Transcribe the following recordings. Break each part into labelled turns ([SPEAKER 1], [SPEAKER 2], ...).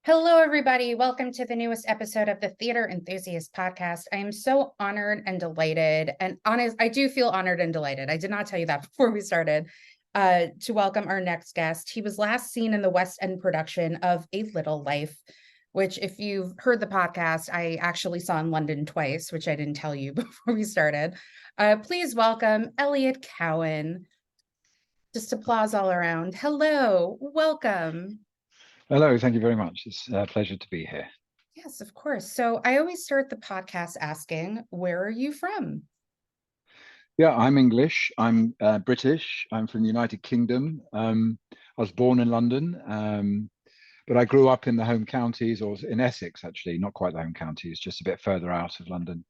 [SPEAKER 1] Hello, everybody. Welcome to the newest episode of the Theater Enthusiast podcast. I am so honored and delighted, and honest, I do feel honored and delighted. I did not tell you that before we started, to welcome our next guest. He was last seen in the West End production of A Little Life, which, if you've heard the podcast, I actually saw in London twice, which I didn't tell you before we started. Please welcome Elliot Cowan. Just applause all around. Hello, welcome.
[SPEAKER 2] Hello, thank you very much. It's a pleasure to be here.
[SPEAKER 1] Yes, of course. So I always start the podcast asking, where are you from?
[SPEAKER 2] Yeah, I'm English. I'm British. I'm from the United Kingdom. I was born in London, but I grew up in the home counties, or in Essex, actually, not quite the home counties, just a bit further out of London.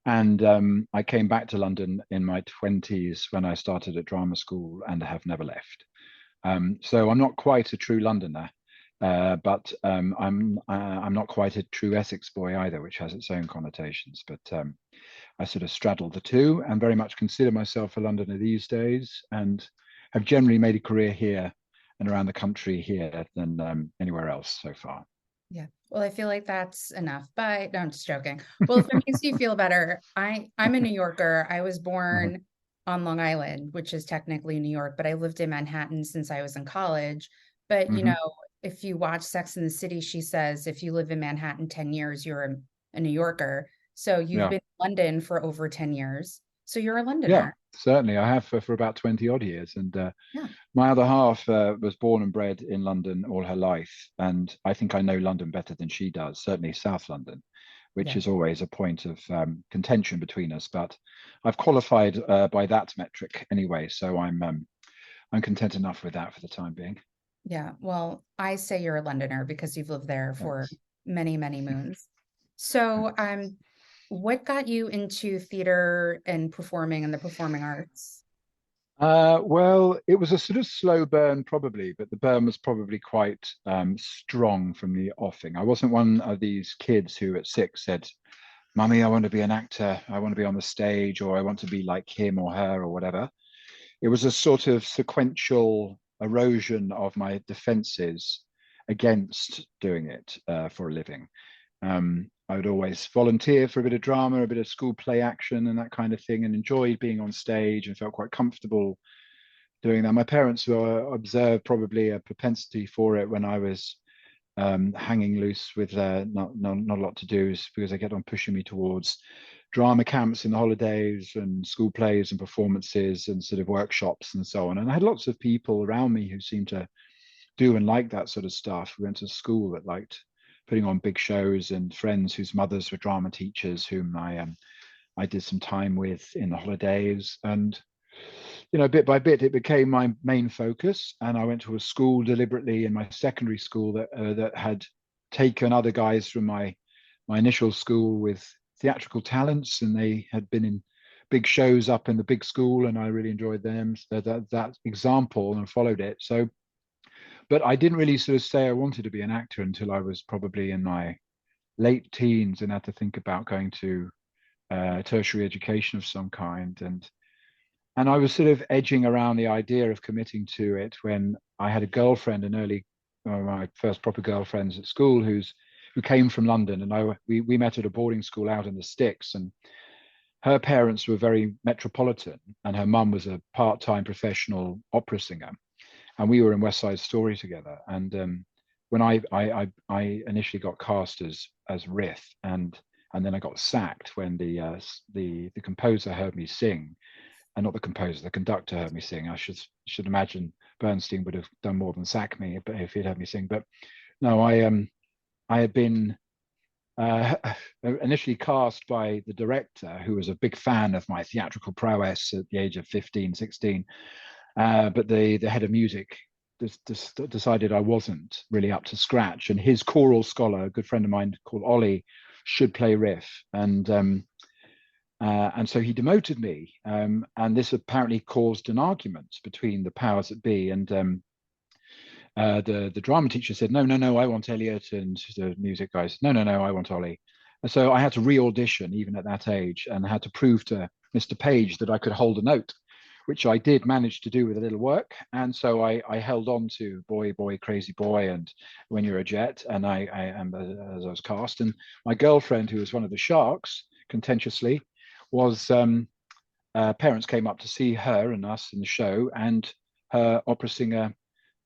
[SPEAKER 2] And I came back to London in my 20s when I started at drama school and have never left. So I'm not quite a true Londoner. But I'm not quite a true Essex boy either, which has its own connotations. But I sort of straddle the two and very much consider myself a Londoner these days, and have generally made a career here and around the country here than anywhere else so far.
[SPEAKER 1] Yeah, well, I feel like that's enough, but no, I'm just joking. Well, if it makes you feel better, I'm a New Yorker. I was born on Long Island, which is technically New York, but I lived in Manhattan since I was in college. But
[SPEAKER 2] Mm-hmm.
[SPEAKER 1] if you watch Sex and the City, she says if you live in Manhattan 10 years, you're a New Yorker. So you've
[SPEAKER 2] Yeah,
[SPEAKER 1] been in London for over 10 years. So you're a
[SPEAKER 2] yeah,
[SPEAKER 1] Londoner.
[SPEAKER 2] certainly. I have for about 20 odd years, and
[SPEAKER 1] Yeah.
[SPEAKER 2] my other half was born and bred in London all her life, and I think I know London better than she does, certainly South London, which
[SPEAKER 1] Yeah.
[SPEAKER 2] is always a point of contention between us. But I've qualified by that metric anyway, so I'm content enough with that for the time being.
[SPEAKER 1] Yeah. Well, I say you're a Londoner because you've lived there for
[SPEAKER 2] Thanks.
[SPEAKER 1] many, many moons. So,
[SPEAKER 2] Thanks.
[SPEAKER 1] what got you into theater and performing and the performing arts?
[SPEAKER 2] Well, it was a sort of slow burn, probably, but the burn was probably quite strong from the offing. I wasn't one of these kids who at 6 said, Mummy, I want to be an actor. I want to be on the stage, or I want to be like him or her or whatever. It was a sort of sequential erosion of my defenses against doing it for a living. I would always volunteer for a bit of drama, a bit of school play action, and that kind of thing, and enjoyed being on stage and felt quite comfortable doing that. My parents were observed probably a propensity for it when I was hanging loose with not a lot to do, because they kept on pushing me towards drama camps in the holidays and school plays and performances and sort of workshops and so on. And I had lots of people around me who seemed to do and like that sort of stuff. We went to school that liked putting on big shows, and friends whose mothers were drama teachers whom I did some time with in the holidays. And bit by bit, it became my main focus. And I went to a school deliberately in my secondary school that had taken other guys from my initial school with theatrical talents, and they had been in big shows up in the big school, and I really enjoyed them. So that example, and followed it. So, but I didn't really sort of say I wanted to be an actor until I was probably in my late teens and had to think about going to tertiary education of some kind. And I was sort of edging around the idea of committing to it when I had a girlfriend, an early, my first proper girlfriends at school, who came from London, and we met at a boarding school out in the sticks. And her parents were very metropolitan, and her mum was a part-time professional opera singer, and we were in West Side Story together. And when I initially got cast as Rith, and then I got sacked when the composer heard me sing, and not the composer, the conductor heard me sing. I should imagine Bernstein would have done more than sack me if he'd heard me sing. But no, I had been initially cast by the director, who was a big fan of my theatrical prowess at the age of 15, 16. But the head of music just decided I wasn't really up to scratch. And his choral scholar, a good friend of mine called Ollie, should play Riff. And so he demoted me, and this apparently caused an argument between the powers that be. And the drama teacher said, no, I want Elliot, and the music guys, no, I want Ollie. And so I had to re-audition even at that age, and had to prove to Mr. Page that I could hold a note, which I did manage to do with a little work. And so I held on to Boy, Boy, Crazy Boy and When You're a Jet, and as I was cast. And my girlfriend, who was one of the sharks, contentiously, was parents came up to see her and us in the show, and her opera singer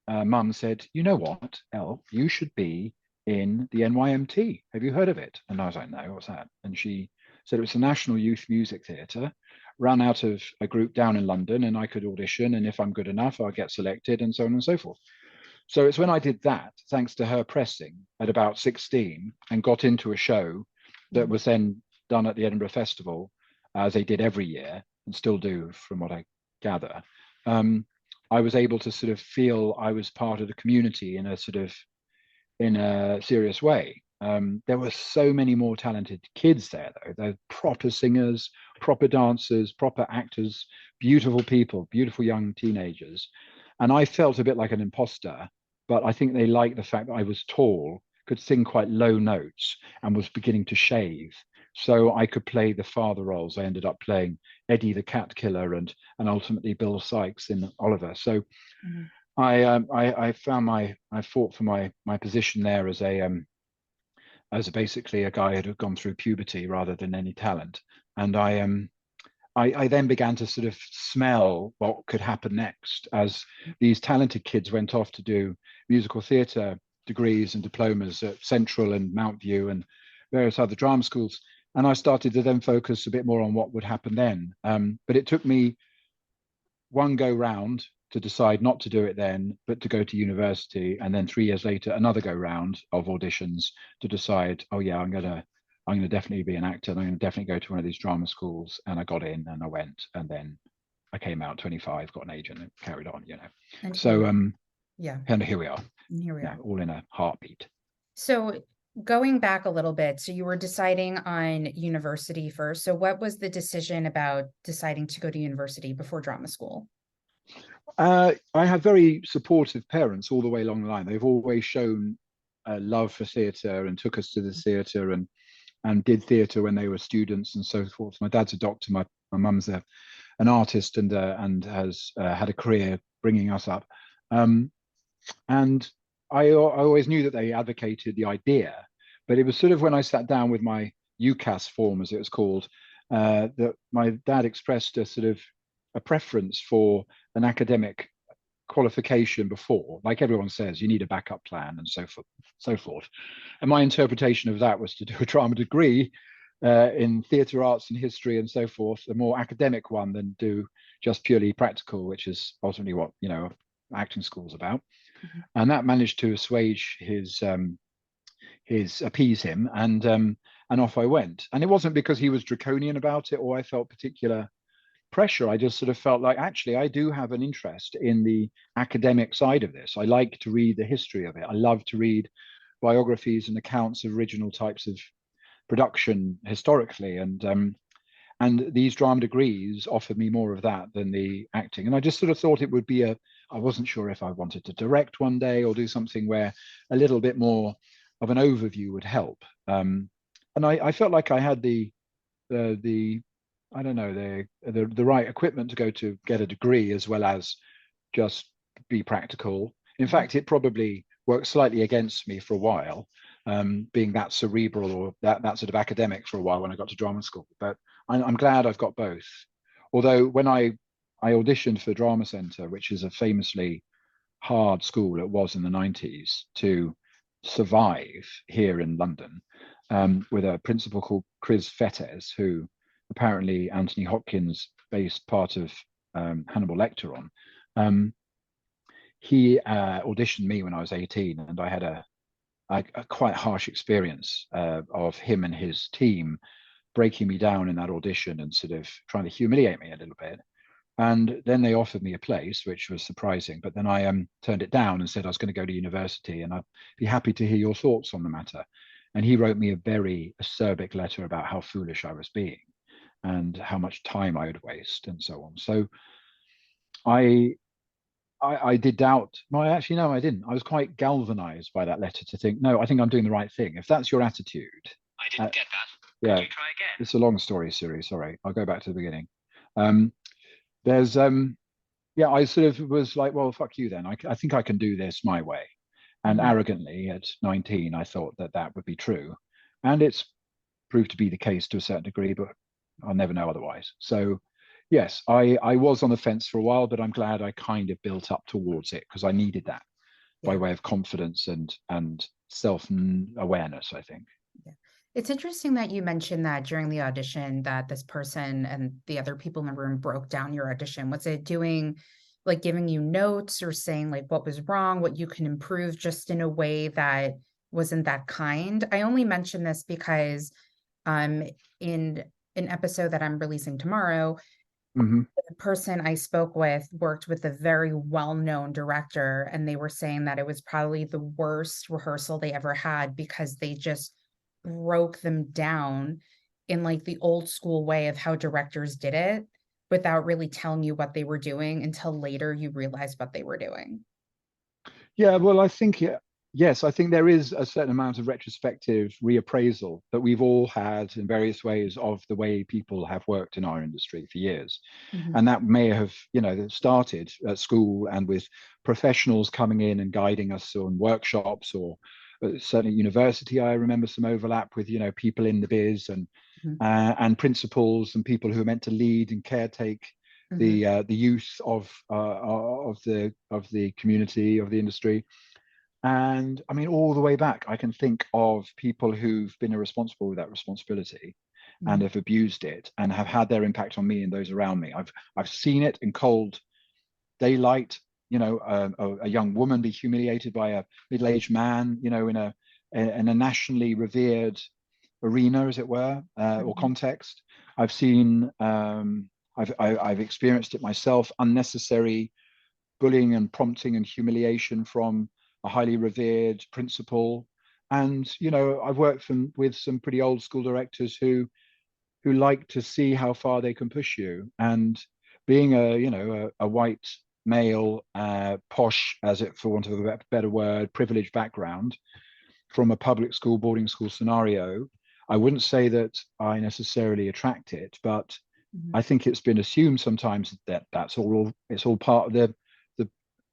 [SPEAKER 2] mum said, "You know what, Elle, you should be in the NYMT. Have you heard of it?" And I was like, "No, what's that?" And she said it was the National Youth Music Theatre, run out of a group down in London, and I could audition, and if I'm good enough, I'll get selected, and so on and so forth. So it's when I did that, thanks to her pressing at about 16, and got into a show that was then done at the Edinburgh Festival, as they did every year, and still do, from what I gather. I was able to sort of feel I was part of the community in a serious way. There were so many more talented kids there, though. They're proper singers, proper dancers, proper actors, beautiful people, beautiful young teenagers. And I felt a bit like an imposter, but I think they liked the fact that I was tall, could sing quite low notes, and was beginning to shave. So I could play the father roles. I ended up playing Eddie the Cat Killer and ultimately Bill Sykes in Oliver. So I found I fought for my position there as basically a guy who had gone through puberty rather than any talent. And I then began to sort of smell what could happen next as these talented kids went off to do musical theatre degrees and diplomas at Central and Mount View and various other drama schools. And I started to then focus a bit more on what would happen then. But it took me one go round to decide not to do it then, but to go to university. And then 3 years later, another go round of auditions to decide, oh yeah, I'm gonna definitely be an actor. And I'm gonna definitely go to one of these drama schools. And I got in and I went, and then I came out 25, got an agent, and carried on,
[SPEAKER 1] And
[SPEAKER 2] So
[SPEAKER 1] yeah,
[SPEAKER 2] and here we are.
[SPEAKER 1] here we are.
[SPEAKER 2] All in a heartbeat.
[SPEAKER 1] So going back a little bit, so you were deciding on university first. So what was the decision about deciding to go to university before drama school?
[SPEAKER 2] I have very supportive parents all the way along the line. They've always shown a love for theatre and took us to the theatre and did theatre when they were students and so forth. My dad's a doctor. My mum's an artist and has had a career bringing us up. And I always knew that they advocated the idea, but it was sort of when I sat down with my UCAS form, as it was called, that my dad expressed a sort of a preference for an academic qualification before. Like everyone says, you need a backup plan and so forth. And my interpretation of that was to do a drama degree in theatre arts and history and so forth, a more academic one than do just purely practical, which is ultimately what acting school's about. And that managed to assuage his appease him, and off I went. And it wasn't because he was draconian about it or I felt particular pressure. I just sort of felt like, actually, I do have an interest in the academic side of this. I like to read the history of it. I love to read biographies and accounts of original types of production historically, and these drama degrees offered me more of that than the acting. And I just sort of thought it would be I wasn't sure if I wanted to direct one day or do something where a little bit more of an overview would help. And I felt like I had the I don't know, the right equipment to go to get a degree as well as just be practical. In fact, it probably worked slightly against me for a while, being that cerebral or that sort of academic for a while when I got to drama school. But I'm glad I've got both. Although when I auditioned for Drama Centre, which is a famously hard school, it was in the 90s, to survive here in London, with a principal called Chris Fettes, who apparently Anthony Hopkins based part of Hannibal Lecter on. He auditioned me when I was 18, and I had a quite harsh experience of him and his team breaking me down in that audition and sort of trying to humiliate me a little bit. And then they offered me a place, which was surprising. But then I turned it down and said I was going to go to university and I'd be happy to hear your thoughts on the matter. And he wrote me a very acerbic letter about how foolish I was being and how much time I would waste and so on. So I did doubt. No, actually, no, I didn't. I was quite galvanized by that letter to think, no, I think I'm doing the right thing. If that's your attitude.
[SPEAKER 3] I didn't get that.
[SPEAKER 2] Yeah,
[SPEAKER 3] could you try again?
[SPEAKER 2] It's a long story, Siri. Sorry, I'll go back to the beginning. there's yeah, I sort of was like, well, fuck you then. I think I can do this my way. And
[SPEAKER 1] Mhm.
[SPEAKER 2] arrogantly at 19, I thought that that would be true. And it's proved to be the case to a certain degree, but I'll never know otherwise. So, yes, I was on the fence for a while, but I'm glad I kind of built up towards it because I needed that by
[SPEAKER 1] Yeah.
[SPEAKER 2] way of confidence and self awareness, I think.
[SPEAKER 1] Yeah. It's interesting that you mentioned that during the audition that this person and the other people in the room broke down your audition. Was it doing like giving you notes or saying like what was wrong, what you can improve just in a way that wasn't that kind? I only mention this because um in an episode that I'm releasing tomorrow,
[SPEAKER 2] Mm-hmm.
[SPEAKER 1] the person I spoke with worked with a very well-known director, and they were saying that it was probably the worst rehearsal they ever had because they just broke them down in like the old school way of how directors did it without really telling you what they were doing until later you realized what they were doing.
[SPEAKER 2] Yeah, well, I think yes, I think there is a certain amount of retrospective reappraisal that we've all had in various ways of the way people have worked in our industry for years.
[SPEAKER 1] Mhm.
[SPEAKER 2] And that may have, started at school and with professionals coming in and guiding us on workshops or certainly at university. I remember some overlap with, people in the biz
[SPEAKER 1] Mhm.
[SPEAKER 2] and principals and people who are meant to lead and caretake
[SPEAKER 1] Mhm.
[SPEAKER 2] the youth of the community of the industry. And I mean, all the way back, I can think of people who've been irresponsible with that responsibility and
[SPEAKER 1] Mhm.
[SPEAKER 2] have abused it and have had their impact on me and those around me. I've seen it in cold daylight. A young woman be humiliated by a middle-aged man. In a nationally revered arena, as it were, or
[SPEAKER 1] Mhm.
[SPEAKER 2] context. I've seen. I've experienced it myself. Unnecessary bullying and prompting and humiliation from a highly revered principal. And I've worked with some pretty old school directors who like to see how far they can push you. And being a white male, posh, as it for want of a better word, privileged background from a public school boarding school scenario, I wouldn't say that I necessarily attract it, but
[SPEAKER 1] Mhm.
[SPEAKER 2] I think it's been assumed sometimes that it's all part of the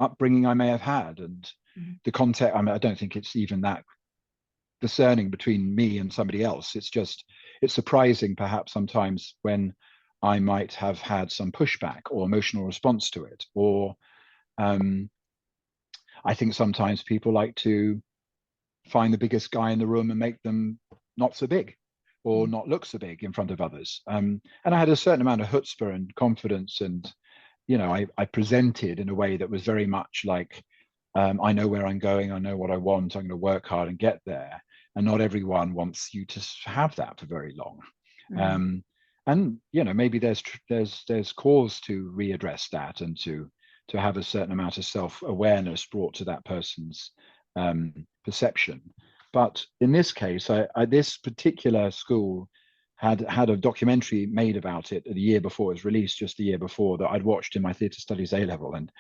[SPEAKER 2] upbringing I may have had and
[SPEAKER 1] Mhm.
[SPEAKER 2] the context. I mean, I don't think it's even that discerning between me and somebody else. It's surprising perhaps sometimes when I might have had some pushback or emotional response to it. Or um, I think sometimes people like to find the biggest guy in the room and make them not so big or
[SPEAKER 1] Mhm.
[SPEAKER 2] not look so big in front of others. And I had a certain amount of chutzpah and confidence, and I presented in a way that was very much like, I know where I'm going, I know what I want, I'm going to work hard and get there. And not everyone wants you to have that for very long.
[SPEAKER 1] Mhm.
[SPEAKER 2] Um, and maybe there's cause to readdress that and to have a certain amount of self-awareness brought to that person's perception. But in this case, this particular school had a documentary made about it the year before it was released, just the year before, that I'd watched in my theatre studies A level, and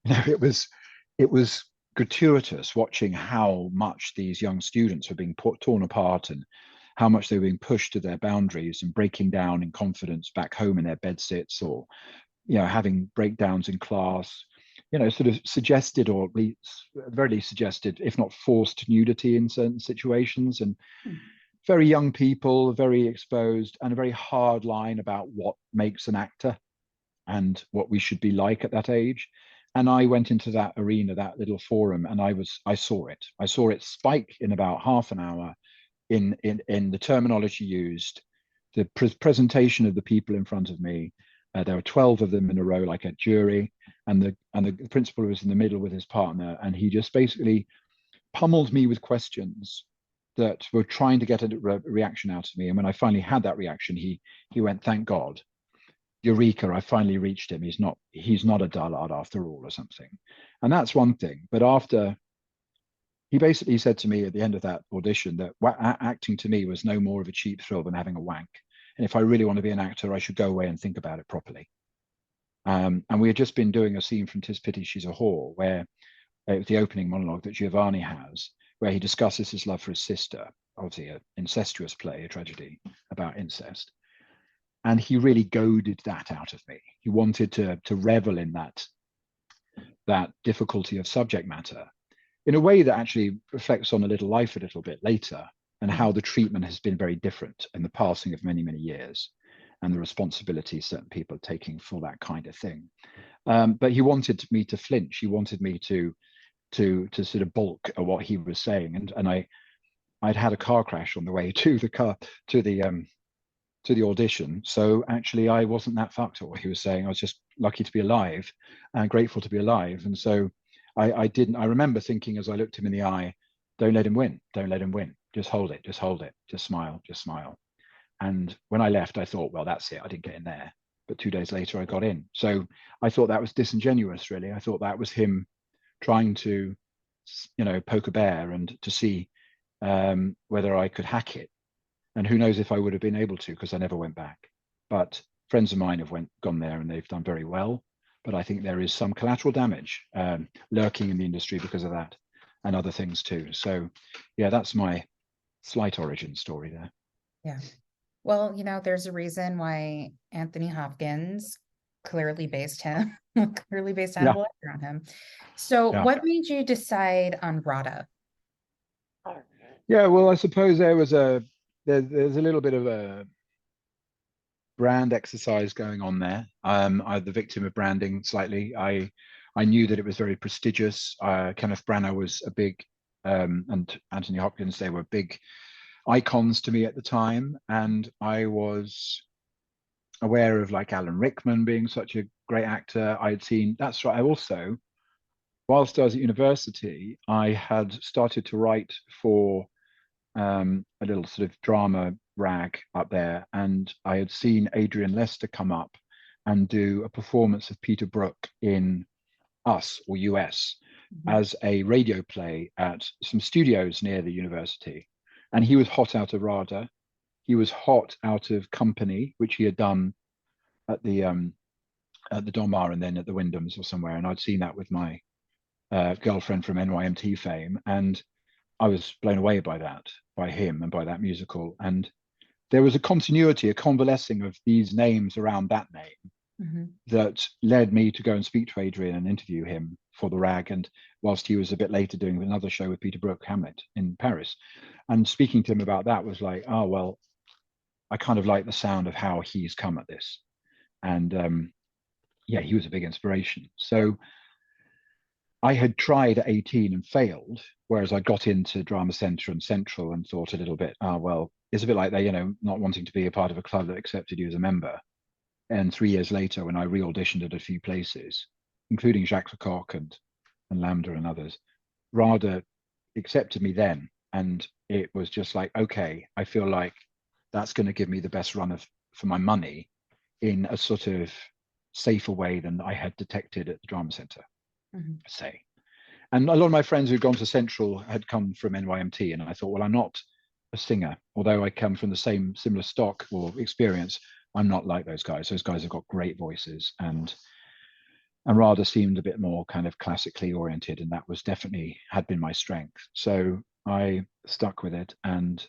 [SPEAKER 2] it was gratuitous watching how much these young students were being torn apart and how much they were being pushed to their boundaries and breaking down in confidence back home in their bed sits, or having breakdowns in class, sort of suggested, or at least very least suggested, if not forced nudity in certain situations, and very young people, very exposed, and a very hard line about what makes an actor and what we should be like at that age. And I went into that arena, that little forum, and I saw it. I saw it spike in about half an hour in the terminology used, the presentation of the people in front of me. There were 12 of them in a row, like a jury, and the principal was in the middle with his partner, and he just basically pummeled me with questions that were trying to get a reaction out of me. And when I finally had that reaction, he went, "Thank God, Eureka! I finally reached him. He's not a dullard after all," or something. And that's one thing. But after he basically said to me at the end of that audition that acting to me was no more of a cheap thrill than having a wank. And if I really want to be an actor, I should go away and think about it properly. And we had just been doing a scene from "'Tis Pity She's a Whore," where the opening monologue that Giovanni has, where he discusses his love for his sister, obviously an incestuous play, a tragedy about incest. And he really goaded that out of me. He wanted to revel in that difficulty of subject matter in a way that actually reflects on a little life a little bit later, and how the treatment has been very different in the passing of many, many years, and the responsibility certain people are taking for that kind of thing. But he wanted me to flinch. He wanted me to sort of balk at what he was saying. And I'd had a car crash on the way to the audition. So actually I wasn't that fucked at what he was saying. I was just lucky to be alive and grateful to be alive. And so I remember thinking as I looked him in the eye, don't let him win. Don't let him win. Just hold it. Just hold it. Just smile. Just smile. And when I left, I thought, well, that's it. I didn't get in there. But 2 days later, I got in. So I thought that was disingenuous, really. I thought that was him trying to, poke a bear and to see whether I could hack it. And who knows if I would have been able to, because I never went back. But friends of mine have gone there and they've done very well. But I think there is some collateral damage lurking in the industry because of that, and other things too. So yeah, that's my slight origin story there.
[SPEAKER 1] Yeah. Well, there's a reason why Anthony Hopkins clearly based Hannibal Lecter on him. So what made you decide on Rada?
[SPEAKER 2] Yeah, well, I suppose there's a little bit of a brand exercise going on there. I'm the victim of branding slightly. I knew that it was very prestigious. Kenneth Branagh was a big, and Anthony Hopkins, they were big icons to me at the time. And I was aware of like Alan Rickman being such a great actor. That's right. I also, whilst I was at university, I had started to write for a little sort of drama rag up there, and I had seen Adrian Lester come up and do a performance of Peter Brook in Us, or US, as a radio play at some studios near the university. And he was hot out of Rada. He was hot out of Company, which he had done at the Donmar and then at the Wyndhams or somewhere. And I'd seen that with my girlfriend from NYMT fame, and I was blown away by him and by that musical. And there was a continuity, a convalescing of these names around that name that led me to go and speak to Adrian and interview him for the rag. And whilst he was a bit later doing another show with Peter Brook, Hamlet, in Paris, and speaking to him about that was like, oh, well, I kind of like the sound of how he's come at this. And yeah, he was a big inspiration. So I had tried at 18 and failed, whereas I got into Drama Centre and Central and thought a little bit, well, it's a bit like that, not wanting to be a part of a club that accepted you as a member. And 3 years later, when I re-auditioned at a few places, including Jacques Lecoq and Lambda and others, Rada accepted me then. And it was just like, okay, I feel like that's going to give me the best run for my money in a sort of safer way than I had detected at the Drama Centre. Say. And a lot of my friends who'd gone to Central had come from NYMT, and I thought, well, I'm not a singer, although I come from the same similar stock or experience. I'm not like those guys. Those guys have got great voices, and Rada seemed a bit more kind of classically oriented, and that was definitely had been my strength. So I stuck with it, and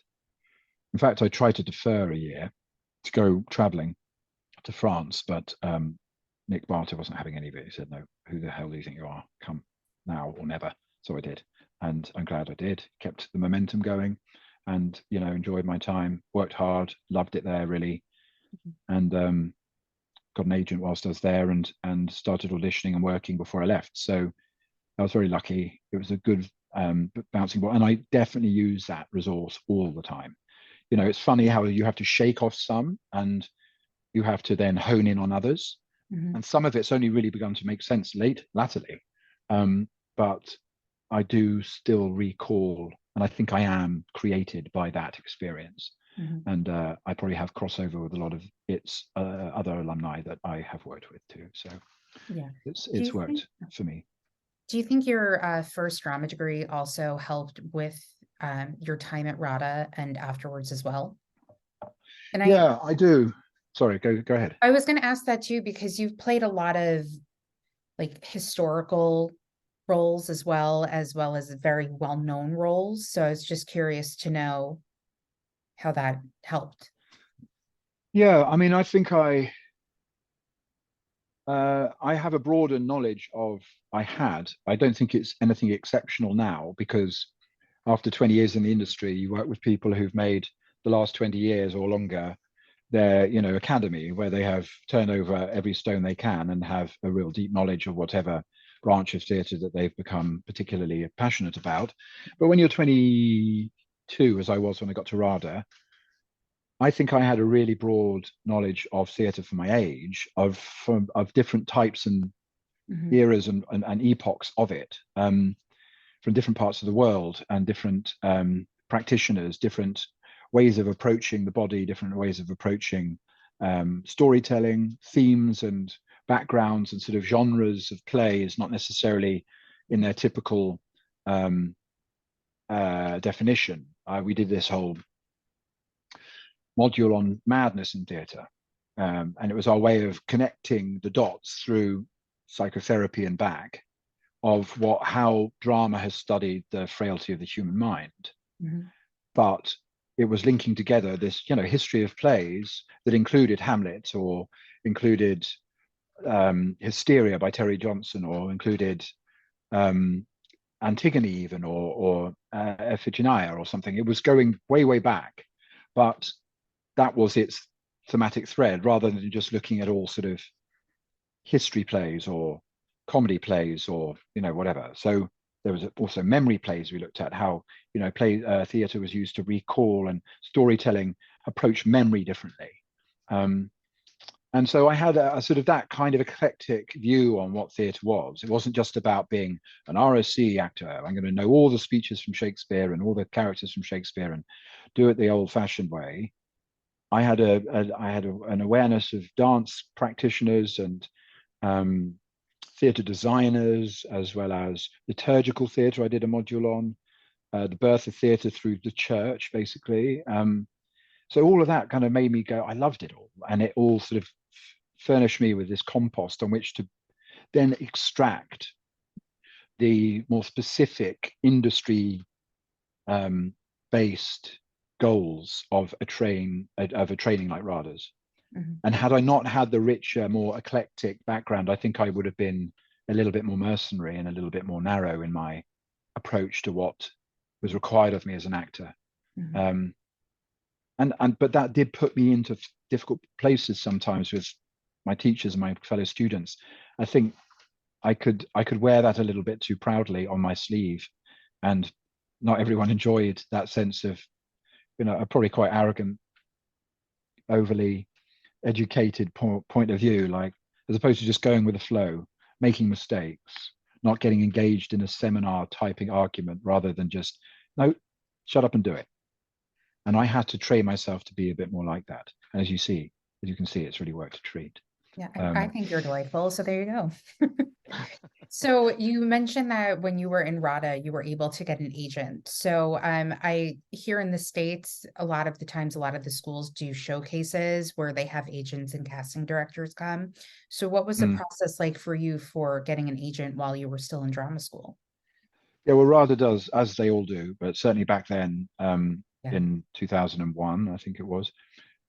[SPEAKER 2] in fact, I tried to defer a year to go traveling to France, but Nick Barter wasn't having any of it. He said, no, who the hell do you think you are? Come now or never. So I did. And I'm glad I did. Kept the momentum going and, enjoyed my time, worked hard, loved it there really. And got an agent whilst I was there and started auditioning and working before I left. So I was very lucky. It was a good bouncing ball. And I definitely use that resource all the time. It's funny how you have to shake off some and you have to then hone in on others. And some of it's only really begun to make sense latterly. But I do still recall, and I think I am created by that experience. And I probably have crossover with a lot of its other alumni that I have worked with too. So yeah, it's worked for me.
[SPEAKER 1] Do you think your first drama degree also helped with your time at Rada and afterwards as well? And
[SPEAKER 2] I do. Sorry, go ahead.
[SPEAKER 1] I was going to ask that too, because you've played a lot of like historical roles as well as very well-known roles. So I was just curious to know how that helped.
[SPEAKER 2] Yeah, I mean, I think I have a broader knowledge of. I don't think it's anything exceptional now because after 20 years in the industry, you work with people who've made the last 20 years or longer their, academy where they have turned over every stone they can and have a real deep knowledge of whatever branch of theatre that they've become particularly passionate about. But when you're 22, as I was when I got to RADA, I think I had a really broad knowledge of theatre for my age, of different types and
[SPEAKER 1] Mhm.
[SPEAKER 2] eras and epochs of it, from different parts of the world and different practitioners, different ways of approaching the body, different ways of approaching storytelling, themes and backgrounds and sort of genres of plays, not necessarily in their typical definition. We did this whole module on madness in theatre. And it was our way of connecting the dots through psychotherapy and back of how drama has studied the frailty of the human mind.
[SPEAKER 1] Mhm.
[SPEAKER 2] But it was linking together this, history of plays that included Hamlet or included Hysteria by Terry Johnson or included Antigone even or Iphigenia or something. It was going way, way back. But that was its thematic thread rather than just looking at all sort of history plays or comedy plays or whatever. So there was also memory plays. We looked at how theatre was used to recall, and storytelling approached memory differently. And so I had a sort of that kind of eclectic view on what theatre was. It wasn't just about being an RSC actor. I'm going to know all the speeches from Shakespeare and all the characters from Shakespeare and do it the old-fashioned way. I had an awareness of dance practitioners and theatre designers, as well as liturgical theatre. I did a module on the birth of theatre through the church, basically. So all of that kind of made me go, I loved it all. And it all sort of furnished me with this compost on which to then extract the more specific industry based goals of a training like RADA's.
[SPEAKER 1] Mhm.
[SPEAKER 2] And had I not had the richer, more eclectic background, I think I would have been a little bit more mercenary and a little bit more narrow in my approach to what was required of me as an actor.
[SPEAKER 1] Mhm.
[SPEAKER 2] Um, and but that did put me into difficult places sometimes with my teachers and my fellow students. I think I could wear that a little bit too proudly on my sleeve, and not everyone enjoyed that sense of a probably quite arrogant, overly educated point of view, like as opposed to just going with the flow, making mistakes, not getting engaged in a seminar typing argument rather than just no, shut up and do it. And I had to train myself to be a bit more like that. And as you can see, it's really worked a treat.
[SPEAKER 1] Yeah, I
[SPEAKER 2] Um,
[SPEAKER 1] think you're delightful. So there you go. So you mentioned that when you were in RADA, you were able to get an agent. So I here in the States, a lot of the times, a lot of the schools do showcases where they have agents and casting directors come. So what was the
[SPEAKER 2] mm,
[SPEAKER 1] process like for you for getting an agent while you were still in drama school?
[SPEAKER 2] yeah, well, RADA does, as they all do, but certainly back then,
[SPEAKER 1] Yeah.
[SPEAKER 2] in 2001, I think it was,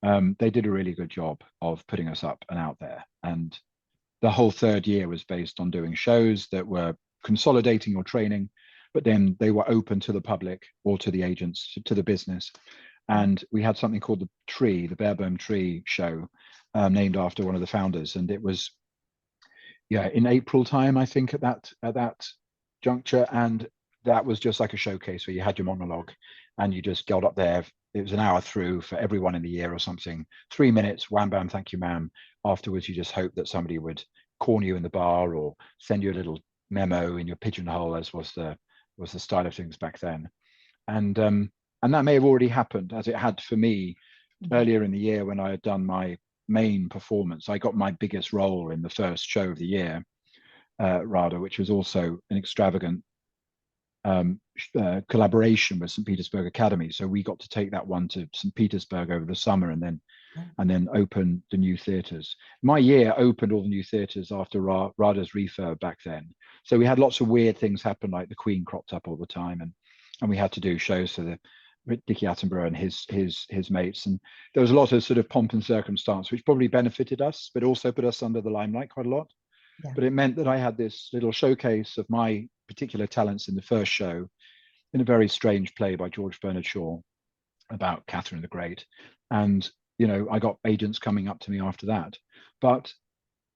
[SPEAKER 2] they did a really good job of putting us up and out there. And the whole third year was based on doing shows that were consolidating your training, but then they were open to the public or to the agents, to the business. And we had something called the Tree, the Barebone Tree show, named after one of the founders. And it was, yeah, in April time, I think, at that juncture. And that was just like a showcase where you had your monologue and you just got up there. It was an hour through for everyone in the year or something. 3 minutes, wham bam, thank you, ma'am. Afterwards, you just hope that somebody would corner you in the bar or send you a little memo in your pigeonhole, as was the style of things back then. And that may have already happened, as it had for me
[SPEAKER 1] Mhm.
[SPEAKER 2] earlier in the year when I had done my main performance. I got my biggest role in the first show of the year, RADA, which was also an extravagant collaboration with St. Petersburg Academy. So we got to take that one to St. Petersburg over the summer and then open the new theatres. My year opened all the new theatres after RADA's refurb back then. So we had lots of weird things happen, like the Queen cropped up all the time, and we had to do shows for Dickie Attenborough and his mates, and there was a lot of sort of pomp and circumstance, which probably benefited us, but also put us under the limelight quite a lot.
[SPEAKER 1] Yeah.
[SPEAKER 2] But it meant that I had this little showcase of my particular talents in the first show, in a very strange play by George Bernard Shaw about Catherine the Great, and I got agents coming up to me after that. But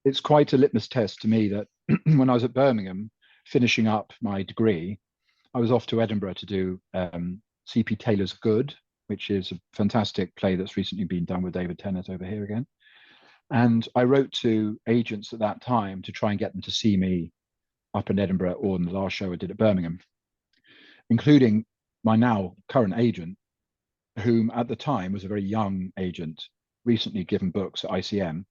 [SPEAKER 2] it's quite a litmus test to me that when I was at Birmingham finishing up my degree, I was off to Edinburgh to do C.P. Taylor's Good, which is a fantastic play that's recently been done with David Tennant over here again. And I wrote to agents at that time to try and get them to see me up in Edinburgh or in the last show I did at Birmingham, including my now current agent, whom at the time was a very young agent, recently given books at ICM.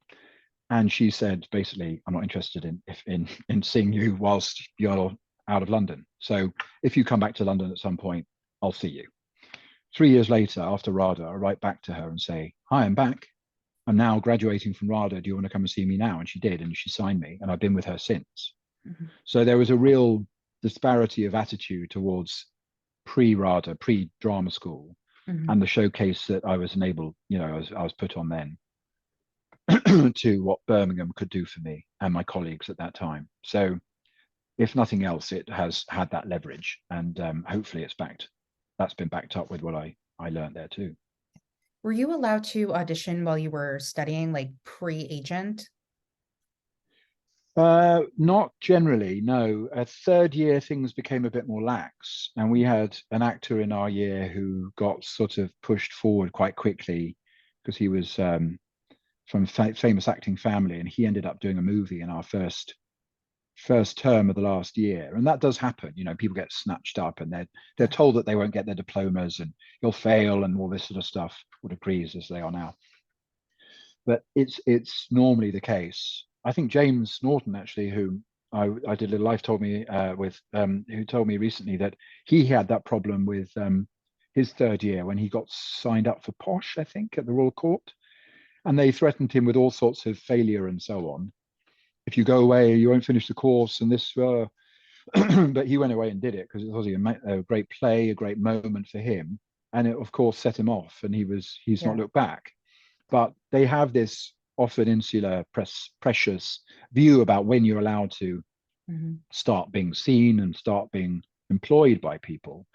[SPEAKER 2] And she said, basically, I'm not interested in seeing you whilst you're out of London. So if you come back to London at some point, I'll see you. 3 years later, after RADA, I write back to her and say, hi, I'm back. I'm now graduating from RADA. Do you want to come and see me now? And she did, and she signed me, and I've been with her since. Mm-hmm. So there was a real disparity of attitude towards pre-RADA, pre-drama school, mm-hmm. and the showcase that I was enabled, I was put on then to what Birmingham could do for me and my colleagues at that time. So if nothing else, it has had that leverage, and hopefully that's been backed up with what I learned there too.
[SPEAKER 1] Were you allowed to audition while you were studying, like pre-agent?
[SPEAKER 2] Not generally, no. Third year, things became a bit more lax, and we had an actor in our year who got sort of pushed forward quite quickly because he was from a famous acting family, and he ended up doing a movie in our first term of the last year. And that does happen. People get snatched up, and they're told that they won't get their diplomas and you'll fail and all this sort of stuff, for degrees as they are now. But it's normally the case. I think James Norton, actually, who I did a little life told me who told me recently that he had that problem with his third year when he got signed up for Posh, I think, at the Royal Court, and they threatened him with all sorts of failure and so on. If you go away, you won't finish the course, and this. But he went away and did it because it was a great play, a great moment for him, and it of course set him off, and he's not looked back. But they have this often insular, precious view about when you're allowed to mm-hmm. start being seen and start being employed by people.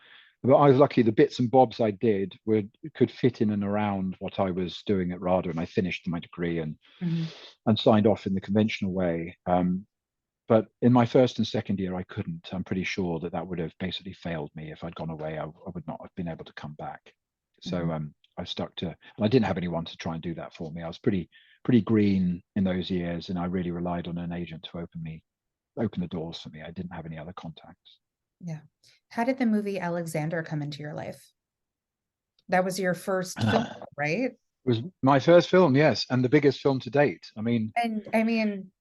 [SPEAKER 2] But I was lucky; the bits and bobs I did could fit in and around what I was doing at RADA, and I finished my degree and signed off in the conventional way. But in my first and second year, I couldn't. I'm pretty sure that would have basically failed me. If I'd gone away, I would not have been able to come back. So I stuck to, and I didn't have anyone to try and do that for me. I was pretty green in those years, and I really relied on an agent to open the doors for me. I didn't have any other contacts.
[SPEAKER 1] Yeah. How did the movie Alexander come into your life? That was your first film, right?
[SPEAKER 2] It was my first film, yes, and the biggest film to date. I mean,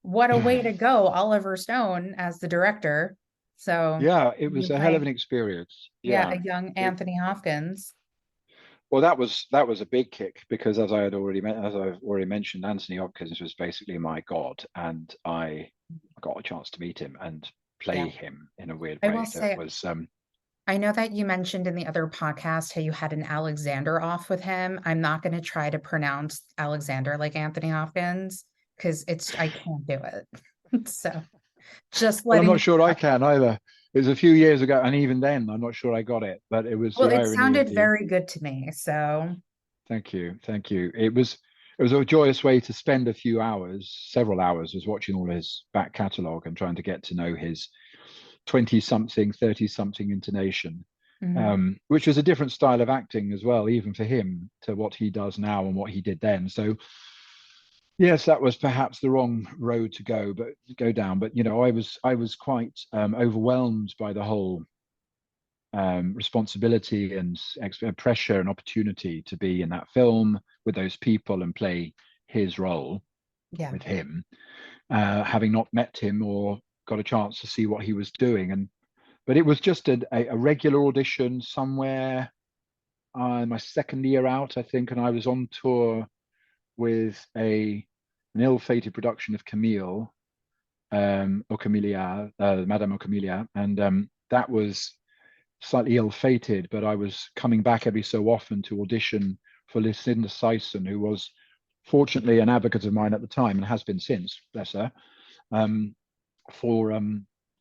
[SPEAKER 1] what a way to go, Oliver Stone as the director. So
[SPEAKER 2] yeah, it was a hell of an experience.
[SPEAKER 1] Yeah, a young Anthony Hopkins.
[SPEAKER 2] Well, that was a big kick because as I've already mentioned, Anthony Hopkins was basically my god, and I got a chance to meet him and play him in a weird way.
[SPEAKER 1] I will say, I know that you mentioned in the other podcast how you had an Alexander off with him. I'm not going to try to pronounce Alexander like Anthony Hopkins because I can't do it. So just letting.
[SPEAKER 2] I'm not sure I can either. It was a few years ago, and even then, I'm not sure I got it. But it was.
[SPEAKER 1] Well, it sounded very good to me. So.
[SPEAKER 2] Thank you. It was a joyous way to spend a few hours, several hours, was watching all his back catalogue and trying to get to know his 20-something, 30-something intonation, which was a different style of acting as well, even for him, to what he does now and what he did then. So, yes, that was perhaps the wrong road to go down. But I was quite overwhelmed by the whole responsibility and pressure and opportunity to be in that film with those people and play his role with him, having not met him or got a chance to see what he was doing. But it was just a regular audition somewhere my second year out, I think, and I was on tour with an ill-fated production of Camille, Madame Ocamilia, and that was slightly ill-fated, but I was coming back every so often to audition for Lucinda Sison, who was fortunately an advocate of mine at the time and has been since, bless her, for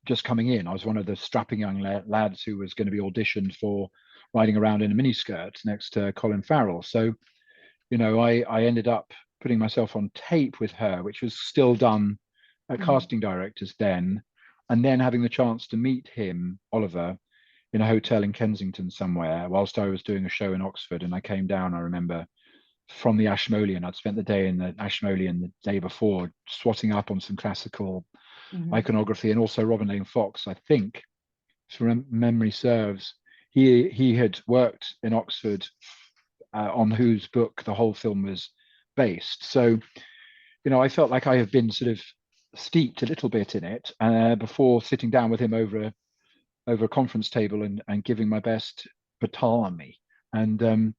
[SPEAKER 2] just coming in. I was one of the strapping young lads who was going to be auditioned for riding around in a miniskirt next to Colin Farrell. So, I ended up putting myself on tape with her, which was still done at casting directors then, and then having the chance to meet him, Oliver, in a hotel in Kensington somewhere whilst I was doing a show in Oxford. And I came down, I remember, from the Ashmolean. I'd spent the day in the Ashmolean the day before, swatting up on some classical iconography, and also Robin Lane Fox, I think, if memory serves, he had worked in Oxford, on whose book the whole film was based. So, I felt like I have been sort of steeped a little bit in it before sitting down with him over a conference table and giving my best baton. And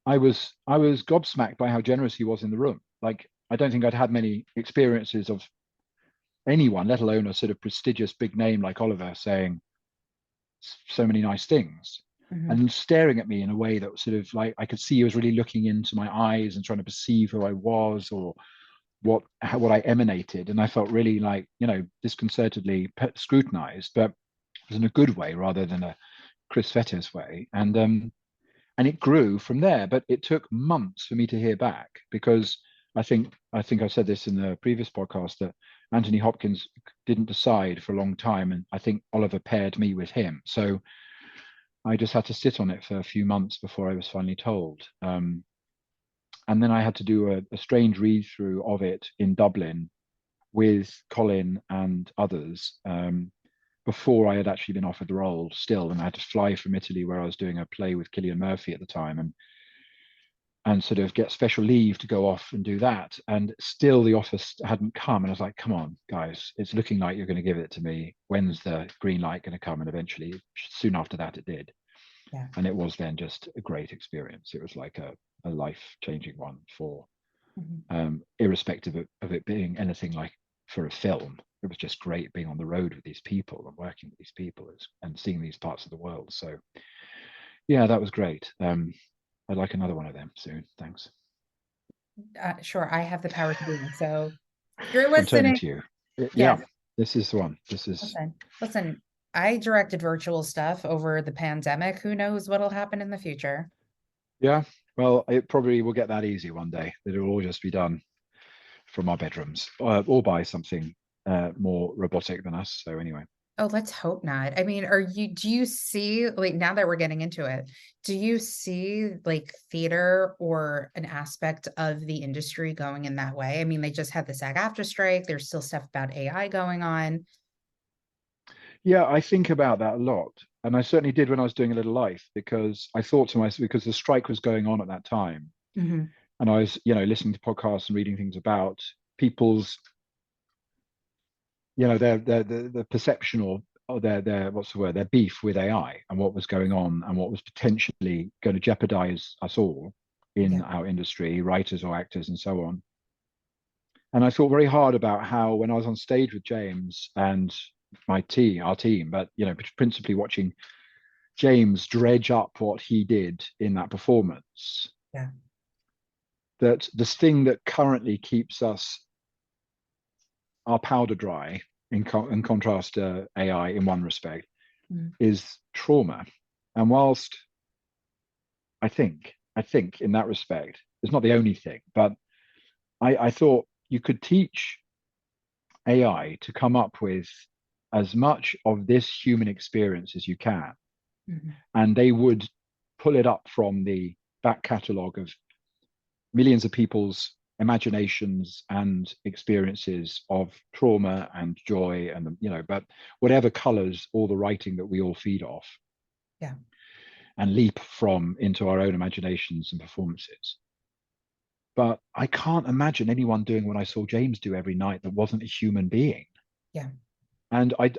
[SPEAKER 2] I was gobsmacked by how generous he was in the room. Like, I don't think I'd had many experiences of anyone, let alone a sort of prestigious big name like Oliver, saying so many nice things and staring at me in a way that was sort of like I could see he was really looking into my eyes and trying to perceive who I was or what I emanated. And I felt really like, disconcertedly scrutinized, but it was in a good way rather than a Chris Fettes way. And it grew from there, but it took months for me to hear back, because I think I said this in the previous podcast, that Anthony Hopkins didn't decide for a long time, and I think Oliver paired me with him. So I just had to sit on it for a few months before I was finally told. And then I had to do a strange read through of it in Dublin with Colin and others, before I had actually been offered the role still. And I had to fly from Italy, where I was doing a play with Cillian Murphy at the time, and sort of get special leave to go off and do that. And still the offer hadn't come. And I was like, come on, guys, it's looking like you're going to give it to me. When's the green light going to come? And eventually, soon after that, it did.
[SPEAKER 1] Yeah.
[SPEAKER 2] And it was then just a great experience. It was like a life-changing one for, irrespective of it being anything like for a film. It was just great being on the road with these people and working with these people and seeing these parts of the world. So yeah, that was great. I'd like another one of them soon. Thanks.
[SPEAKER 1] Sure, I have the power to do it. So if you're
[SPEAKER 2] I'm turning
[SPEAKER 1] listening,
[SPEAKER 2] to you. Yeah,
[SPEAKER 1] yes,
[SPEAKER 2] this is the one. This is.
[SPEAKER 1] listen. I directed virtual stuff over the pandemic. Who knows what'll happen in the future?
[SPEAKER 2] Yeah, well, it probably will get that easy one day. It'll all just be done from our bedrooms, or by something more robotic than us. So anyway.
[SPEAKER 1] Oh, let's hope not. I mean, do you see, like, now that we're getting into it, do you see like theater or an aspect of the industry going in that way? I mean, they just had the SAG-AFTRA strike. There's still stuff about AI going on.
[SPEAKER 2] Yeah, I think about that a lot. And I certainly did when I was doing A Little Life, because I thought to myself, because the strike was going on at that time. And I was, listening to podcasts and reading things about people's, the perception or their what's the word, their beef with AI and what was going on and what was potentially going to jeopardize us all in our industry, writers or actors and so on. And I thought very hard about how, when I was on stage with James and our team, but principally watching James dredge up what he did in that performance.
[SPEAKER 1] Yeah.
[SPEAKER 2] That this thing that currently keeps our powder dry, in contrast to AI in one respect, is trauma. And whilst I think in that respect, it's not the only thing, but I thought you could teach AI to come up with as much of this human experience as you can. And they would pull it up from the back catalogue of millions of people's imaginations and experiences of trauma and joy and but whatever colors all the writing that we all feed off, and leap from into our own imaginations and performances. But I can't imagine anyone doing what I saw James do every night that wasn't a human being. And I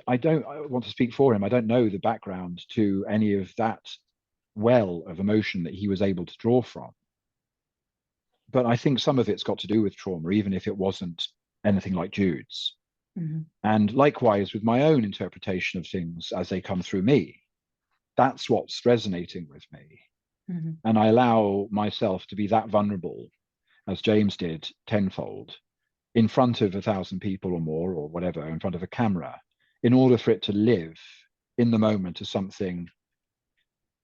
[SPEAKER 2] want to speak for him. I don't know the background to any of that well of emotion that he was able to draw from. But I think some of it's got to do with trauma, even if it wasn't anything like Jude's. And likewise with my own interpretation of things as they come through me. that's what's resonating with me.
[SPEAKER 1] Mm-hmm.
[SPEAKER 2] And I allow myself to be that vulnerable, as James did tenfold, in front of 1,000 people or more, or whatever, in front of a camera, in order for it to live in the moment as something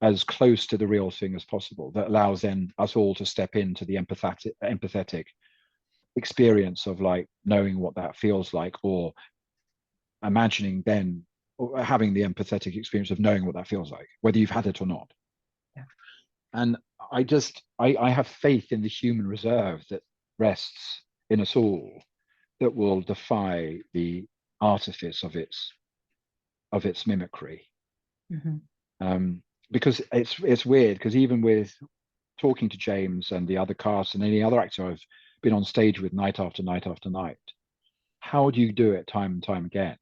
[SPEAKER 2] as close to the real thing as possible, that allows then us all to step into the empathetic experience of like knowing what that feels like, or imagining then, or having the empathetic experience of knowing what that feels like, whether you've had it or not.
[SPEAKER 1] Yeah.
[SPEAKER 2] And I have faith in the human reserve that rests in us all, that will defy the artifice of its mimicry.
[SPEAKER 1] Mm-hmm.
[SPEAKER 2] Because it's weird, because even with talking to James and the other cast and any other actor I've been on stage with night after night after night, how do you do it time and time again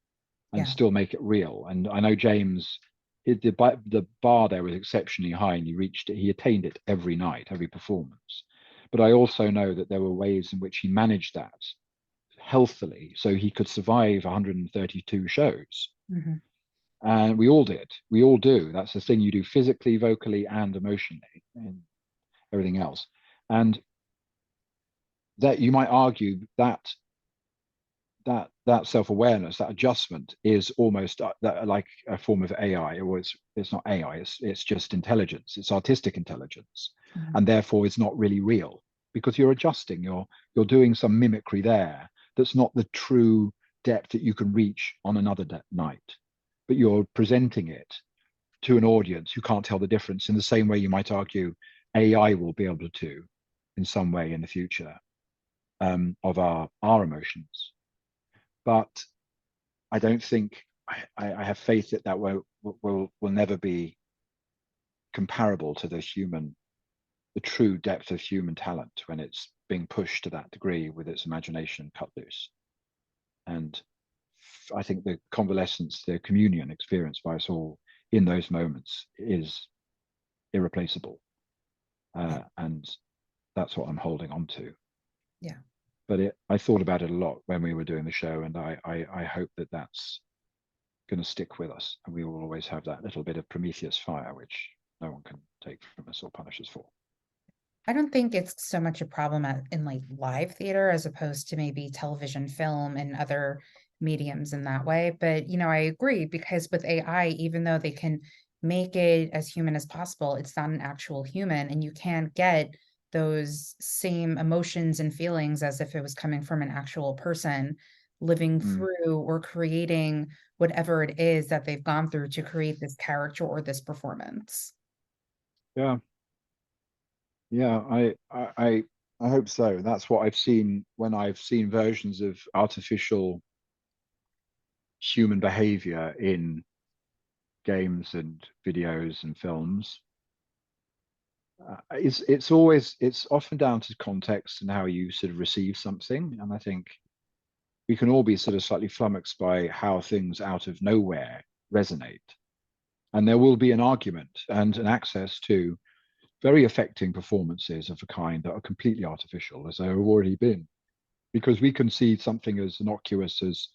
[SPEAKER 2] and
[SPEAKER 1] Yeah.
[SPEAKER 2] still make it real? And I know James, the bar there was exceptionally high, and he attained it every night, every performance. But I also know that there were ways in which he managed that healthily, so he could survive 132 shows.
[SPEAKER 1] Mm-hmm.
[SPEAKER 2] And we all did. We all do. That's the thing you do physically, vocally, and emotionally, and everything else. And that you might argue that that self-awareness, that adjustment, is almost like a form of AI, or it's not AI, it's just intelligence, it's artistic intelligence,
[SPEAKER 1] Mm-hmm.
[SPEAKER 2] and therefore it's not really real, because you're adjusting, you're doing some mimicry there that's not the true depth that you can reach on another night, but you're presenting it to an audience who can't tell the difference, in the same way you might argue AI will be able to in some way in the future, of our emotions. But I don't think, I have faith that will never be comparable to the true depth of human talent when it's being pushed to that degree with its imagination cut loose. And I think the convalescence, the communion experienced by us all in those moments is irreplaceable.
[SPEAKER 1] Yeah.
[SPEAKER 2] And that's what I'm holding on to.
[SPEAKER 1] Yeah.
[SPEAKER 2] But I thought about it a lot when we were doing the show, and I hope that that's going to stick with us, and we will always have that little bit of Prometheus fire, which no one can take from us or punish us for.
[SPEAKER 1] I don't think it's so much a problem in like live theater as opposed to maybe television, film, and other mediums in that way. But, I agree, because with AI, even though they can make it as human as possible, it's not an actual human, and you can't get those same emotions and feelings as if it was coming from an actual person living through or creating whatever it is that they've gone through to create this character or this performance.
[SPEAKER 2] Yeah, yeah, I hope so. That's what I've seen when I've seen versions of artificial human behavior in games and videos and films. It's often down to context and how you sort of receive something, and I think we can all be sort of slightly flummoxed by how things out of nowhere resonate, and there will be an argument and an access to very affecting performances of a kind that are completely artificial, as there have already been, because we can see something as innocuous as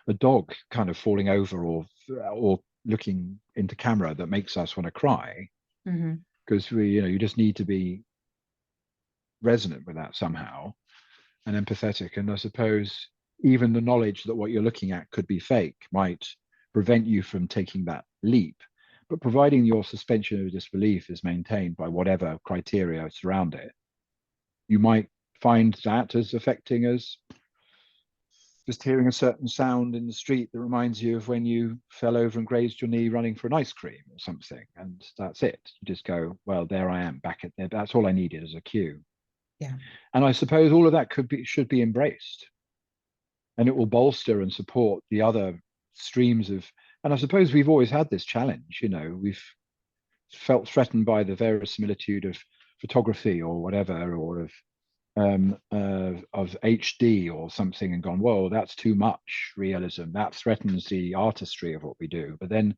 [SPEAKER 2] a dog kind of falling over, or looking into camera, that makes us want to cry,
[SPEAKER 1] Mm-hmm.
[SPEAKER 2] because you just need to be resonant with that somehow, and empathetic. And I suppose even the knowledge that what you're looking at could be fake might prevent you from taking that leap. But providing your suspension of disbelief is maintained by whatever criteria surround it, you might find that as affecting as just hearing a certain sound in the street that reminds you of when you fell over and grazed your knee running for an ice cream or something. And that's it. You just go, well, there I am back at there. That's all I needed as a cue.
[SPEAKER 1] Yeah.
[SPEAKER 2] And I suppose all of that should be embraced, and it will bolster and support the other streams of. And I suppose we've always had this challenge. We've felt threatened by the verisimilitude of photography or whatever, or of HD or something, and gone, whoa, that's too much realism. That threatens the artistry of what we do. But then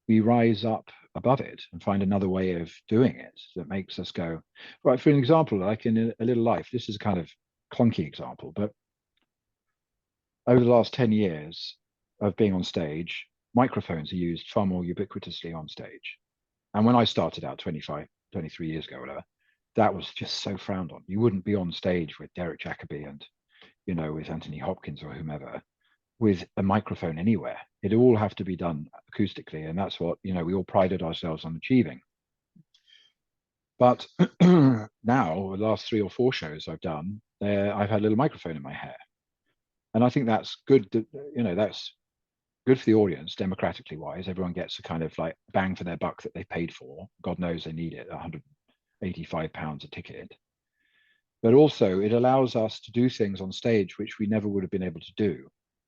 [SPEAKER 2] we rise up above it and find another way of doing it that makes us go, right. For an example, like in A Little Life, this is a kind of clunky example, but over the last 10 years of being on stage, microphones are used far more ubiquitously on stage. And when I started out 23 years ago, whatever, that was just so frowned on. You wouldn't be on stage with Derek Jacobi and, with Anthony Hopkins or whomever, with a microphone anywhere. It'd all have to be done acoustically. And that's what, we all prided ourselves on achieving. But now, the last 3 or 4 shows I've done, I've had a little microphone in my hair. And I think that's good. That's good for the audience, democratically wise. Everyone gets a kind of like bang for their buck that they paid for. God knows they need it, £185 a ticket. But also it allows us to do things on stage which we never would have been able to do,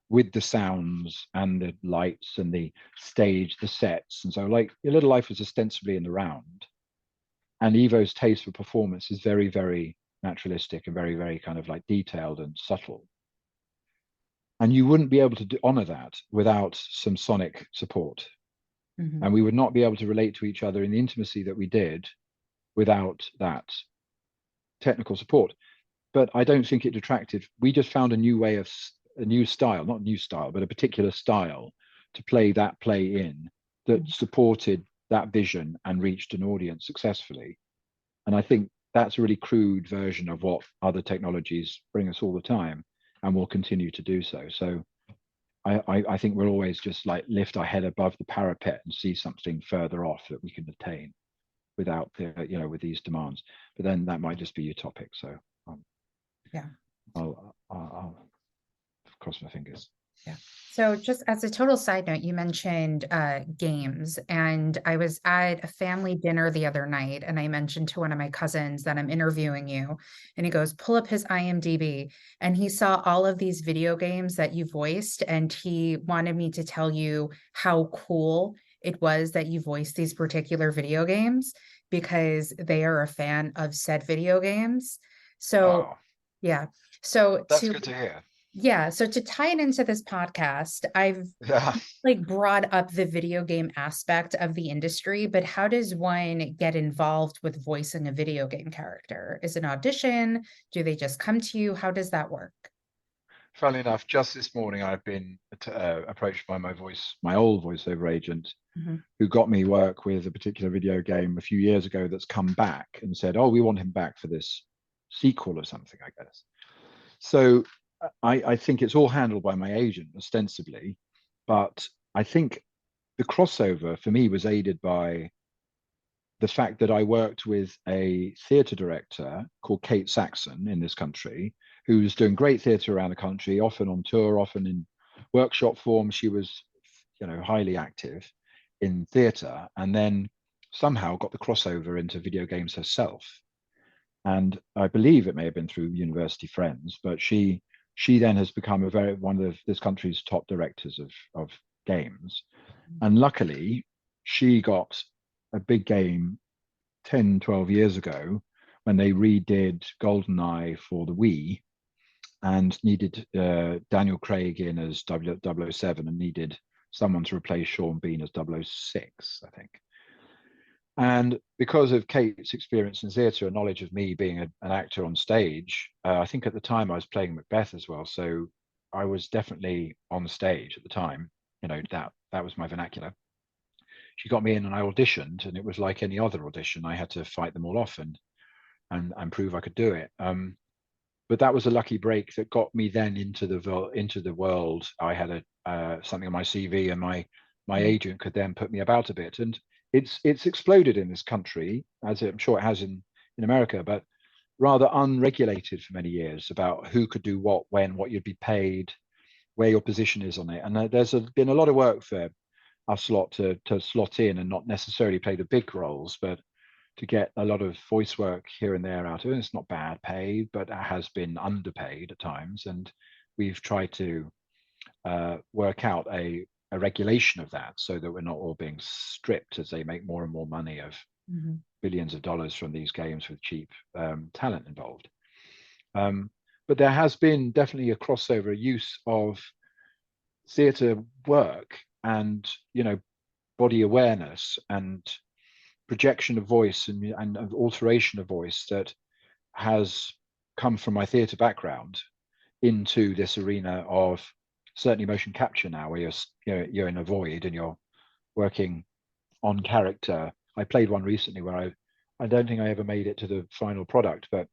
[SPEAKER 2] with the sounds and the lights and the stage, the sets. And so, like, Your Little Life was ostensibly in the round, and Evo's taste for performance is very, very naturalistic and very, very kind of like detailed and subtle. And you wouldn't be able to honor that without some sonic support. Mm-hmm. And we would not be able to relate to each other in the intimacy that we did without that technical support. But I don't think it detracted. We just found a new style, not new style, but a particular style to play that play in that supported that vision and reached an audience successfully. And I think that's a really crude version of what other technologies bring us all the time, and will continue to do so. So I think we'll always just like lift our head above the parapet and see something further off that we can attain without with these demands. But then that might just be utopic. So
[SPEAKER 1] yeah,
[SPEAKER 2] I'll cross my fingers.
[SPEAKER 1] Yeah. So just as a total side note, you mentioned games, and I was at a family dinner the other night, and I mentioned to one of my cousins that I'm interviewing you, and he goes, pull up his IMDb, and he saw all of these video games that you voiced, and he wanted me to tell you how cool it was that you voiced these particular video games, because they are a fan of said video games. So, yeah. So
[SPEAKER 2] that's good to hear.
[SPEAKER 1] Yeah. So to tie it into this podcast, I've brought up the video game aspect of the industry, but how does one get involved with voicing a video game character? Is it an audition? Do they just come to you? How does that work?
[SPEAKER 2] Funnily enough, just this morning, I've been approached by my old voiceover agent, who got me work with a particular video game a few years ago that's come back and said, oh, we want him back for this sequel or something, I guess. So I think it's all handled by my agent ostensibly, but I think the crossover for me was aided by the fact that I worked with a theatre director called Kate Saxon in this country, who was doing great theatre around the country, often on tour, often in workshop form. She was, highly active in theatre, and then somehow got the crossover into video games herself. And I believe it may have been through university friends, but she then has become one of this country's top directors of games. And luckily, she got a big game 10, 12 years ago when they redid GoldenEye for the Wii, and needed Daniel Craig in as 007 and needed someone to replace Sean Bean as 006, I think. And because of Kate's experience in theatre and knowledge of me being an actor on stage, I think at the time I was playing Macbeth as well. So I was definitely on stage at the time. That was my vernacular. She got me in and I auditioned, and it was like any other audition. I had to fight them all off and prove I could do it. But that was a lucky break that got me then into the world. I had something on my CV, and my agent could then put me about a bit. And it's exploded in this country, as I'm sure it has in America, but rather unregulated for many years about who could do what, when, what you'd be paid, where your position is on it. And there's been a lot of work for us lot to slot in and not necessarily play the big roles, but to get a lot of voice work here and there out of it. It's not bad paid, but it has been underpaid at times. And we've tried to work out a regulation of that so that we're not all being stripped as they make more and more money of billions of dollars from these games with cheap talent involved. But there has been definitely a crossover, use of theatre work and, body awareness and projection of voice and alteration of voice that has come from my theatre background into this arena of certainly motion capture now, where you're in a void and you're working on character I played one recently where I don't think I ever made it to the final product, but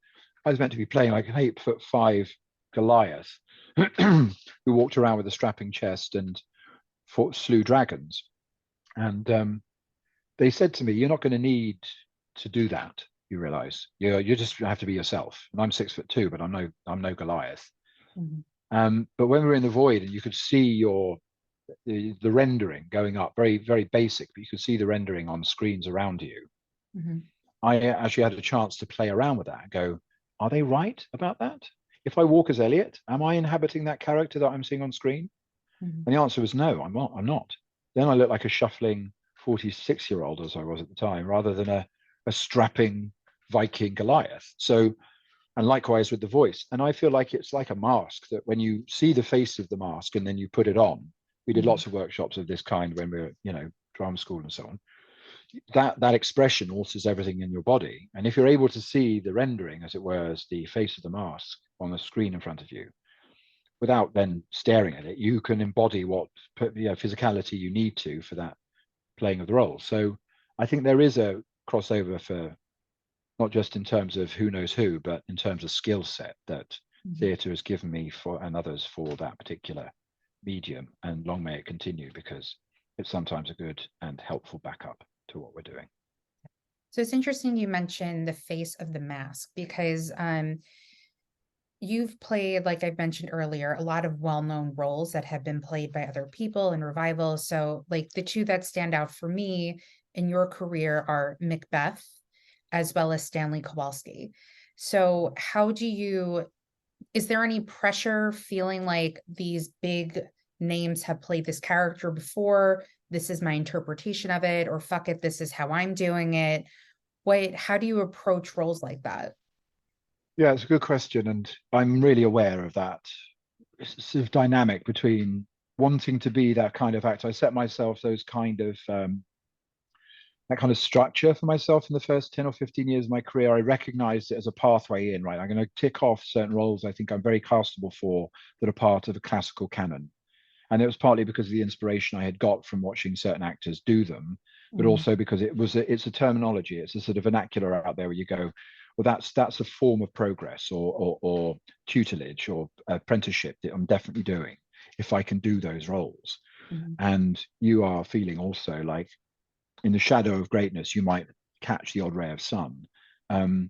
[SPEAKER 2] I was meant to be playing like an 8'5" Goliath who walked around with a strapping chest and slew dragons. And they said to me, "You're not going to need to do that. You realize you just have to be yourself." And I'm 6'2", but I'm no Goliath. But when we were in the void and you could see the rendering going up, very, very basic, but you could see the rendering on screens around you. I actually had a chance to play around with that and go, are they right about that? If I walk as Elliot, am I inhabiting that character that I'm seeing on screen? And the answer was no, I'm not. Then I look like a shuffling 46-year-old, as I was at the time, rather than a strapping Viking Goliath. So, and likewise with the voice. And I feel like it's like a mask, that when you see the face of the mask and then you put it on, we did lots of workshops of this kind when we were, drama school and so on. That expression alters everything in your body. And if you're able to see the rendering, as it were, as the face of the mask on the screen in front of you, without then staring at it, you can embody what physicality you need to for that playing of the role. So I think there is a crossover for not just in terms of who knows who, but in terms of skill set that theatre has given me and others for that particular medium. And long may it continue, because it's sometimes a good and helpful backup to what we're doing.
[SPEAKER 1] So it's interesting you mentioned the face of the mask, because you've played, like I've mentioned earlier, a lot of well-known roles that have been played by other people in revival. So like the two that stand out for me in your career are Macbeth as well as Stanley Kowalski. So is there any pressure feeling like these big names have played this character before, this is my interpretation of it, or fuck it, this is how I'm doing it? How do you approach roles like that?
[SPEAKER 2] Yeah, it's a good question. And I'm really aware of that sort of dynamic between wanting to be that kind of actor. I set myself that kind of structure for myself in the first 10 or 15 years of my career. I recognized it as a pathway in, right? I'm going to tick off certain roles I think I'm very castable for that are part of a classical canon. And it was partly because of the inspiration I had got from watching certain actors do them, but also because it's a terminology, it's a sort of vernacular out there where you go, well, that's a form of progress or tutelage or apprenticeship that I'm definitely doing if I can do those roles. And you are feeling also like in the shadow of greatness, you might catch the odd ray of sun. And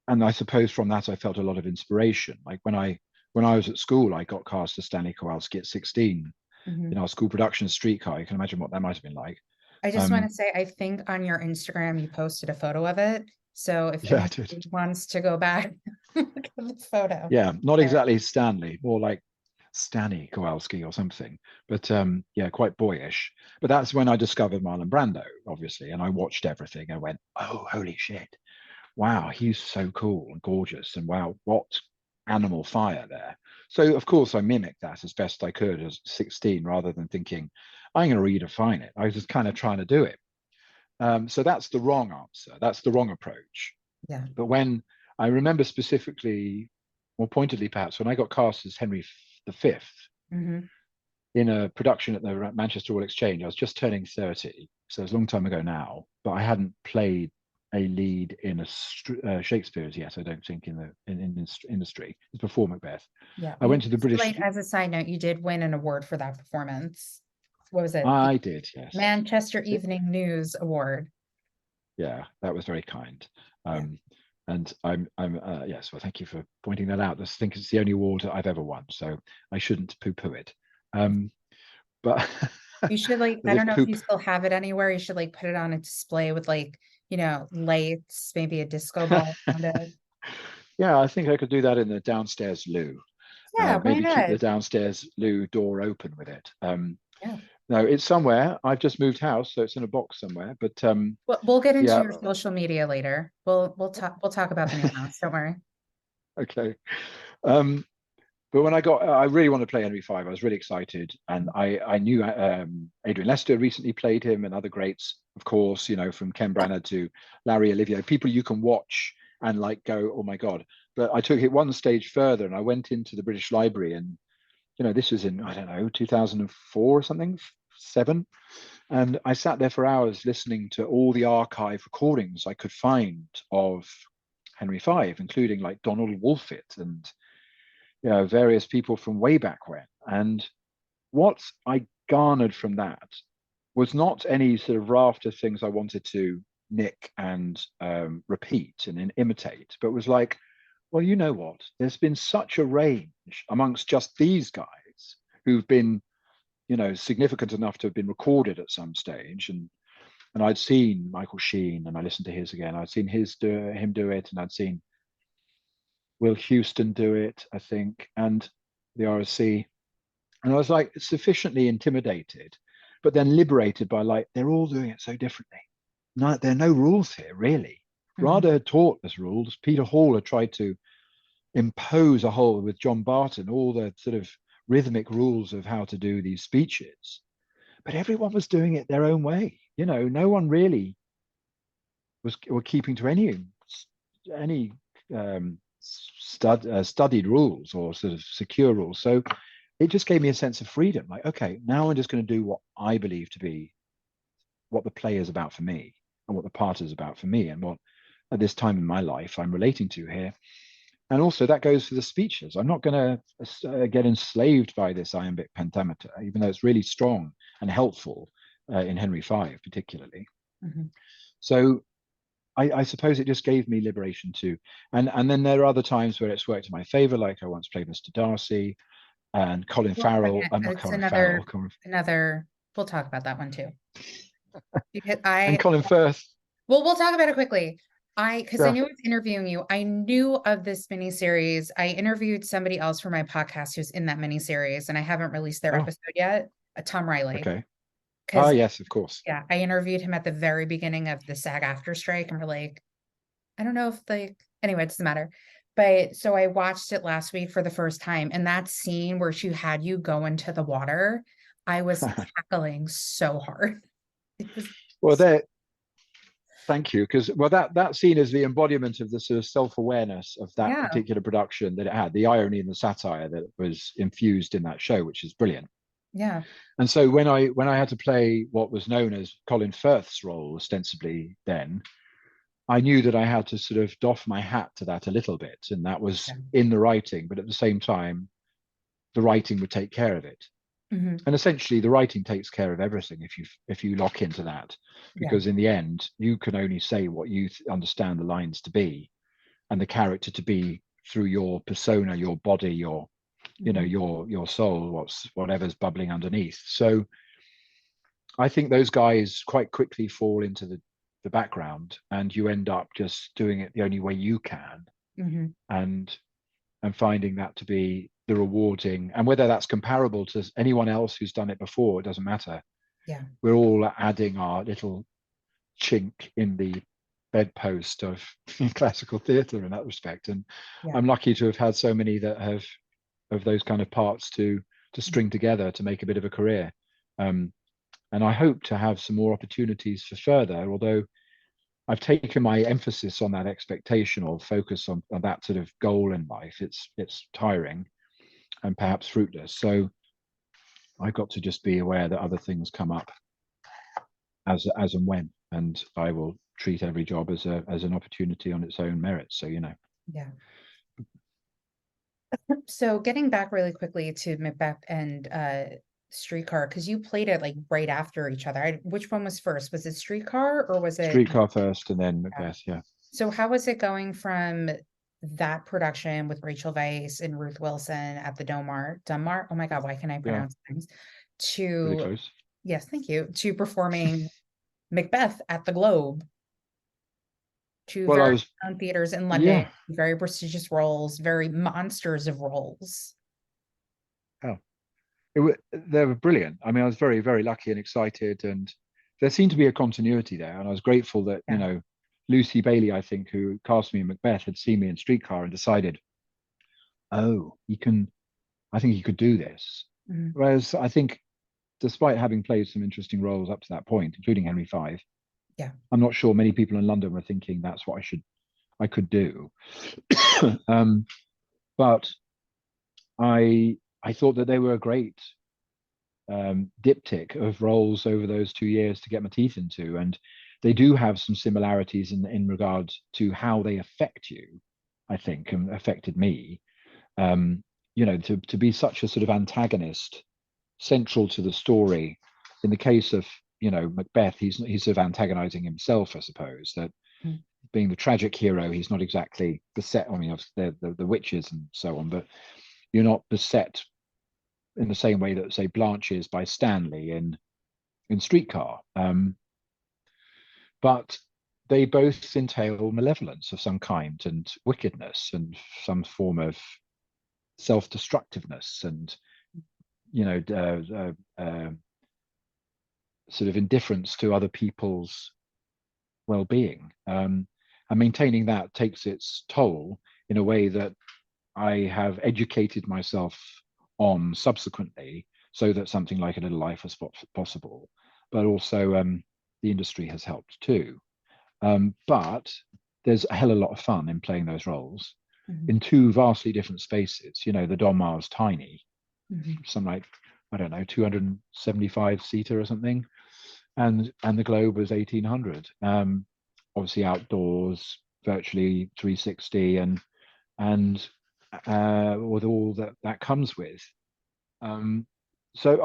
[SPEAKER 2] I suppose from that, I felt a lot of inspiration. Like when I was at school, I got cast as Stanley Kowalski at 16 in our school production of Streetcar. You can imagine what that might have been like.
[SPEAKER 1] I just want to say, I think on your Instagram, you posted a photo of it. So if anyone wants to go back, look at the photo.
[SPEAKER 2] Yeah, not exactly Stanley, more like Stanny Kowalski or something. But yeah, quite boyish. But that's when I discovered Marlon Brando, obviously. And I watched everything and went, oh, holy shit. Wow, he's so cool and gorgeous. And wow, what animal fire there. So of course I mimicked that as best I could as 16, rather than thinking I'm going to redefine it. I was just kind of trying to do it. So that's the wrong answer. That's the wrong approach.
[SPEAKER 1] Yeah.
[SPEAKER 2] But when I remember specifically, more pointedly perhaps, when I got cast as Henry V in a production at the Manchester Royal Exchange, I was just turning 30, so it was a long time ago now, but I hadn't played a lead in a Shakespeare's yet, I don't think, in this industry. It's before Macbeth.
[SPEAKER 1] Yeah.
[SPEAKER 2] I went to the British.
[SPEAKER 1] Like, as a side note, you did win an award for that performance. What was it?
[SPEAKER 2] I did, yes.
[SPEAKER 1] Manchester Evening News Award.
[SPEAKER 2] Yeah, that was very kind. And I'm yes, well, thank you for pointing that out. I think it's the only award I've ever won, so I shouldn't poo-poo it. But
[SPEAKER 1] you should, like, I don't know if you still have it anywhere. You should like put it on a display with, like, lights, maybe a disco ball around it.
[SPEAKER 2] Yeah, I think I could do that in the downstairs loo.
[SPEAKER 1] Yeah,
[SPEAKER 2] maybe
[SPEAKER 1] why not?
[SPEAKER 2] keep the downstairs loo door open with it.
[SPEAKER 1] Yeah.
[SPEAKER 2] No, it's somewhere. I've just moved house, so it's in a box somewhere. But
[SPEAKER 1] we'll get into your social media later. We'll talk about the new house. Don't worry.
[SPEAKER 2] Okay. But when I really wanted to play Henry V. I was really excited, and I knew Adrian Lester recently played him, and other greats, of course, from Ken Branagh to Larry Olivier, people you can watch and like go, oh my god. But I took it one stage further, and I went into the British Library, and this was in, I don't know, 2004 or something, 7. And I sat there for hours listening to all the archive recordings I could find of Henry V, including like Donald Wolfett and various people from way back when. And what I garnered from that was not any sort of raft of things I wanted to nick and repeat and imitate, but was like, well, you know what? There's been such a range amongst just these guys who've been, significant enough to have been recorded at some stage. And I'd seen Michael Sheen, and I listened to his again. I'd seen him do it, and I'd seen Will Houston do it, I think, and the RSC. And I was like sufficiently intimidated, but then liberated by like, they're all doing it so differently. No, there are no rules here, really.
[SPEAKER 1] Mhm.
[SPEAKER 2] Rada had taught us rules. Peter Hall had tried to impose a whole, with John Barton, all the sort of rhythmic rules of how to do these speeches. But everyone was doing it their own way. No one really were keeping to any studied rules or sort of secure rules. So it just gave me a sense of freedom. Like, okay, now I'm just going to do what I believe to be what the play is about for me, and what the part is about for me, and what at this time in my life I'm relating to here. And also that goes for the speeches. I'm not going to get enslaved by this iambic pentameter, even though it's really strong and helpful in Henry V particularly.
[SPEAKER 1] Mhm.
[SPEAKER 2] So I suppose it just gave me liberation too. And then there are other times where it's worked in my favor, like I once played Mr. Darcy and Colin
[SPEAKER 1] Well,
[SPEAKER 2] Farrell. I'm not
[SPEAKER 1] it's
[SPEAKER 2] Colin Farrell.
[SPEAKER 1] another. We'll talk about that one too. Because
[SPEAKER 2] And Colin Firth.
[SPEAKER 1] Well, we'll talk about it quickly. Because I
[SPEAKER 2] Yeah.
[SPEAKER 1] knew I was interviewing you. I knew of this miniseries. I interviewed somebody else for my podcast who's in that miniseries, and I haven't released their
[SPEAKER 2] Oh,
[SPEAKER 1] episode yet. Tom Riley.
[SPEAKER 2] okay.
[SPEAKER 1] Because
[SPEAKER 2] Yes, of course.
[SPEAKER 1] yeah, I interviewed him at the very beginning of the SAG after strike, and we're like, I don't know if anyway, it doesn't matter. But so I watched it last week for the first time, and that scene where she had you go into the water, I was cackling so hard. It was
[SPEAKER 2] Well, thank you, because that scene is the embodiment of the sort of self-awareness of that
[SPEAKER 1] yeah,
[SPEAKER 2] particular production that it had, the irony and the satire that was infused in that show, which is brilliant.
[SPEAKER 1] yeah.
[SPEAKER 2] And so when I had to play what was known as Colin Firth's role, ostensibly then, I knew that I had to sort of doff my hat to that a little bit, and that was
[SPEAKER 1] Yeah.
[SPEAKER 2] in the writing, but at the same time, the writing would take care of it.
[SPEAKER 1] Mm-hmm.
[SPEAKER 2] And essentially, the writing takes care of everything if you lock into that, because in the end, you can only say what you understand the lines to be, and the character to be through your persona, your body, your your soul, whatever's bubbling underneath. So I think those guys quite quickly fall into the background, and you end up just doing it the only way you can,
[SPEAKER 1] Mm-hmm.
[SPEAKER 2] and finding that to be the rewarding, and whether that's comparable to anyone else who's done it before, it doesn't matter.
[SPEAKER 1] Yeah.
[SPEAKER 2] We're all adding our little chink in the bedpost of classical theatre in that respect. And
[SPEAKER 1] Yeah.
[SPEAKER 2] I'm lucky to have had so many that have of those kind of parts to string together to make a bit of a career. And I hope to have some more opportunities for further, although I've taken my emphasis on that expectation or focus on that sort of goal in life. It's tiring and perhaps fruitless. So I've got to just be aware that other things come up as and when, and I will treat every job as an opportunity on its own merits. So
[SPEAKER 1] Yeah. So getting back really quickly to Macbeth and Streetcar, because you played it like right after each other. Which one was first? Was it Streetcar or was it
[SPEAKER 2] Streetcar first and then Macbeth? Yeah.
[SPEAKER 1] So how was it going from that production with Rachel Weisz and Ruth Wilson at the Dunmar? Oh my God, why can I pronounce things?
[SPEAKER 2] Really
[SPEAKER 1] To
[SPEAKER 2] close.
[SPEAKER 1] Yes, thank you. To performing Macbeth at the Globe, two
[SPEAKER 2] Well, I
[SPEAKER 1] very
[SPEAKER 2] was
[SPEAKER 1] known theaters in London,
[SPEAKER 2] yeah.
[SPEAKER 1] very prestigious roles, very monsters of roles.
[SPEAKER 2] Oh, they were brilliant. I mean, I was very, very lucky and excited, and there seemed to be a continuity there. And I was grateful that
[SPEAKER 1] Yeah.
[SPEAKER 2] Lucy Bailey, I think, who cast me in Macbeth, had seen me in Streetcar and decided, oh, I think he could do this.
[SPEAKER 1] Mhm.
[SPEAKER 2] Whereas I think, despite having played some interesting roles up to that point, including Henry V,
[SPEAKER 1] Yeah.
[SPEAKER 2] I'm not sure many people in London were thinking that's what I could do. But I thought that they were a great diptych of roles over those 2 years to get my teeth into, and they do have some similarities in regard to how they affect you, I think, and affected me. To be such a sort of antagonist central to the story. In the case of Macbeth, he's sort of antagonizing himself, I suppose. That being the tragic hero, he's not exactly beset. I mean, of the witches and so on, but you're not beset in the same way that, say, Blanche is by Stanley in Streetcar. But they both entail malevolence of some kind and wickedness and some form of self-destructiveness and sort of indifference to other people's well-being. And maintaining that takes its toll in a way that I have educated myself on subsequently, so that something like A Little Life was possible. But also the industry has helped too. But there's a hell of a lot of fun in playing those roles in two vastly different spaces. The Donmar is tiny, some like, I don't know, 275 seater or something, and the Globe was 1800. Obviously outdoors, virtually 360, and with all that comes with. So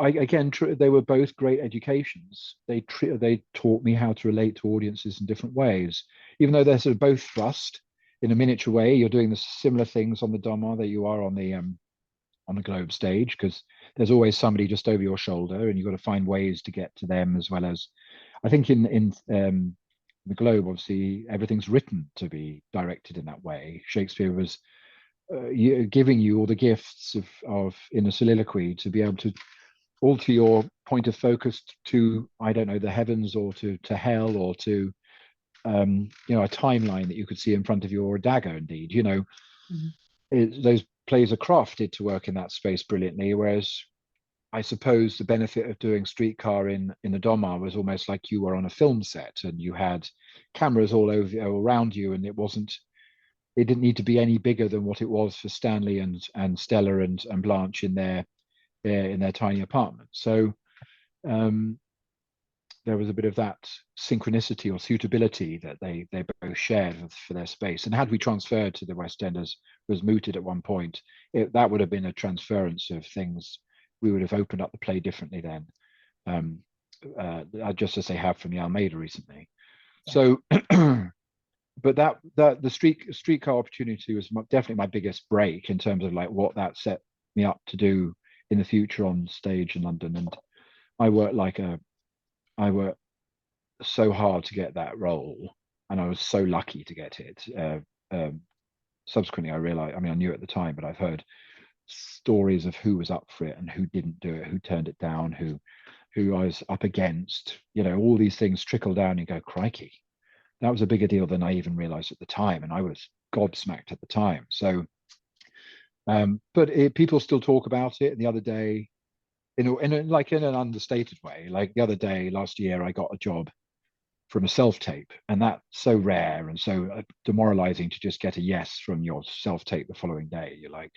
[SPEAKER 2] they were both great educations. They taught me how to relate to audiences in different ways, even though they're sort of both thrust in a miniature way. You're doing the similar things on the Donmar that you are on the Globe stage, because there's always somebody just over your shoulder, and you've got to find ways to get to them, as well as, I think, in the Globe, obviously everything's written to be directed in that way. Shakespeare was giving you all the gifts of in a soliloquy to be able to alter your point of focus to, I don't know, the heavens, or to hell, or to a timeline that you could see in front of you, or a dagger indeed. Those plays are crafted to work in that space brilliantly, whereas I suppose the benefit of doing Streetcar in the Donmar was almost like you were on a film set, and you had cameras all around you, and it didn't need to be any bigger than what it was for Stanley and Stella and Blanche in their tiny apartment. So there was a bit of that synchronicity or suitability that they both shared for their space. And had we transferred to the West End, as was mooted at one point, that would have been a transference of things. We would have opened up the play differently then, just as they have from the Almeida recently. Yeah. So, but the Streetcar opportunity was definitely my biggest break in terms of like what that set me up to do in the future on stage in London. And I worked so hard to get that role, and I was so lucky to get it. Subsequently, I realized, I knew at the time, but I've heard stories of who was up for it and who didn't do it, who turned it down, who I was up against. All these things trickle down and you go, crikey, that was a bigger deal than I even realized at the time. And I was gobsmacked at the time. So, but people still talk about it. And the other day, in an understated way, like the other day, last year, I got a job from a self-tape, and that's so rare and so demoralizing to just get a yes from your self-tape the following day. You're like,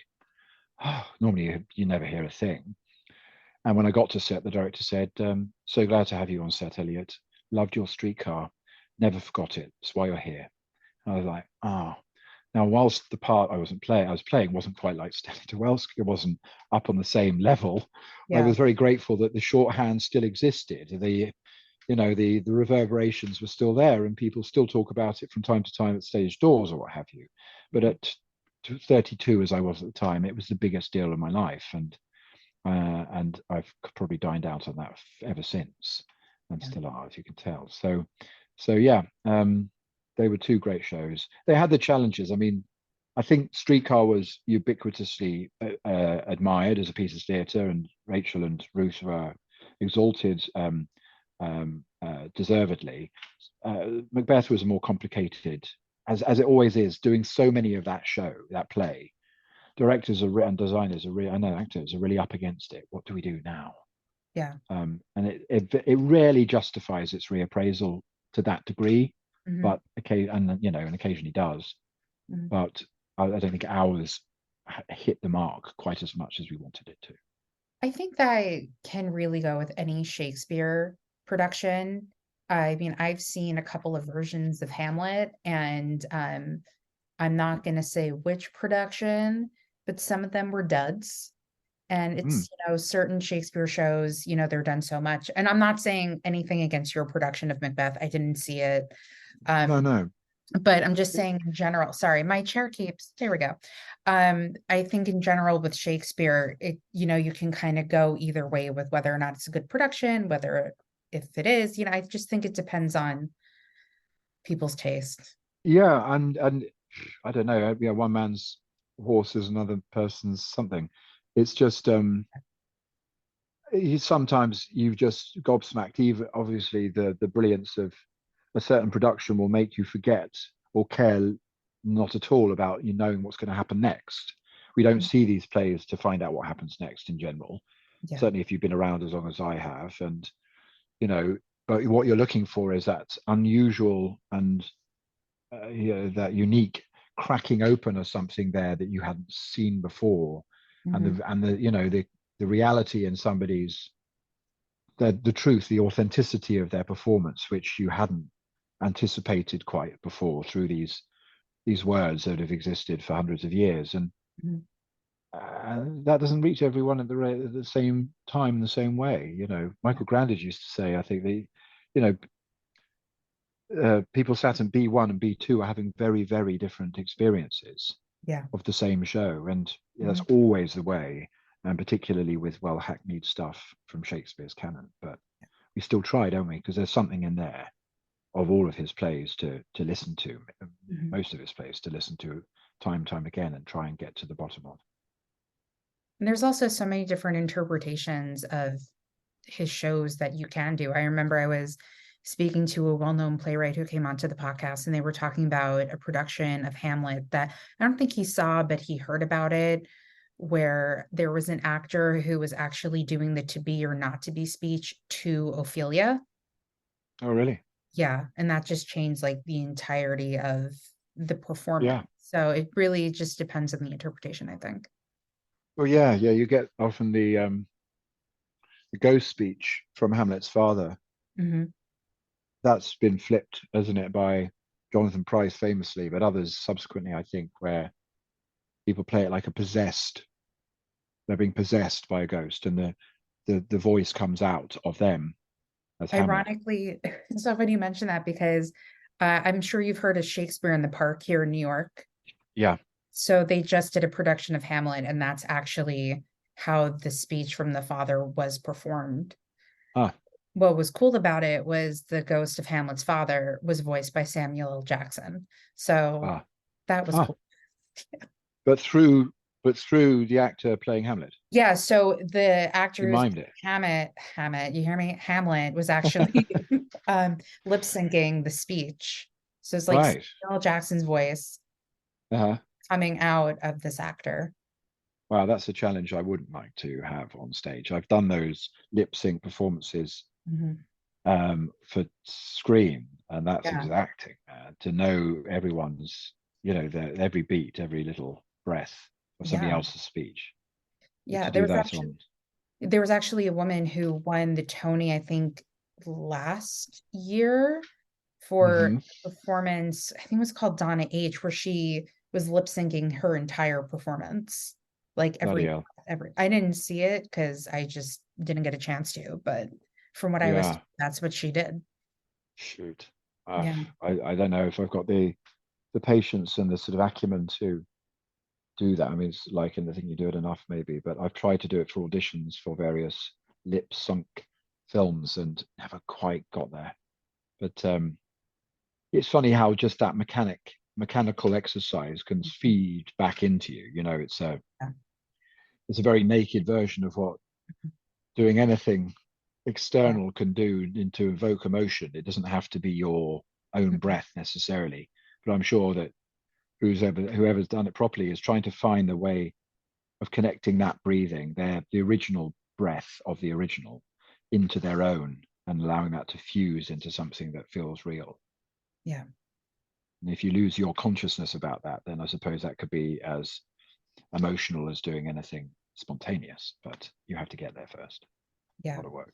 [SPEAKER 2] oh, normally you never hear a thing. And when I got to set, the director said, so glad to have you on set, Elliot. Loved your Streetcar. Never forgot it. That's why you're here. And I was like, ah. Now, whilst the part I was playing wasn't quite like Stanley Kowalski, it wasn't up on the same level. Yeah. I was very grateful that the shorthand still existed. The reverberations were still there, and people still talk about it from time to time at stage doors or what have you. But at 32, as I was at the time, it was the biggest deal of my life, and I've probably dined out on that ever since, and still are, as you can tell. So yeah, they were two great shows. They had the challenges. I think Streetcar was ubiquitously admired as a piece of theatre, and Rachel and Ruth were exalted deservedly. Macbeth was more complicated, as it always is, doing so many of that play. Directors and designers actors are really up against it. What do we do now?
[SPEAKER 1] Yeah.
[SPEAKER 2] And it rarely justifies its reappraisal to that degree, but occasionally does. But I don't think ours hit the mark quite as much as we wanted it to.
[SPEAKER 1] I think that can really go with any Shakespeare production. I mean, I've seen a couple of versions of Hamlet, and I'm not going to say which production, but some of them were duds. And
[SPEAKER 2] Mm.
[SPEAKER 1] it's, certain Shakespeare shows, they're done so much. And I'm not saying anything against your production of Macbeth. I didn't see it.
[SPEAKER 2] No,
[SPEAKER 1] Um,
[SPEAKER 2] no.
[SPEAKER 1] but I'm just saying in general, sorry, my chair keeps, there we go. I think in general with Shakespeare, you can kind of go either way with whether or not it's a good production, whether if it is, I just think it depends on people's taste.
[SPEAKER 2] Yeah, and I don't know. Yeah, one man's horse is another person's something. It's just sometimes you've just gobsmacked. Even obviously, the brilliance of a certain production will make you forget or care not at all about you knowing what's going to happen next. We don't see these plays to find out what happens next in general.
[SPEAKER 1] Yeah.
[SPEAKER 2] Certainly, if you've been around as long as I have, and you know, but what you're looking for is that unusual and that unique cracking open of something there that you hadn't seen before, and
[SPEAKER 1] Mhm.
[SPEAKER 2] the reality in somebody's the truth, the authenticity of their performance, which you hadn't anticipated quite before through these words that have existed for hundreds of years, and
[SPEAKER 1] Mhm.
[SPEAKER 2] that doesn't reach everyone at the same time, the same way. Michael Grandage used to say, I think you know, people sat in B1 and B2 are having very, very different experiences
[SPEAKER 1] Yeah.
[SPEAKER 2] of the same show. And that's
[SPEAKER 1] Mhm.
[SPEAKER 2] always the way, and particularly with well hackneyed stuff from Shakespeare's canon. But we still try, don't we? Because there's something in there of all of his plays to listen to,
[SPEAKER 1] Mhm.
[SPEAKER 2] most of his plays to listen to time and time again and try and get to the bottom of.
[SPEAKER 1] And there's also so many different interpretations of his shows that you can do. I remember I was speaking to a well-known playwright who came onto the podcast, and they were talking about a production of Hamlet that I don't think he saw, but he heard about it, where there was an actor who was actually doing the to be or not to be speech to Ophelia.
[SPEAKER 2] Oh, really?
[SPEAKER 1] Yeah, and that just changed like the entirety of the
[SPEAKER 2] Yeah.
[SPEAKER 1] performance. So it really just depends on the interpretation, I think.
[SPEAKER 2] Well, yeah, yeah. You get often the ghost speech from Hamlet's father.
[SPEAKER 1] Mhm.
[SPEAKER 2] That's been flipped, hasn't it, by Jonathan Pryce famously, but others subsequently, I think, where people play it like a possessed. They're being possessed by a ghost, and the voice comes out of them as Hamlet.
[SPEAKER 1] Ironically, it's so funny you mention that because I'm sure you've heard of Shakespeare in the Park here in New York.
[SPEAKER 2] Yeah.
[SPEAKER 1] So they just did a production of Hamlet, and that's actually how the speech from the father was performed.
[SPEAKER 2] Ah.
[SPEAKER 1] What was cool about it was the ghost of Hamlet's father was voiced by Samuel L. Jackson. So
[SPEAKER 2] Ah.
[SPEAKER 1] that was
[SPEAKER 2] Ah.
[SPEAKER 1] cool.
[SPEAKER 2] But through the actor playing Hamlet,
[SPEAKER 1] Yeah, so the
[SPEAKER 2] he
[SPEAKER 1] actors
[SPEAKER 2] mimed it.
[SPEAKER 1] Hammett, you hear me? Hamlet was actually lip syncing the speech. So it's like
[SPEAKER 2] Right.
[SPEAKER 1] Samuel L. Jackson's voice
[SPEAKER 2] Uh-huh.
[SPEAKER 1] coming out of this actor.
[SPEAKER 2] Wow, that's a challenge I wouldn't like to have on stage. I've done those lip sync performances
[SPEAKER 1] Mhm.
[SPEAKER 2] for screen, and that's
[SPEAKER 1] Yeah.
[SPEAKER 2] exacting. To know everyone's, their every beat, every little breath of somebody
[SPEAKER 1] Yeah.
[SPEAKER 2] else's speech, but
[SPEAKER 1] Yeah.
[SPEAKER 2] to do that on.
[SPEAKER 1] There was actually a woman who won the Tony, I think, last year for
[SPEAKER 2] Hmm.
[SPEAKER 1] performance. I think it was called Donna H, where she was lip syncing her entire performance. Like
[SPEAKER 2] Bloody hell.
[SPEAKER 1] I didn't see it because I just didn't get a chance to, but from what I was,
[SPEAKER 2] Yeah.
[SPEAKER 1] that's what she did.
[SPEAKER 2] Shoot.
[SPEAKER 1] Yeah.
[SPEAKER 2] I don't know if I've got the patience and the sort of acumen to do that. I mean, it's like anything, you do it enough maybe, but I've tried to do it for auditions for various lip sunk films and never quite got there. But it's funny how just that mechanical exercise can feed back into you.
[SPEAKER 1] Yeah.
[SPEAKER 2] It's a very naked version of what doing anything
[SPEAKER 1] Yeah.
[SPEAKER 2] external can do to evoke emotion. It doesn't have to be your own breath necessarily, but I'm sure that whoever's done it properly is trying to find a way of connecting that breathing, the original breath of the original, into their own and allowing that to fuse into something that feels real.
[SPEAKER 1] Yeah.
[SPEAKER 2] And if you lose your consciousness about that, then I suppose that could be as emotional as doing anything spontaneous, but you have to get there first.
[SPEAKER 1] Yeah.
[SPEAKER 2] A lot of work.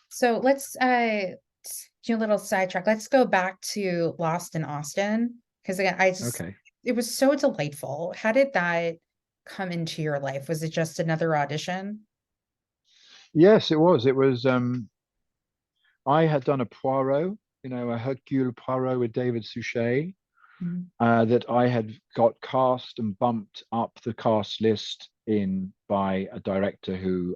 [SPEAKER 1] So let's do a little sidetrack. Let's go back to Lost in Austen. Because again,
[SPEAKER 2] Okay.
[SPEAKER 1] it was so delightful. How did that come into your life? Was it just another audition?
[SPEAKER 2] Yes, it was. It was. I had done a Poirot, a Hercule Poirot with David Suchet,
[SPEAKER 1] Mhm.
[SPEAKER 2] that I had got cast and bumped up the cast list in by a director who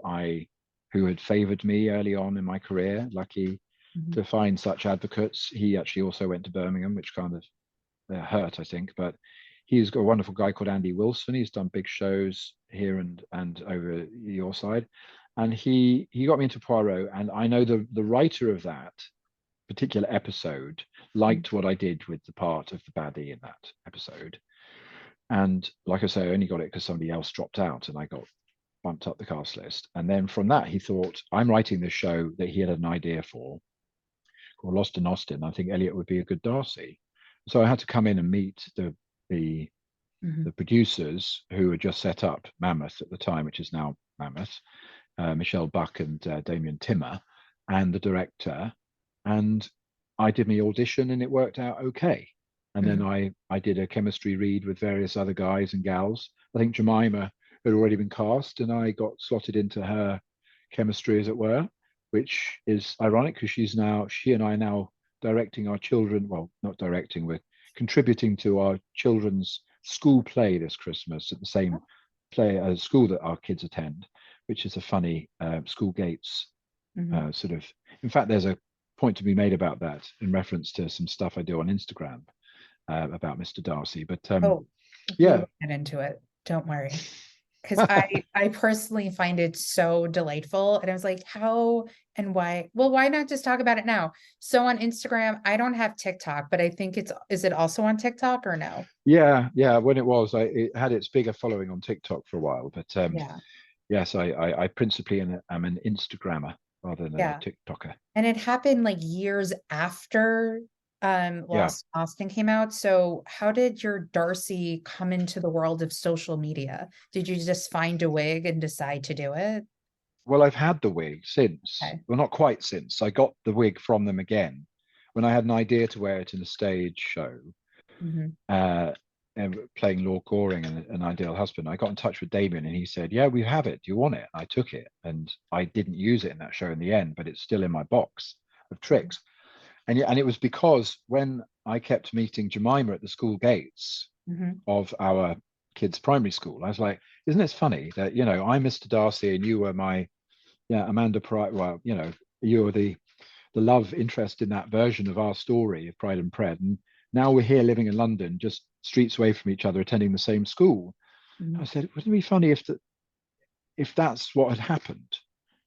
[SPEAKER 2] had favored me early on in my career. Lucky
[SPEAKER 1] Mhm.
[SPEAKER 2] to find such advocates. He actually also went to Birmingham, which kind of hurt, I think. But he's got a wonderful guy called Andy Wilson. He's done big shows here and over your side, and he got me into Poirot. And I know the writer of that particular episode liked what I did with the part of the baddie in that episode. And like I say, I only got it because somebody else dropped out, and I got bumped up the cast list. And then from that, he thought, I'm writing this show that he had an idea for called Lost in Austen. I think Elliot would be a good Darcy. So I had to come in and meet the
[SPEAKER 1] Mhm.
[SPEAKER 2] the producers who had just set up Mammoth at the time, which is now Mammoth, Michelle Buck and Damien Timmer, and the director. And I did my audition, and it worked out okay. And then
[SPEAKER 1] Mhm.
[SPEAKER 2] I did a chemistry read with various other guys and gals. I think Jemima had already been cast, and I got slotted into her chemistry, as it were, which is ironic because she and I are now directing our children. Well, not directing, we're contributing to our children's school play this Christmas at the same play school that our kids attend, which is a funny school gates
[SPEAKER 1] Mhm.
[SPEAKER 2] sort of. In fact, there's a point to be made about that in reference to some stuff I do on Instagram about Mr. Darcy. But
[SPEAKER 1] Oh, we
[SPEAKER 2] yeah,
[SPEAKER 1] will get into it. Don't worry. Because I personally find it so delightful. And I was like, how and why? Well, why not just talk about it now? So on Instagram, I don't have TikTok, but I think is it also on TikTok or no?
[SPEAKER 2] yeah. When it was, it had its bigger following on TikTok for a while. But
[SPEAKER 1] Yeah.
[SPEAKER 2] yes, I principally am an Instagrammer rather than a
[SPEAKER 1] Yeah.
[SPEAKER 2] TikToker.
[SPEAKER 1] And it happened like years after
[SPEAKER 2] Yeah.
[SPEAKER 1] Lost Austin came out. So how did your Darcy come into the world of social media? Did you just find a wig and decide to do it?
[SPEAKER 2] Well, I've had the wig since.
[SPEAKER 1] Okay.
[SPEAKER 2] Well, not quite since. I got the wig from them again when I had an idea to wear it in a stage show,
[SPEAKER 1] Hmm.
[SPEAKER 2] uh, and playing Lord Goring and an ideal husband. I got in touch with Damien, and he said, "Yeah, we have it. Do you want it?" I took it, and I didn't use it in that show in the end, but it's still in my box of tricks. And it was because when I kept meeting Jemima at the school gates
[SPEAKER 1] Hmm.
[SPEAKER 2] of our kids' primary school, I was like, "Isn't it funny that I'm Mr. Darcy and you were my Amanda Pride? Well, you were the love interest in that version of our story of Pride and Pred, and now we're here living in London, just streets away from each other, attending the same school." I
[SPEAKER 1] Hmm.
[SPEAKER 2] said, "Wouldn't it be funny if that's what had happened?"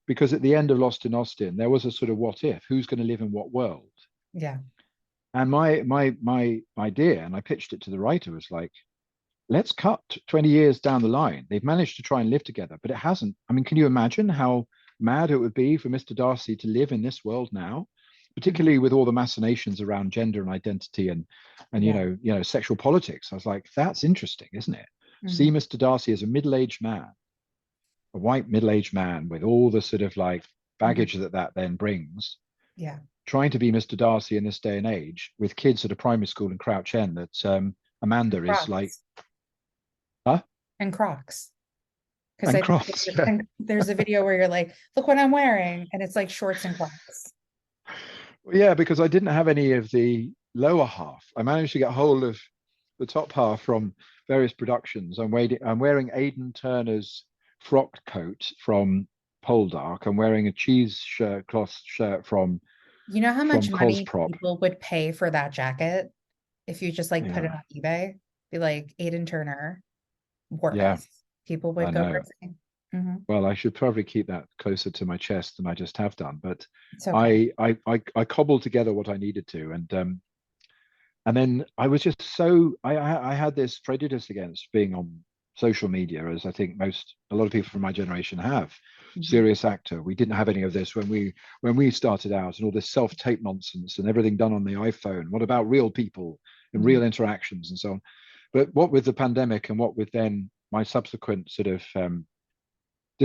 [SPEAKER 2] Because at the end of Lost in Austin, there was a sort of what if, who's going to live in what world?
[SPEAKER 1] Yeah.
[SPEAKER 2] And my idea, and I pitched it to the writer, was like, let's cut 20 years down the line. They've managed to try and live together, but it hasn't. I mean, can you imagine how mad it would be for Mr. Darcy to live in this world now,
[SPEAKER 1] Hmm.
[SPEAKER 2] particularly with all the machinations around gender and identity and
[SPEAKER 1] Yeah.
[SPEAKER 2] sexual politics? I was like, that's interesting, isn't it? See
[SPEAKER 1] Hmm.
[SPEAKER 2] Mr. Darcy as a middle-aged man, a white middle-aged man with all the sort of like
[SPEAKER 1] Hmm.
[SPEAKER 2] baggage that then brings,
[SPEAKER 1] Yeah.
[SPEAKER 2] trying to be Mr. Darcy in this day and age with kids at a primary school in Crouch End that Amanda is like,
[SPEAKER 1] Crocs
[SPEAKER 2] huh?
[SPEAKER 1] and Crocs. Because
[SPEAKER 2] And
[SPEAKER 1] I
[SPEAKER 2] Crocs. Yeah.
[SPEAKER 1] think there's a video where you're like, look what I'm wearing. And it's like shorts and Crocs.
[SPEAKER 2] Yeah, because I didn't have any of the lower half. I managed to get hold of the top half from various productions. I'm wearing Aidan Turner's frock coat from Poldark. I'm wearing a cloth shirt from
[SPEAKER 1] You know how much money
[SPEAKER 2] Cosprop.
[SPEAKER 1] people would pay for that jacket if you just like put it
[SPEAKER 2] Yeah,
[SPEAKER 1] on eBay? Be like Aiden Turner wore
[SPEAKER 2] yeah,
[SPEAKER 1] this. People
[SPEAKER 2] I
[SPEAKER 1] would go
[SPEAKER 2] know.
[SPEAKER 1] crazy. Hmm.
[SPEAKER 2] Well, I should probably keep that closer to my chest than I just have done. But
[SPEAKER 1] It's okay.
[SPEAKER 2] I cobbled together what I needed to, and then I was just so I had this prejudice against being on social media, as I think a lot of people from my generation have.
[SPEAKER 1] Hmm.
[SPEAKER 2] Serious actor. We didn't have any of this when we started out, and all this self-tape nonsense and everything done on the iPhone. What about real people and
[SPEAKER 1] Hmm.
[SPEAKER 2] real interactions and so on? But what with the pandemic and what with then my subsequent sort of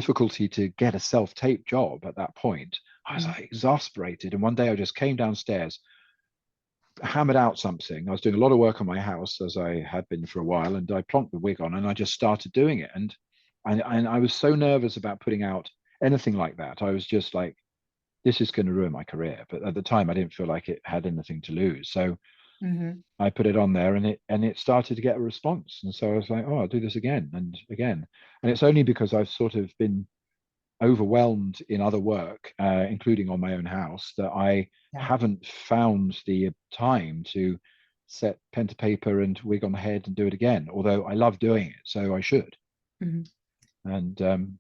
[SPEAKER 2] difficulty to get a self-tape job at that point. I was
[SPEAKER 1] Mhm.
[SPEAKER 2] like exasperated. And one day I just came downstairs, hammered out something. I was doing a lot of work on my house, as I had been for a while, and I plonked the wig on and I just started doing it. And I was so nervous about putting out anything like that. I was just like, this is going to ruin my career. But at the time, I didn't feel like it had anything to lose. So
[SPEAKER 1] Mhm.
[SPEAKER 2] I put it on there, and it started to get a response. And so I was like, oh, I'll do this again and again. And it's only because I've sort of been overwhelmed in other work, including on my own house, that I
[SPEAKER 1] Yeah.
[SPEAKER 2] haven't found the time to set pen to paper and wig on the head and do it again. Although I love doing it, so I should.
[SPEAKER 1] Mhm.
[SPEAKER 2] And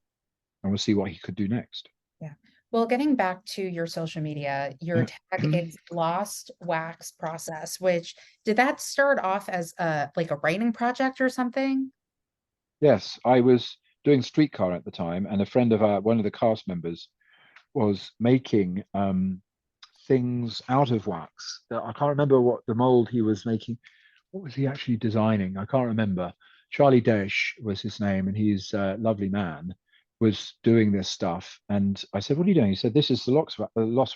[SPEAKER 2] we'll see what he could do next.
[SPEAKER 1] Yeah. Well, getting back to your social media, your tag is Lost Wax Process, which did that start off as a like a writing project or something?
[SPEAKER 2] Yes, I was doing Streetcar at the time, and a friend of one of the cast members was making things out of wax. I can't remember what the mold he was making. What was he actually designing? I can't remember. Charlie Dash was his name, and he's a lovely man. Was doing this stuff, and I said, "What are you doing?" He said, "This is the lost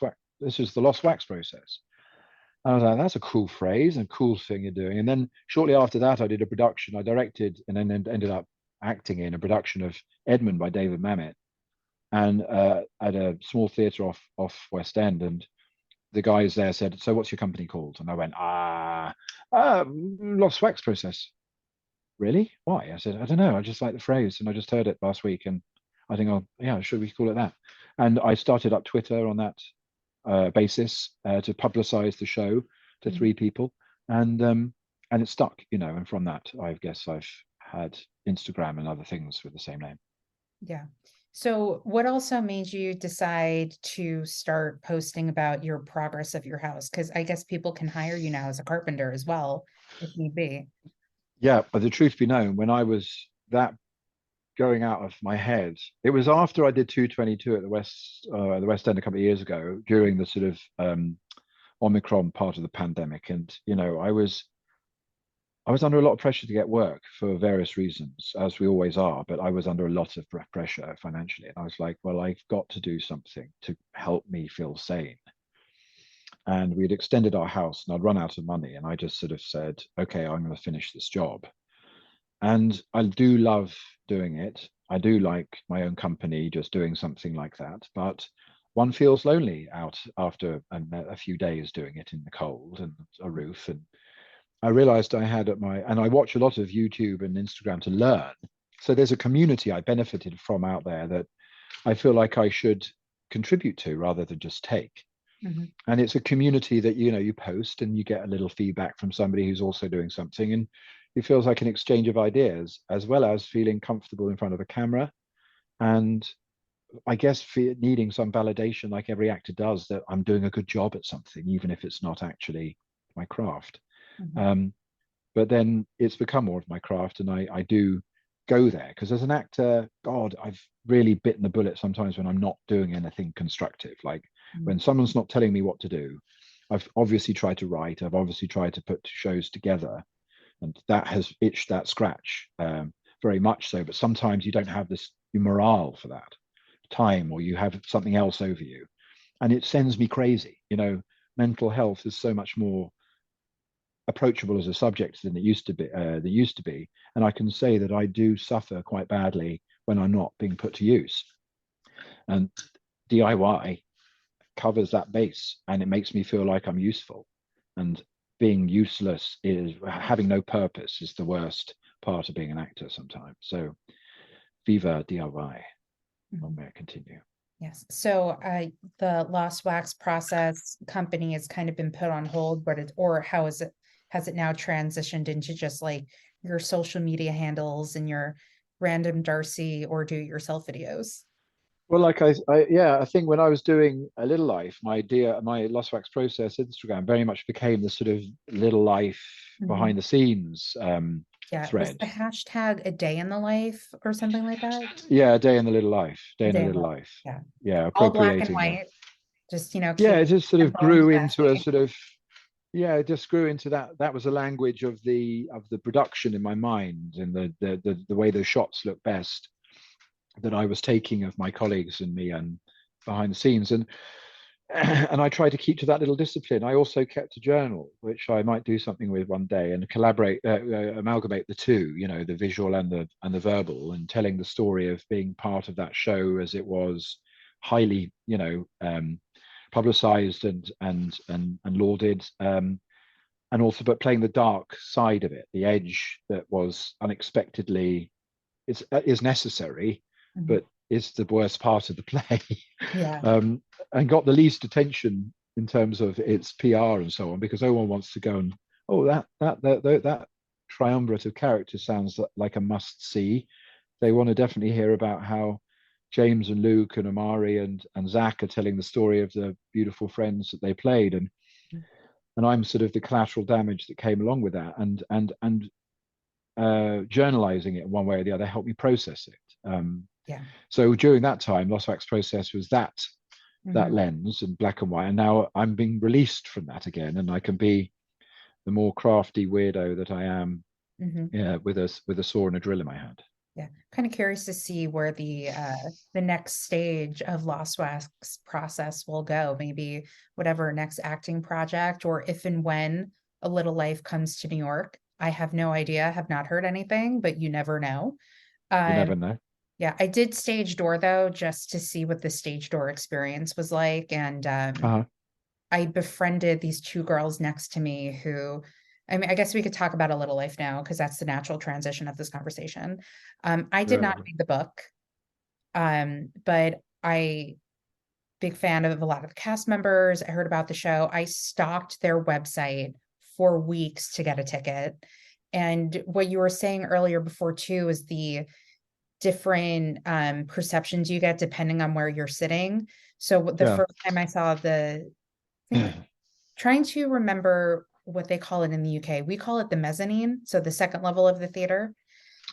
[SPEAKER 2] wax. This is the lost wax process." I was like, "That's a cool phrase and cool thing you're doing." And then shortly after that, I did a production. I directed and then ended up acting in a production of Edmund by David Mamet, and at a small theatre off West End. And the guys there said, "So what's your company called?" And I went, Lost Wax Process." "Really? Why?" I said, "I don't know. I just like the phrase, and I just heard it last week, and I think, oh yeah, should we call it that?" And I started up Twitter on that basis to publicize the show to
[SPEAKER 1] Mhm.
[SPEAKER 2] 3 people, and it stuck, And from that, I guess I've had Instagram and other things with the same name.
[SPEAKER 1] Yeah. So, what also made you decide to start posting about your progress of your house? Because I guess people can hire you now as a carpenter as well, if need be.
[SPEAKER 2] Yeah, but the truth be known, when I was that going out of my head, it was after I did 222 at the West End a couple of years ago during the sort of Omicron part of the pandemic, and I was under a lot of pressure to get work for various reasons, as we always are, but I was under a lot of pressure financially. And I was like, well, I've got to do something to help me feel sane. And we'd extended our house and I'd run out of money. And I just sort of said, okay, I'm going to finish this job. And I do love doing it. I do like my own company, just doing something like that. But one feels lonely out after a few days doing it in the cold and a roof. And I realized and I watch a lot of YouTube and Instagram to learn. So there's a community I benefited from out there that I feel like I should contribute to rather than just take.
[SPEAKER 1] Mhm.
[SPEAKER 2] And it's a community that, you post and you get a little feedback from somebody who's also doing something. And it feels like an exchange of ideas, as well as feeling comfortable in front of a camera. And I guess needing some validation, like every actor does, that I'm doing a good job at something, even if it's not actually my craft.
[SPEAKER 1] Mhm.
[SPEAKER 2] Um, but then it's become more of my craft, and I do go there because as an actor, God, I've really bitten the bullet sometimes when I'm not doing anything constructive. Like when
[SPEAKER 1] Mhm.
[SPEAKER 2] someone's not telling me what to do, I've obviously tried to write, I've obviously tried to put shows together, and that has itched that scratch, very much so. But sometimes you don't have this morale for that time, or you have something else over you, and it sends me crazy. Mental health is so much more approachable as a subject than it used to be. And I can say that I do suffer quite badly when I'm not being put to use. And DIY covers that base, and it makes me feel like I'm useful. And being useless is having no purpose is the worst part of being an actor sometimes. So viva DIY. Long
[SPEAKER 1] Mhm.
[SPEAKER 2] may it continue.
[SPEAKER 1] Yes. So, the Lost Wax Process company has kind of been put on hold, but or how is it, has it now transitioned into just like your social media handles and your random Darcy or do it yourself videos?
[SPEAKER 2] Well, like yeah, I think when I was doing a Little Life, my Lost Wax Process Instagram very much became the sort of Little Life
[SPEAKER 1] Mhm.
[SPEAKER 2] behind the scenes
[SPEAKER 1] Yeah. Was
[SPEAKER 2] thread.
[SPEAKER 1] the hashtag a day in the life or something like that?
[SPEAKER 2] Yeah, a day in the little life, day
[SPEAKER 1] A
[SPEAKER 2] in a
[SPEAKER 1] day in the
[SPEAKER 2] little
[SPEAKER 1] life.
[SPEAKER 2] life.
[SPEAKER 1] Yeah.
[SPEAKER 2] Yeah,
[SPEAKER 1] All black and
[SPEAKER 2] appropriating the.
[SPEAKER 1] white. Just,
[SPEAKER 2] Yeah,
[SPEAKER 1] keep
[SPEAKER 2] it
[SPEAKER 1] it
[SPEAKER 2] just sort of
[SPEAKER 1] simple and
[SPEAKER 2] grew into a
[SPEAKER 1] sassy.
[SPEAKER 2] sort of. Yeah, it just grew into that. That was the language of the production in my mind, and the way the shots look best. that I was taking of my colleagues and me and behind the scenes. And and I tried to keep to that little discipline. I also kept a journal, which I might do something with one day, and collaborate, amalgamate the two, the visual and the verbal, and telling the story of being part of that show as it was highly, publicized and lauded, and also but playing the dark side of it, the edge that was unexpectedly is necessary, but is the worst part of the play.
[SPEAKER 1] Yeah.
[SPEAKER 2] And got the least attention in terms of its PR and so on, because no one wants to go and, oh, that triumvirate of characters sounds like a must see. They want to definitely hear about how James and Luke and Amari and Zach are telling the story of the beautiful friends that they played, and I'm sort of the collateral damage that came along with that, and journalizing it one way or the other helped me process it.
[SPEAKER 1] Yeah.
[SPEAKER 2] So during that time, Lost Wax Process was that lens and black and white, and now I'm being released from that again, and I can be the more crafty weirdo that I am, with a saw and a drill in my hand.
[SPEAKER 1] Yeah, kind of curious to see where the next stage of Lost Wax Process will go. Maybe whatever next acting project, or if and when A Little Life comes to New York. I have no idea, have not heard anything, but you never know.
[SPEAKER 2] You never know.
[SPEAKER 1] Yeah, I did stage door though, just to see what the stage door experience was like. And I befriended these two girls next to me who, I mean, I guess we could talk about A Little Life now, because that's the natural transition of this conversation. I did not read the book, but big fan of a lot of the cast members. I heard about the show. I stalked their website for weeks to get a ticket. And what you were saying earlier before too is the different perceptions you get depending on where you're sitting. So the first time I saw trying to remember what they call it in the UK, we call it the mezzanine, so the second level of the theater.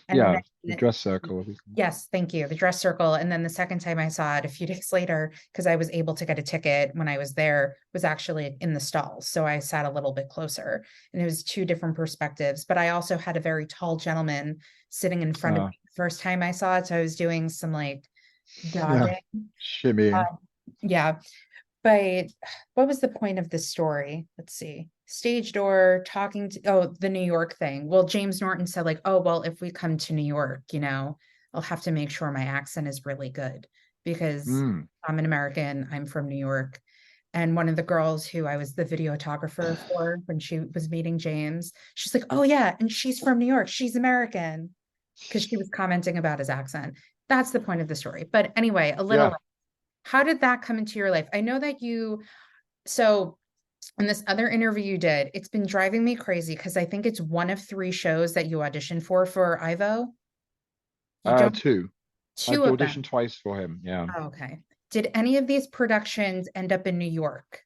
[SPEAKER 1] And
[SPEAKER 2] the dress circle.
[SPEAKER 1] Yes, thank you. The dress circle. And then the second time I saw it a few days later, because I was able to get a ticket when I was there, was actually in the stalls. So I sat a little bit closer, and it was two different perspectives. But I also had a very tall gentleman sitting in front of me the first time I saw it. So I was doing some like dodging.
[SPEAKER 2] Shimmying.
[SPEAKER 1] Yeah. But what was the point of this story? Let's see. Stage door, talking to, the New York thing. Well, James Norton said like, oh, well, if we come to New York, I'll have to make sure my accent is really good, because I'm an American, I'm from New York. And one of the girls who I was the videographer for when she was meeting James, she's like, oh yeah, and she's from New York, she's American, because she was commenting about his accent. That's the point of the story. But anyway, a little how did that come into your life? I know that so in this other interview you did, it's been driving me crazy because I think it's one of 3 shows that you auditioned for Ivo.
[SPEAKER 2] Two.
[SPEAKER 1] I've
[SPEAKER 2] auditioned them twice for him. Yeah.
[SPEAKER 1] Oh, okay. Did any of these productions end up in New York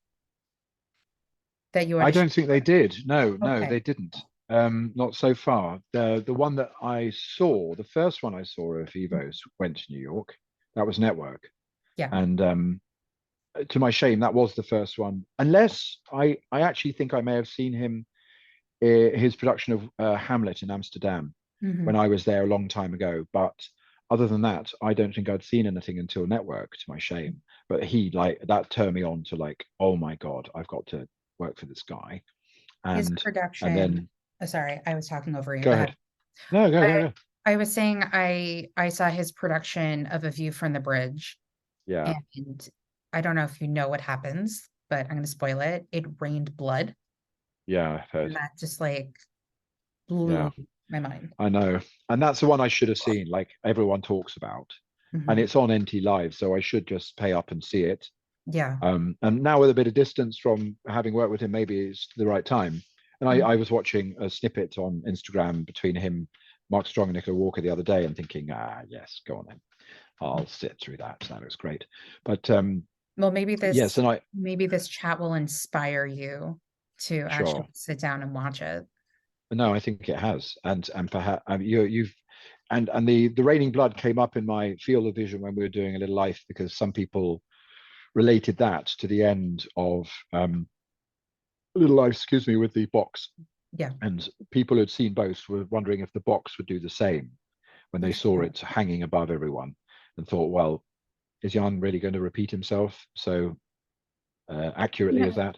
[SPEAKER 1] that you auditioned?
[SPEAKER 2] I don't think they did. No, they didn't. Not so far. The one that I saw, the first one I saw of Ivo's went to New York. That was Network.
[SPEAKER 1] Yeah.
[SPEAKER 2] And to my shame, that was the first one. Unless I actually think I may have seen him, his production of Hamlet in Amsterdam when I was there a long time ago. But other than that, I don't think I'd seen anything until Network, to my shame. But that turned me on to like, oh my God, I've got to work for this guy. And
[SPEAKER 1] his production.
[SPEAKER 2] And then,
[SPEAKER 1] sorry, I was talking over you.
[SPEAKER 2] Go ahead. No, go.
[SPEAKER 1] I was saying I saw his production of A View from the Bridge.
[SPEAKER 2] Yeah.
[SPEAKER 1] And I don't know if you know what happens, but I'm going to spoil it. It rained blood.
[SPEAKER 2] Yeah, I've heard.
[SPEAKER 1] And that just like blew my mind.
[SPEAKER 2] I know. And that's the one I should have seen, like everyone talks about. And it's on NT Live, so I should just pay up and see it.
[SPEAKER 1] Yeah.
[SPEAKER 2] And now with a bit of distance from having worked with him, maybe it's the right time. And I was watching a snippet on Instagram between him, Mark Strong, and Nicola Walker the other day, and thinking, yes, go on then. I'll sit through that. That looks great. But
[SPEAKER 1] well, maybe this
[SPEAKER 2] and
[SPEAKER 1] maybe this chat will inspire you to actually sit down and watch it.
[SPEAKER 2] No, I think it has, and perhaps you've and the raining blood came up in my field of vision when we were doing A Little Life, because some people related that to the end of A Little Life, with the box.
[SPEAKER 1] Yeah.
[SPEAKER 2] And people who'd seen both were wondering if the box would do the same when they saw it hanging above everyone. and thought, well, is Jan really going to repeat himself so accurately as that?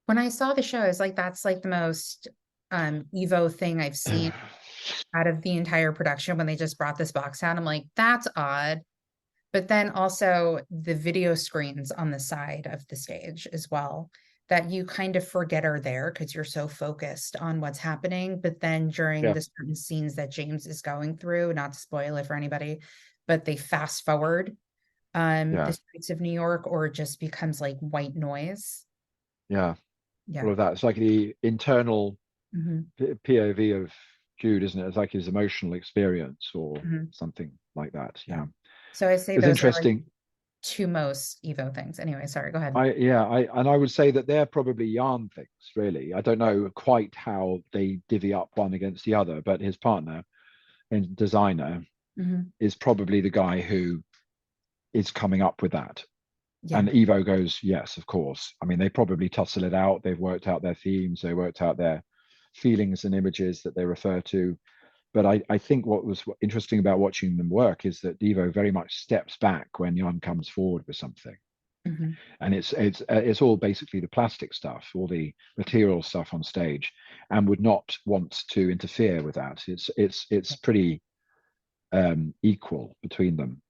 [SPEAKER 1] When I saw the show, I was like, that's like the most Evo thing I've seen out of the entire production when they just brought this box out. I'm like, that's odd. But then also the video screens on the side of the stage as well, that you kind of forget are there because you're so focused on what's happening. But then during
[SPEAKER 2] Yeah,
[SPEAKER 1] the certain scenes that James is going through, not to spoil it for anybody, but they fast forward
[SPEAKER 2] yeah,
[SPEAKER 1] the streets of New York, or it just becomes like white noise.
[SPEAKER 2] yeah. All
[SPEAKER 1] Yeah.
[SPEAKER 2] of that. It's like the internal
[SPEAKER 1] Hmm.
[SPEAKER 2] POV of Jude, isn't it? It's like his emotional experience or
[SPEAKER 1] Hmm.
[SPEAKER 2] something like that.
[SPEAKER 1] Yeah.
[SPEAKER 2] Yeah.
[SPEAKER 1] So I say
[SPEAKER 2] It's
[SPEAKER 1] those are like
[SPEAKER 2] interesting.
[SPEAKER 1] two most Evo things. Anyway, sorry, go ahead.
[SPEAKER 2] I would say that they're probably yarn things, really. I don't know quite how they divvy up one against the other, but his partner and designer
[SPEAKER 1] Hmm.
[SPEAKER 2] is probably the guy who is coming up with that.
[SPEAKER 1] Yeah.
[SPEAKER 2] And Evo goes, yes, of course. I mean, they probably tussle it out. They've worked out their themes, they worked out their feelings and images that they refer to. But I think what was interesting about watching them work is that Evo very much steps back when Jan comes forward with something.
[SPEAKER 1] Hmm.
[SPEAKER 2] And it's all basically the plastic stuff, all the material stuff on stage, and would not want to interfere with that. It's pretty equal between them.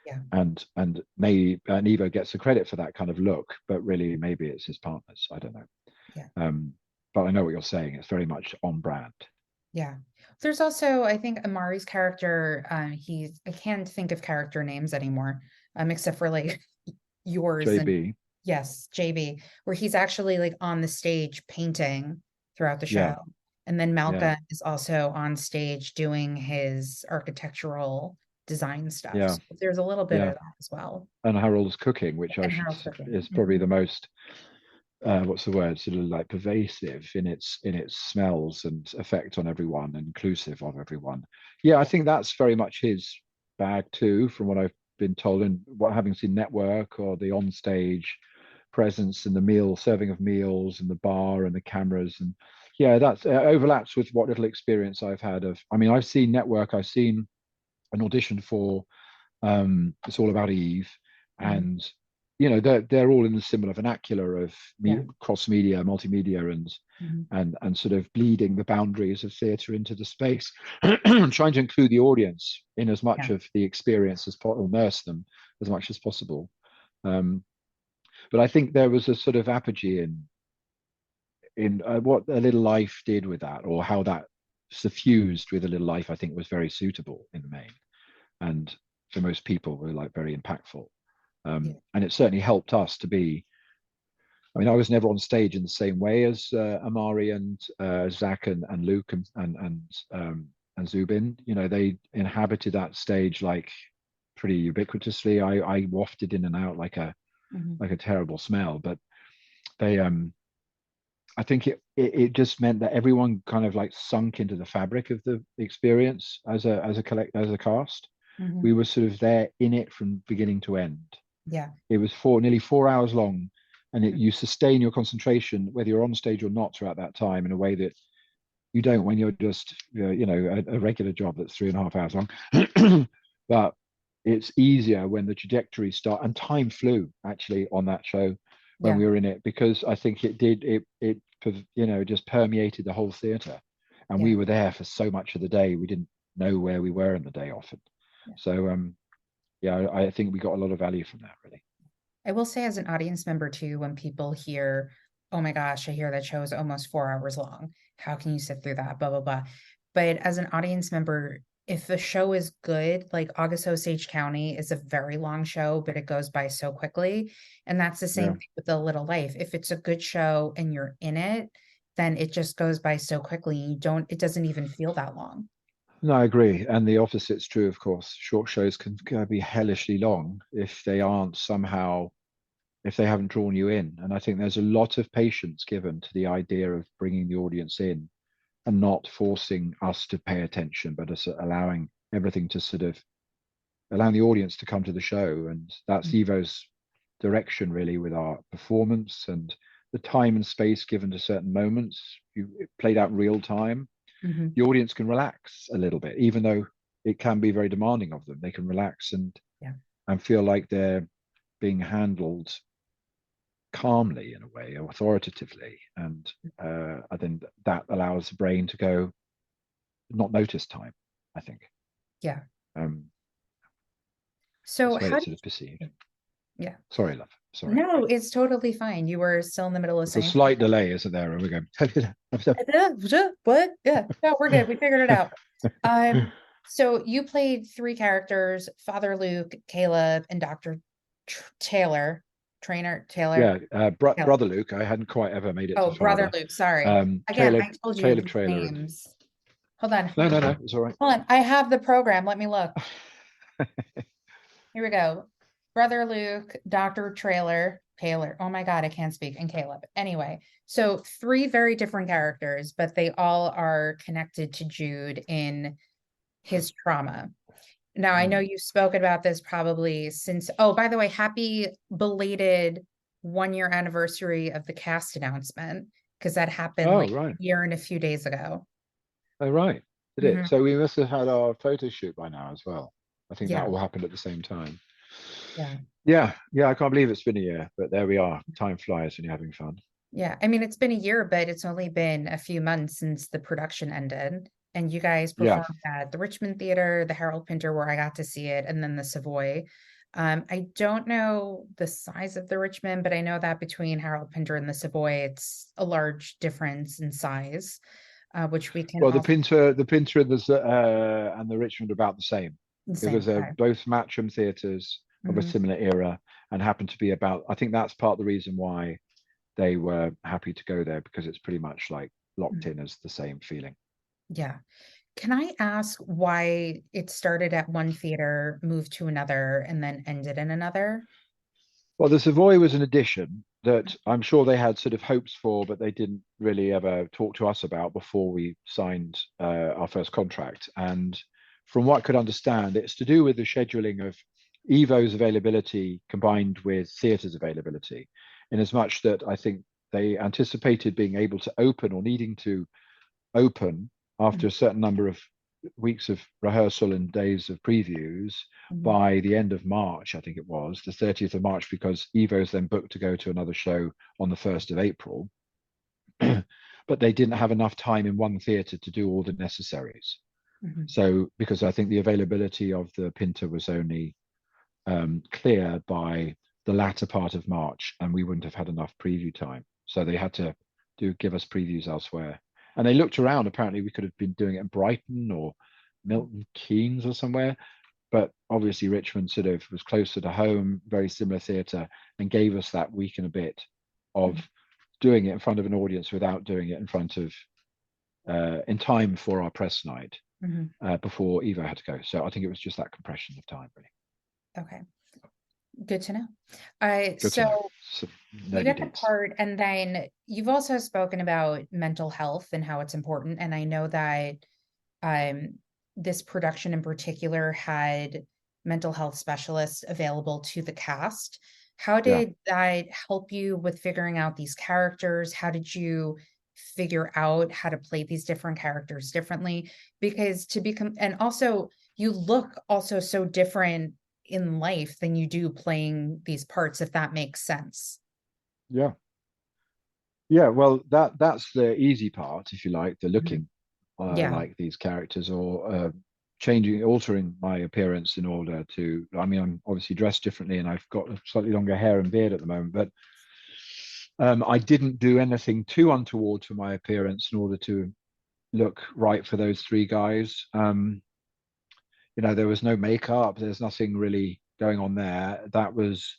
[SPEAKER 1] Yeah.
[SPEAKER 2] And maybe Evo gets the credit for that kind of look, but really maybe it's his partners. I don't know.
[SPEAKER 1] Yeah.
[SPEAKER 2] But I know what you're saying. It's very much on brand.
[SPEAKER 1] Yeah. There's also, I think, Amari's character, I can't think of character names anymore, except for like yours and
[SPEAKER 2] JB,
[SPEAKER 1] yes, JB, where he's actually like on the stage painting throughout the show.
[SPEAKER 2] yeah,
[SPEAKER 1] And then
[SPEAKER 2] yeah,
[SPEAKER 1] Malcolm is also on stage doing his architectural design stuff.
[SPEAKER 2] yeah,
[SPEAKER 1] So there's a little bit of
[SPEAKER 2] yeah.
[SPEAKER 1] that as well.
[SPEAKER 2] And Harold's cooking, which I
[SPEAKER 1] And
[SPEAKER 2] should
[SPEAKER 1] Harold's cooking.
[SPEAKER 2] is probably
[SPEAKER 1] Mhm.
[SPEAKER 2] the most what's the word, sort of like pervasive in its smells and effect on everyone, inclusive of everyone. Yeah, I
[SPEAKER 1] Yeah.
[SPEAKER 2] think that's very much his bag too, from what I've been told, and what having seen Network or the onstage presence and the meal serving of meals and the bar and the cameras. And yeah, that's overlaps with what little experience I've had of. I mean, I've seen Network, I've seen an audition for It's All About Eve,
[SPEAKER 1] Mhm.
[SPEAKER 2] and they're all in the similar vernacular of
[SPEAKER 1] Yeah.
[SPEAKER 2] cross media, multimedia,
[SPEAKER 1] Mhm.
[SPEAKER 2] and sort of bleeding the boundaries of theatre into the space, trying to include the audience in as much
[SPEAKER 1] Yeah.
[SPEAKER 2] of the experience as possible, immerse them as much as possible. Um, but I think there was a sort of apogee in what A Little Life did with that, or how that suffused with A Little Life. I think was very suitable in the main, and for most people were like very impactful.
[SPEAKER 1] Yeah.
[SPEAKER 2] And it certainly helped us to be. I mean, I was never on stage in the same way as Amari and Zach and Luke and Zubin. They inhabited that stage like pretty ubiquitously. I wafted in and out
[SPEAKER 1] Mhm.
[SPEAKER 2] like a terrible smell, but they I think it just meant that everyone kind of like sunk into the fabric of the experience as a cast. We
[SPEAKER 1] Mhm.
[SPEAKER 2] were sort of there in it from beginning to end.
[SPEAKER 1] Yeah.
[SPEAKER 2] It was nearly 4 hours long, and you sustain your concentration whether you're on stage or not throughout that time in a way that you don't when you're just a regular job that's 3.5 hours long. But it's easier when the trajectory start, and time flew actually on that show when
[SPEAKER 1] Yeah.
[SPEAKER 2] we were in it, because I think it just permeated the whole theatre, and
[SPEAKER 1] Yeah.
[SPEAKER 2] we were there for so much of the day we didn't know where we were in the day often.
[SPEAKER 1] Yeah.
[SPEAKER 2] So yeah, I think we got a lot of value from that, really.
[SPEAKER 1] I will say as an audience member too, when people hear, oh my gosh, I hear that show is almost 4 hours long. How can you sit through that? Blah, blah, blah. But as an audience member, if the show is good, like August Osage County is a very long show, but it goes by so quickly. And that's the same
[SPEAKER 2] Yeah.
[SPEAKER 1] thing with The Little Life. If it's a good show and you're in it, then it just goes by so quickly. It doesn't even feel that long.
[SPEAKER 2] No, I agree. And the opposite's true, of course. Short shows can be hellishly long if they aren't somehow, if they haven't drawn you in. And I think there's a lot of patience given to the idea of bringing the audience in and not forcing us to pay attention, but us allowing everything to sort of allowing the audience to come to the show. And that's Evo's direction, really, with our performance and the time and space given to certain moments. It played out in real time.
[SPEAKER 1] Mhm.
[SPEAKER 2] The audience can relax a little bit, even though it can be very demanding of them. They can relax and
[SPEAKER 1] Yeah.
[SPEAKER 2] and feel like they're being handled calmly in a way, authoritatively. And I think that allows the brain to go, not notice time, I think.
[SPEAKER 1] Yeah.
[SPEAKER 2] Um,
[SPEAKER 1] So
[SPEAKER 2] that's the way
[SPEAKER 1] how
[SPEAKER 2] it's
[SPEAKER 1] do
[SPEAKER 2] sort of perceived.
[SPEAKER 1] you, yeah.
[SPEAKER 2] Sorry, love. Sorry.
[SPEAKER 1] No, it's totally fine. You were still in the middle of
[SPEAKER 2] There's a
[SPEAKER 1] saying
[SPEAKER 2] slight delay, isn't there? And we go,
[SPEAKER 1] what? Yeah, no, we're good. We figured it out. So you played three characters, Father Luke, Caleb, and Dr. Taylor, Trainer Taylor.
[SPEAKER 2] yeah,
[SPEAKER 1] Taylor.
[SPEAKER 2] brother Luke. I hadn't quite ever made it to
[SPEAKER 1] Oh, Brother
[SPEAKER 2] father.
[SPEAKER 1] Luke, sorry. Again, I told you
[SPEAKER 2] Caleb
[SPEAKER 1] these
[SPEAKER 2] Traylor, and
[SPEAKER 1] names. Hold on.
[SPEAKER 2] no, it's all right.
[SPEAKER 1] Hold on. I have the program. Let me look. Here we go. Brother Luke, Dr. Taylor. Oh my God, I can't speak. And Caleb. Anyway, so three very different characters, but they all are connected to Jude in his trauma. Now, I know you've spoken about this probably since, oh, by the way, happy belated 1 year anniversary of the cast announcement, because that happened
[SPEAKER 2] Oh,
[SPEAKER 1] like
[SPEAKER 2] right.
[SPEAKER 1] a year and a few days ago.
[SPEAKER 2] Oh, right. Did it?
[SPEAKER 1] Mhm.
[SPEAKER 2] So we must have had our photo shoot by now as well. I think that
[SPEAKER 1] Yeah,
[SPEAKER 2] all happened at the same time.
[SPEAKER 1] yeah.
[SPEAKER 2] Yeah, I can't believe it's been a year, but there we are. Time flies when you're having fun.
[SPEAKER 1] Yeah, I mean, it's been a year, but it's only been a few months since the production ended. And you guys
[SPEAKER 2] Yeah.
[SPEAKER 1] performed at the Richmond Theater, the Harold Pinter, where I got to see it, and then the Savoy. I don't know the size of the Richmond, but I know that between Harold Pinter and the Savoy, it's a large difference in size, which we can
[SPEAKER 2] Well,
[SPEAKER 1] also
[SPEAKER 2] the Pinter and the Richmond are about the same
[SPEAKER 1] the same.
[SPEAKER 2] because they're
[SPEAKER 1] Okay.
[SPEAKER 2] both Matcham theatres of a
[SPEAKER 1] Mhm.
[SPEAKER 2] similar era and happen to be about. I think that's part of the reason why they were happy to go there because it's pretty much like locked
[SPEAKER 1] Mhm.
[SPEAKER 2] in as the same feeling.
[SPEAKER 1] Yeah. Can I ask why it started at one theater, moved to another, and then ended in another?
[SPEAKER 2] Well, the Savoy was an addition that I'm sure they had sort of hopes for, but they didn't really ever talk to us about before we signed our first contract. And from what I could understand, it's to do with the scheduling of Evo's availability combined with theatre's availability, in as much that I think they anticipated being able to open or needing to open after
[SPEAKER 1] Mhm.
[SPEAKER 2] a certain number of weeks of rehearsal and days of previews
[SPEAKER 1] Mhm.
[SPEAKER 2] by the end of March, I think it was, the 30th of March, because Evo's then booked to go to another show on the 1st of April. But they didn't have enough time in one theatre to do all the necessaries.
[SPEAKER 1] Mhm.
[SPEAKER 2] So, because I think the availability of the Pinter was only clear by the latter part of March, and we wouldn't have had enough preview time. So they had to give us previews elsewhere. And they looked around. Apparently, we could have been doing it in Brighton or Milton Keynes or somewhere. But obviously, Richmond sort of was closer to home, very similar theatre, and gave us that week and a bit of
[SPEAKER 1] Mhm.
[SPEAKER 2] doing it in front of an audience without doing it in front of in time for our press night
[SPEAKER 1] Mhm.
[SPEAKER 2] before Evo had to go. So I think it was just that compression of time, really.
[SPEAKER 1] Okay, good to know.
[SPEAKER 2] Good to know.
[SPEAKER 1] So
[SPEAKER 2] So,
[SPEAKER 1] you
[SPEAKER 2] nerdy
[SPEAKER 1] get the
[SPEAKER 2] deeds.
[SPEAKER 1] part, and then you've also spoken about mental health and how it's important. And I know that um, this production in particular had mental health specialists available to the cast. How
[SPEAKER 2] Yeah.
[SPEAKER 1] did that help you with figuring out these characters? How did you figure out how to play these different characters differently? Because to become, and also you look also so different in life than you do playing these parts, if that makes sense.
[SPEAKER 2] Yeah. Yeah. Well, that's the easy part, if you like, the
[SPEAKER 1] Mhm.
[SPEAKER 2] looking
[SPEAKER 1] Yeah.
[SPEAKER 2] like these characters or changing, altering my appearance in order to. I mean, I'm obviously dressed differently, and I've got a slightly longer hair and beard at the moment, but I didn't do anything too untoward for my appearance in order to look right for those three guys. There was no makeup. There's nothing really going on there. That was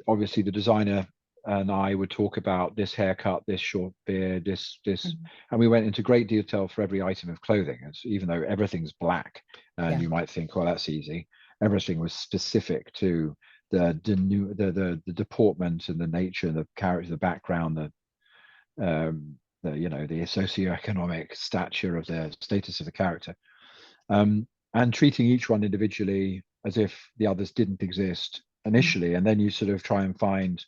[SPEAKER 2] obviously the designer and I would talk about this haircut, this short beard, this,
[SPEAKER 1] Mhm.
[SPEAKER 2] and we went into great detail for every item of clothing. Even though everything's black, and
[SPEAKER 1] Yeah.
[SPEAKER 2] you might think, well, that's easy. Everything was specific to the deportment and the nature, the character, the background, the socioeconomic stature of the status of the character, and treating each one individually as if the others didn't exist
[SPEAKER 1] Mhm.
[SPEAKER 2] initially, and then you sort of try and find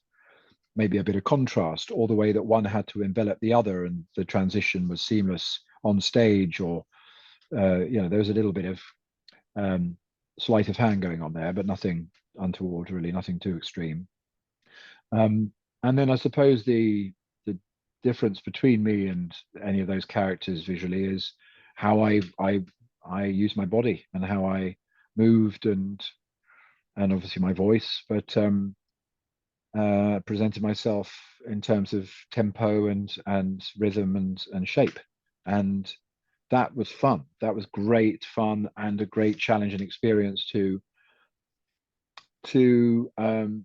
[SPEAKER 2] maybe a bit of contrast, or the way that one had to envelop the other, and the transition was seamless on stage, or there was a little bit of um, sleight of hand going on there, but nothing untoward, really, nothing too extreme. And then I suppose the difference between me and any of those characters visually is how I use my body and how I moved, and obviously my voice, but presented myself in terms of tempo and rhythm and shape. And that was fun. That was great fun and a great challenge and experience to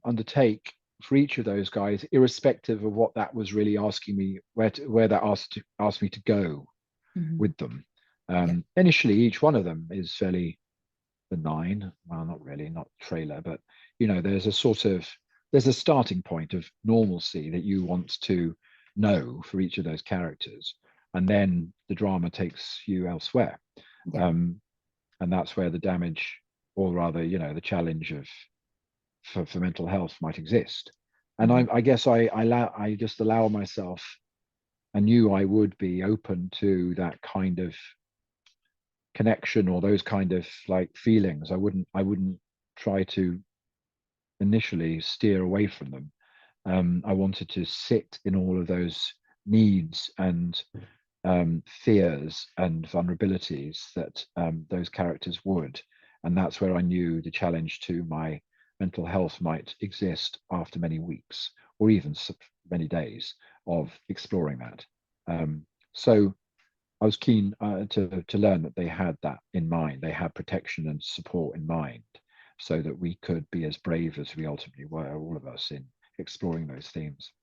[SPEAKER 2] undertake for each of those guys, irrespective of what that was really asking me, where that asked me to go with them.
[SPEAKER 1] Yeah.
[SPEAKER 2] Initially, each one of them is fairly benign. Well, not really, not Traylor, but there's a starting point of normalcy that you want to know for each of those characters, and then the drama takes you elsewhere.
[SPEAKER 1] Yeah.
[SPEAKER 2] And that's where the damage, or rather, the challenge for mental health might exist. And I guess I just allow myself. I knew I would be open to that kind of connection or those kind of like feelings. I wouldn't try to initially steer away from them. I wanted to sit in all of those needs and fears and vulnerabilities that those characters would. And that's where I knew the challenge to my mental health might exist after many weeks or even many days of exploring that. So I was keen to learn that they had that in mind. They had protection and support in mind, so that we could be as brave as we ultimately were, all of us, in exploring those themes.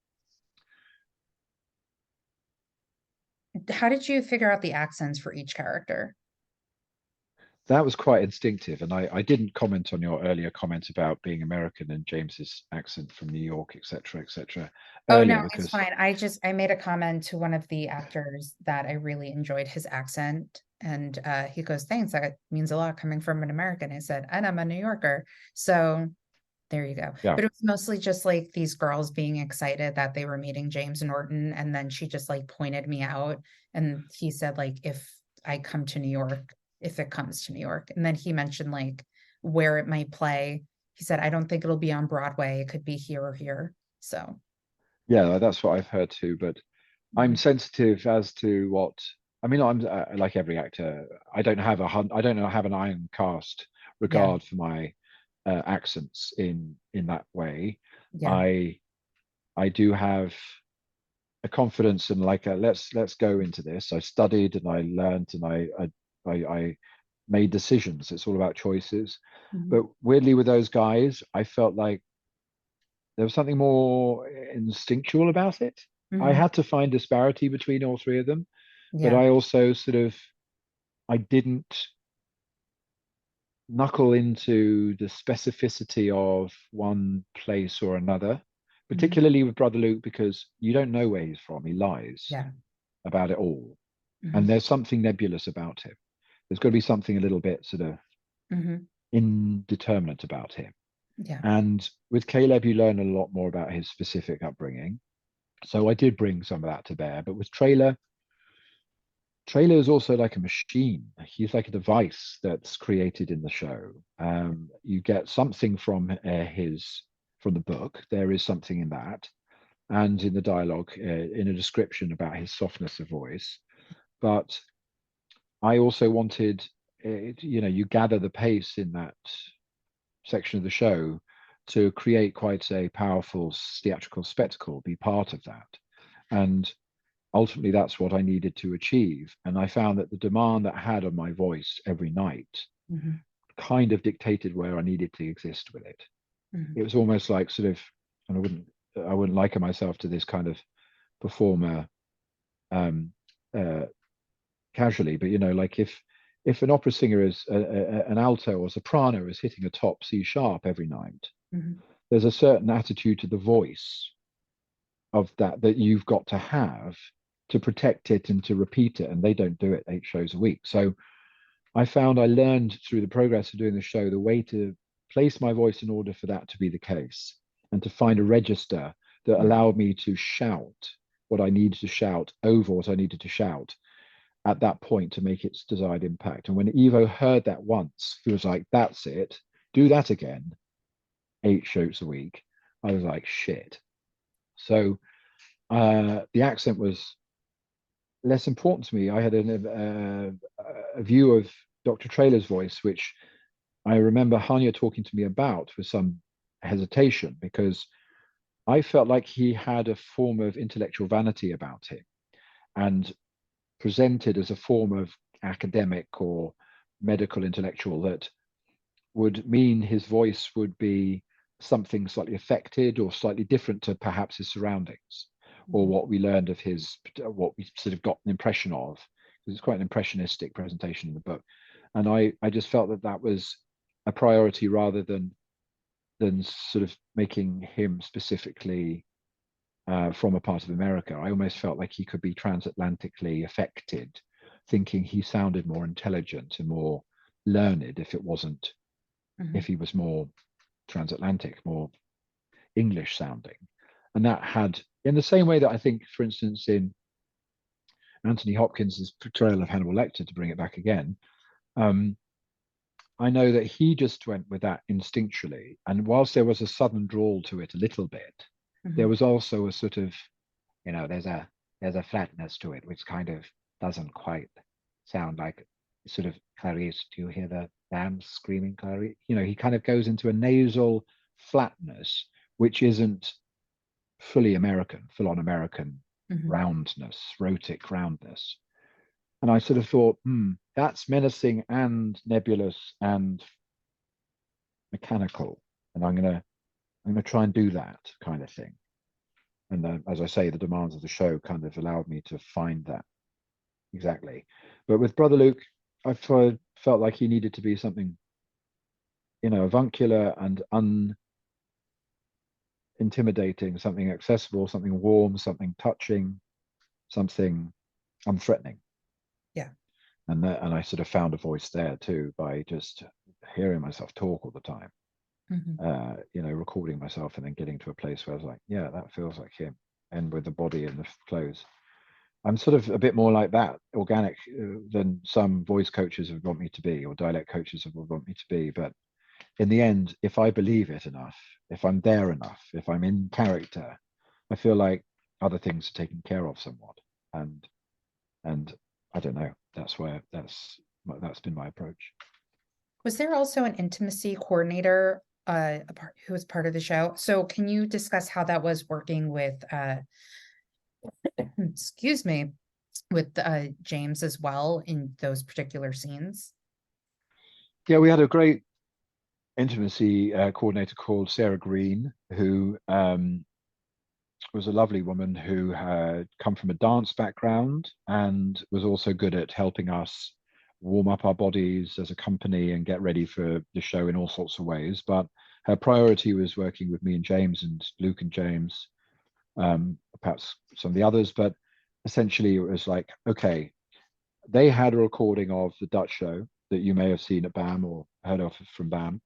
[SPEAKER 1] How did you figure out the accents for each character?
[SPEAKER 2] That was quite instinctive, and I didn't comment on your earlier comment about being American and James's accent from New York, etc.,
[SPEAKER 1] Oh
[SPEAKER 2] earlier,
[SPEAKER 1] no, it's
[SPEAKER 2] because
[SPEAKER 1] fine. I made a comment to one of the actors that I really enjoyed his accent, and he goes, "Thanks, that means a lot coming from an American." I said, "And I'm a New Yorker." So there you go.
[SPEAKER 2] yeah,
[SPEAKER 1] But it was mostly just like these girls being excited that they were meeting James Norton, and then she just like pointed me out, and he said like, if I come to New York, if it comes to New York, and then he mentioned like where it might play. He said, "I don't think it'll be on Broadway. It could be here or here." So
[SPEAKER 2] yeah, that's what I've heard too. But I'm sensitive as to what I mean. I'm like every actor. I don't know have an iron cast
[SPEAKER 1] yeah,
[SPEAKER 2] regard for my accents in that way.
[SPEAKER 1] yeah,
[SPEAKER 2] I do have a confidence and like let's go into this. I studied and I learned and I made decisions. It's all about choices.
[SPEAKER 1] mhm,
[SPEAKER 2] But weirdly, with those guys, I felt like there was something more instinctual about it. I
[SPEAKER 1] mhm,
[SPEAKER 2] had to find disparity between all three of them, but
[SPEAKER 1] yeah,
[SPEAKER 2] I also I didn't knuckle into the specificity of one place or another,
[SPEAKER 1] mhm,
[SPEAKER 2] particularly with Brother Luke, because you don't know where he's from. He lies
[SPEAKER 1] yeah,
[SPEAKER 2] about it all. And
[SPEAKER 1] mhm,
[SPEAKER 2] there's something nebulous about him. There's got to be something a little bit sort of
[SPEAKER 1] mhm,
[SPEAKER 2] indeterminate about him.
[SPEAKER 1] yeah,
[SPEAKER 2] And with Caleb, you learn a lot more about his specific upbringing. So I did bring some of that to bear. But with Traylor is also like a machine. He's like a device that's created in the show. You get something from the book. There is something in that, and in the dialogue, in a description about his softness of voice. But I also wanted, you gather the pace in that section of the show to create quite a powerful theatrical spectacle, be part of that. And ultimately, that's what I needed to achieve. And I found that the demand that I had on my voice every night
[SPEAKER 1] mhm,
[SPEAKER 2] kind of dictated where I needed to exist with it.
[SPEAKER 1] mhm,
[SPEAKER 2] It was almost like sort of, and I wouldn't liken myself to this kind of performer um, uh, casually, but like if an opera singer is an alto or soprano is hitting a top C sharp every night,
[SPEAKER 1] mhm,
[SPEAKER 2] there's a certain attitude to the voice of that you've got to have to protect it and to repeat it, and they don't do it 8 shows a week. So I found I learned through the progress of doing the show the way to place my voice in order for that to be the case, and to find a register that
[SPEAKER 1] mhm,
[SPEAKER 2] allowed me to shout what I needed to shout over what I needed to shout, at that point to make its desired impact. And when Evo heard that once, he was like, that's it, do that again, 8 shows a week. I was like, shit. So the accent was less important to me. I had a view of Dr. Traylor's voice, which I remember Hanya talking to me about with some hesitation, because I felt like he had a form of intellectual vanity about him and presented as a form of academic or medical intellectual that would mean his voice would be something slightly affected or slightly different to perhaps his surroundings, or what we learned of his, what we sort of got an impression of, because it's quite an impressionistic presentation in the book. And I just felt that that was a priority rather than sort of making him specifically from a part of America. I almost felt like he could be transatlantically affected, thinking he sounded more intelligent and more learned if it wasn't, if he was more transatlantic, more English sounding. And that had, in the same way that I think, for instance, in Anthony Hopkins' portrayal of Hannibal Lecter, to bring it back again, I know that he just went with that instinctually. And whilst there was a southern drawl to it a little bit, there was also a sort of, you know, there's a flatness to it, which kind of doesn't quite sound like sort of Clarice. Do you hear the lambs screaming, Clarice? You know, he kind of goes into a nasal flatness, which isn't fully American, full-on American roundness, rhotic roundness. And I sort of thought, that's menacing and nebulous and mechanical, and I'm gonna try and do that kind of thing. And as I say, the demands of the show kind of allowed me to find that exactly. But with Brother Luke, I felt like he needed to be something, you know, avuncular and unintimidating, something accessible, something warm, something touching, something unthreatening.
[SPEAKER 1] Yeah.
[SPEAKER 2] And I sort of found a voice there too by just hearing myself talk all the time. You know, recording myself and then getting to a place where I was like, yeah, that feels like him. And with the body and the clothes, I'm sort of a bit more like that, organic, than some voice coaches would want me to be, or dialect coaches would want me to be. But in the end, if I believe it enough, if I'm there enough, if I'm in character, I feel like other things are taken care of somewhat. And I don't know. That's been my approach.
[SPEAKER 1] Was there also an intimacy coordinator who was part of the show? So can you discuss how that was working with excuse me, with James as well in those particular scenes?
[SPEAKER 2] Yeah, we had a great intimacy coordinator called Sarah Green, who was a lovely woman who had come from a dance background and was also good at helping us warm up our bodies as a company and get ready for the show in all sorts of ways. But her priority was working with me and James and Luke and James, perhaps some of the others. But essentially, it was like, okay, they had a recording of the Dutch show that you may have seen at BAM or heard of from BAM.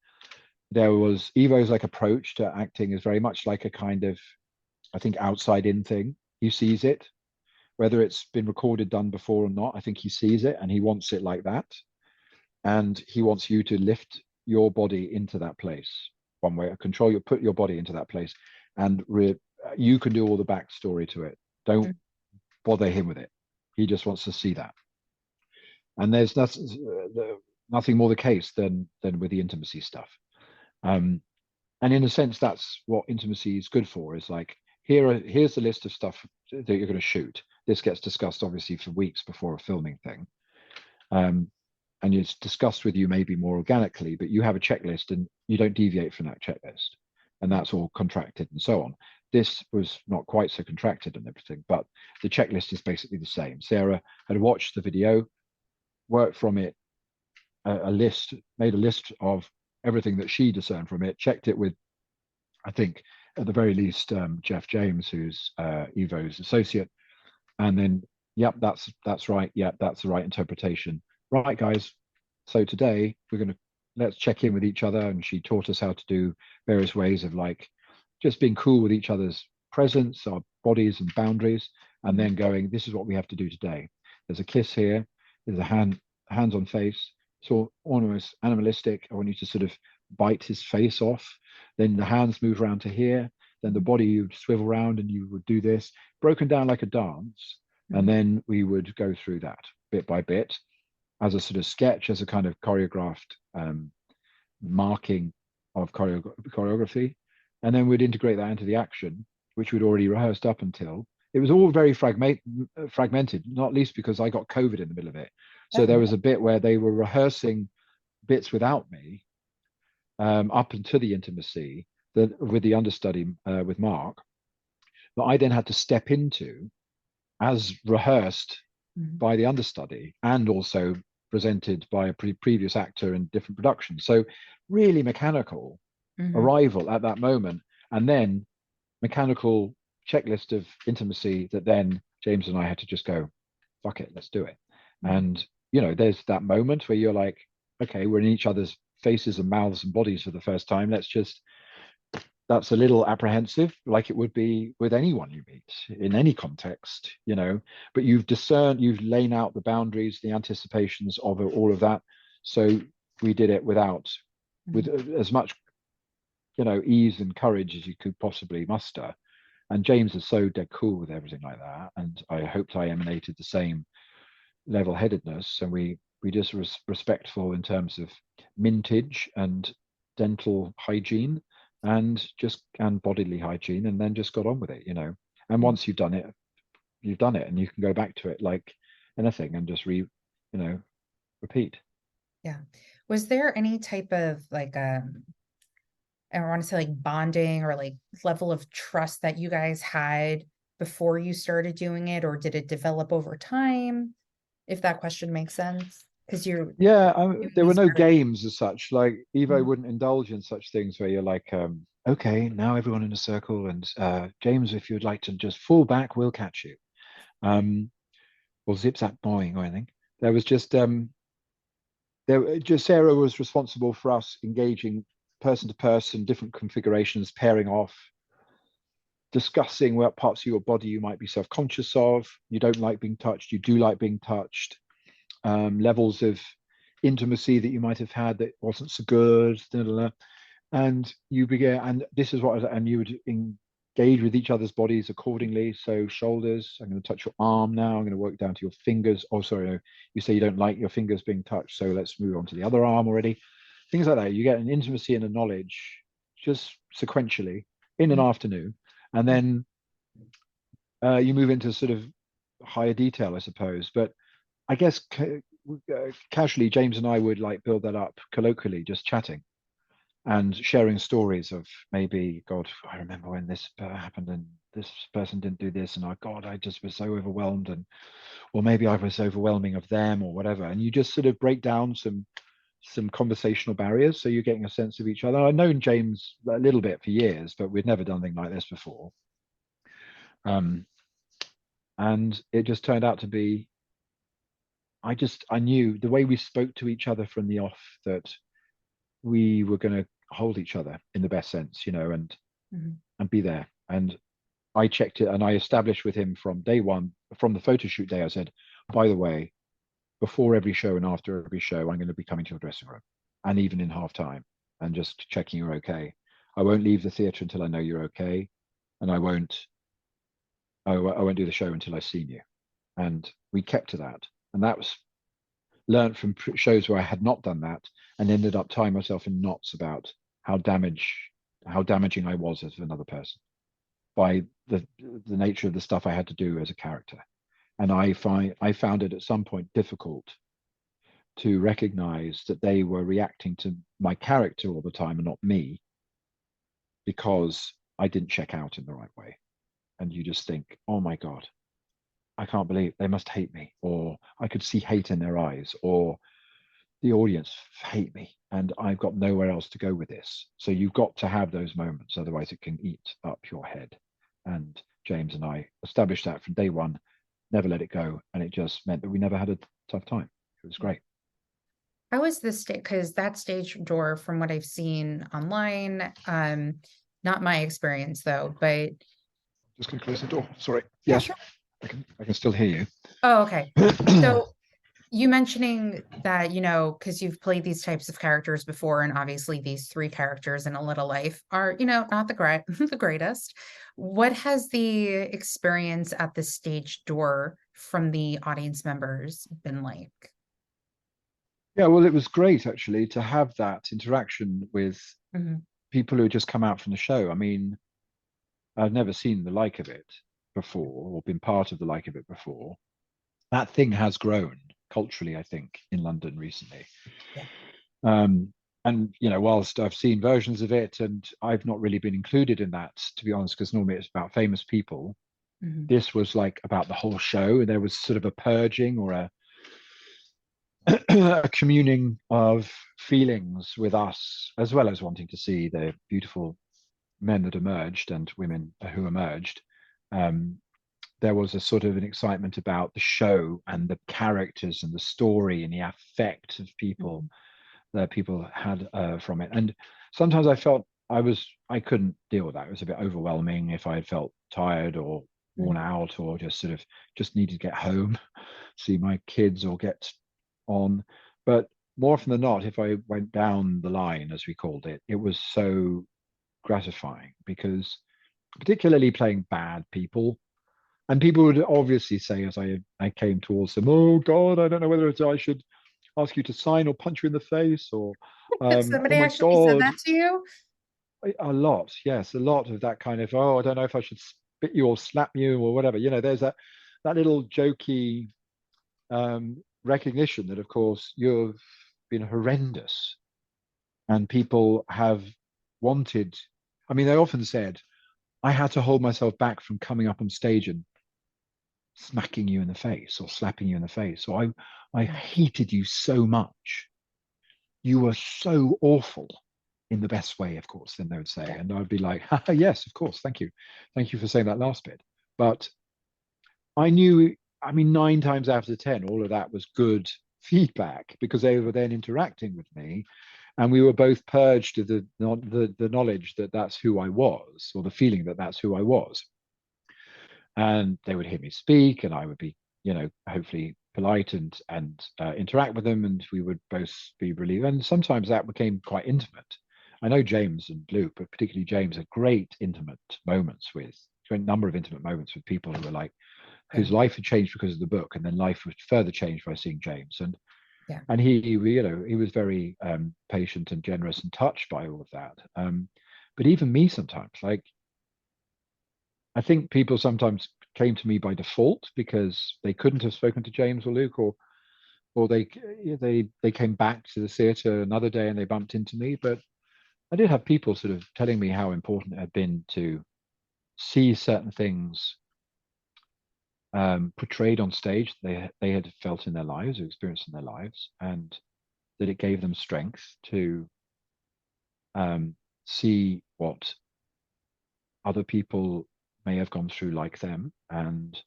[SPEAKER 2] There was Evo's like approach to acting is very much like a kind of, I think, outside in thing. He sees it, whether it's been recorded, done before or not. I think he sees it and he wants it like that. And he wants you to lift your body into that place one way, put your body into that place. And you can do all the backstory to it. Don't bother him with it. He just wants to see that. And there's nothing more the case than with the intimacy stuff. And in a sense, that's what intimacy is good for, is like, here's the list of stuff that you're going to shoot. This gets discussed obviously for weeks before a filming thing. And it's discussed with you maybe more organically, but you have a checklist and you don't deviate from that checklist. And that's all contracted and so on. This was not quite so contracted and everything, but the checklist is basically the same. Sarah had watched the video, worked from it, made a list of everything that she discerned from it, checked it with, I think, at the very least, Jeff James, who's Evo's associate, and then, yep, that's right. Yep, that's the right interpretation. Right, guys. So today let's check in with each other, and she taught us how to do various ways of like just being cool with each other's presence, our bodies and boundaries, and then going, this is what we have to do today. There's a kiss here. There's a hands on face. It's all almost animalistic. I want you to sort of bite his face off. Then the hands move around to here. Then the body would swivel around and you would do this, broken down like a dance. And then we would go through that bit by bit as a sort of sketch, as a kind of choreographed marking of choreography. And then we'd integrate that into the action, which we'd already rehearsed up until. It was all very fragmented, not least because I got COVID in the middle of it. So there was a bit where they were rehearsing bits without me up until the intimacy with the understudy with Mark, that I then had to step into as rehearsed by the understudy and also presented by a previous actor in different productions. So really mechanical arrival at that moment, and then mechanical checklist of intimacy that then James and I had to just go, fuck it, let's do it. And there's that moment where you're like, okay, we're in each other's faces and mouths and bodies for the first time. That's a little apprehensive, like it would be with anyone you meet in any context, but you've laid out the boundaries, the anticipations of all of that. So we did it with as much, ease and courage as you could possibly muster. And James is so dead cool with everything like that. And I hoped I emanated the same level-headedness. And we just was respectful in terms of mintage and dental hygiene and bodily hygiene, and then just got on with it, And once you've done it, and you can go back to it like anything and just repeat.
[SPEAKER 1] Yeah. Was there any type of I want to say bonding or level of trust that you guys had before you started doing it, or did it develop over time? If that question makes sense. Because
[SPEAKER 2] there were no games as such. Like Evo wouldn't indulge in such things where you're like, okay, now everyone in a circle, and James, if you'd like to just fall back, we'll catch you. Or zip zap boing or anything. There was just Sarah was responsible for us engaging person to person, different configurations, pairing off, discussing what parts of your body you might be self-conscious of. You don't like being touched, you do like being touched. Levels of intimacy that you might have had that wasn't so good, and you began, and this is what, and you would engage with each other's bodies accordingly. So shoulders, I'm going to touch your arm now, I'm going to work down to your fingers. Oh, sorry, no, you say you don't like your fingers being touched, so let's move on to the other arm already. Things like that. You get an intimacy and a knowledge just sequentially in an afternoon, and then you move into sort of higher detail, I suppose. But I guess casually, James and I would build that up colloquially, just chatting and sharing stories of maybe, God, I remember when this happened and this person didn't do this, and God, I just was so overwhelmed, or maybe I was overwhelming of them or whatever. And you just sort of break down some conversational barriers, so you're getting a sense of each other. I've known James a little bit for years, but we'd never done anything like this before. And it just turned out to be, I knew the way we spoke to each other from the off that we were going to hold each other in the best sense, and be there. And I checked it, and I established with him from day one, from the photo shoot day, I said, by the way, before every show and after every show, I'm going to be coming to your dressing room, and even in half time, and just checking you're okay. I won't leave the theatre until I know you're okay, and I won't do the show until I've seen you. And we kept to that. And that was learned from shows where I had not done that, and ended up tying myself in knots about how damaging I was as another person by the nature of the stuff I had to do as a character. And I found it at some point difficult to recognize that they were reacting to my character all the time and not me, because I didn't check out in the right way. And you just think, oh my God, I can't believe they must hate me, or I could see hate in their eyes, or the audience hate me, and I've got nowhere else to go with this. So you've got to have those moments, otherwise it can eat up your head. And James and I established that from day one, never let it go, and it just meant that we never had a tough time. It was great.
[SPEAKER 1] How is this because that stage door, from what I've seen online, not my experience though, but
[SPEAKER 2] just gonna close the door. Sorry.
[SPEAKER 1] Yeah,
[SPEAKER 2] Yes.
[SPEAKER 1] sure.
[SPEAKER 2] I can still hear
[SPEAKER 1] Oh, okay.
[SPEAKER 2] you.
[SPEAKER 1] So you mentioning that, because you've played these types of characters before, and obviously these three characters in A Little Life are, not the great the greatest. What has the experience at the stage door from the audience members been like?
[SPEAKER 2] Yeah, well, it was great actually to have that interaction with
[SPEAKER 1] Mhm.
[SPEAKER 2] people who had just come out from the show. I mean, I've never seen the like of it before or been part of the like of it before. That thing has grown culturally, I think, in London recently.
[SPEAKER 1] Yeah.
[SPEAKER 2] Um, and whilst I've seen versions of it, and I've not really been included in that, to be honest, because normally it's about famous people.
[SPEAKER 1] Mhm.
[SPEAKER 2] This was like about the whole show. There was sort of a purging or a communing of feelings with us, as well as wanting to see the beautiful men that emerged and women who emerged. Um, there was a sort of an excitement about the show and the characters and the story and the affect of people
[SPEAKER 1] Mhm.
[SPEAKER 2] that people had from it. And sometimes I felt I couldn't deal with that. It was a bit overwhelming if I felt tired or worn
[SPEAKER 1] Mhm.
[SPEAKER 2] out or just sort of just needed to get home, see my kids or get on. But more often than not, if I went down the line, as we called it, it was so gratifying because particularly playing bad people. And people would obviously say, as I came towards them, "Oh God, I don't know whether I should ask you to sign or punch you in the face," or "Oh
[SPEAKER 1] Somebody
[SPEAKER 2] my
[SPEAKER 1] actually said
[SPEAKER 2] God,"
[SPEAKER 1] that to you?
[SPEAKER 2] a lot, yes, a lot of that kind of, "Oh, I don't know if I should spit you or slap you or whatever." There's that little jokey recognition that, of course, you've been horrendous, and people have wanted. I mean, they often said I had to hold myself back from coming up on stage and smacking you in the face or slapping you in the face. So I
[SPEAKER 1] Mm.
[SPEAKER 2] hated you so much. You were so awful in the best way, of course, then they would say.
[SPEAKER 1] Yeah.
[SPEAKER 2] And I'd be like, yes, of course, thank you. Thank you for saying that last bit. But I knew, I mean, 9 times out of 10, all of that was good feedback because they were then interacting with me and we were both purged of the knowledge that that's who I was or the feeling that that's who I was. And they would hear me speak and I would be, hopefully polite and interact with them and we would both be relieved. And sometimes that became quite intimate. I know James and Luke, but particularly James, had great intimate moments with a number of intimate moments with people who were like
[SPEAKER 1] Yeah.
[SPEAKER 2] whose life had changed because of the book, and then life was further changed by seeing James.
[SPEAKER 1] Yeah.
[SPEAKER 2] And he was very patient and generous and touched by all of that. But even me sometimes, like I think people sometimes came to me by default because they couldn't have spoken to James or Luke, or they came back to the theatre another day and they bumped into me. But I did have people sort of telling me how important it had been to see certain things portrayed on stage they had felt in their lives or experienced in their lives, and that it gave them strength to see what other people may have gone through like them, and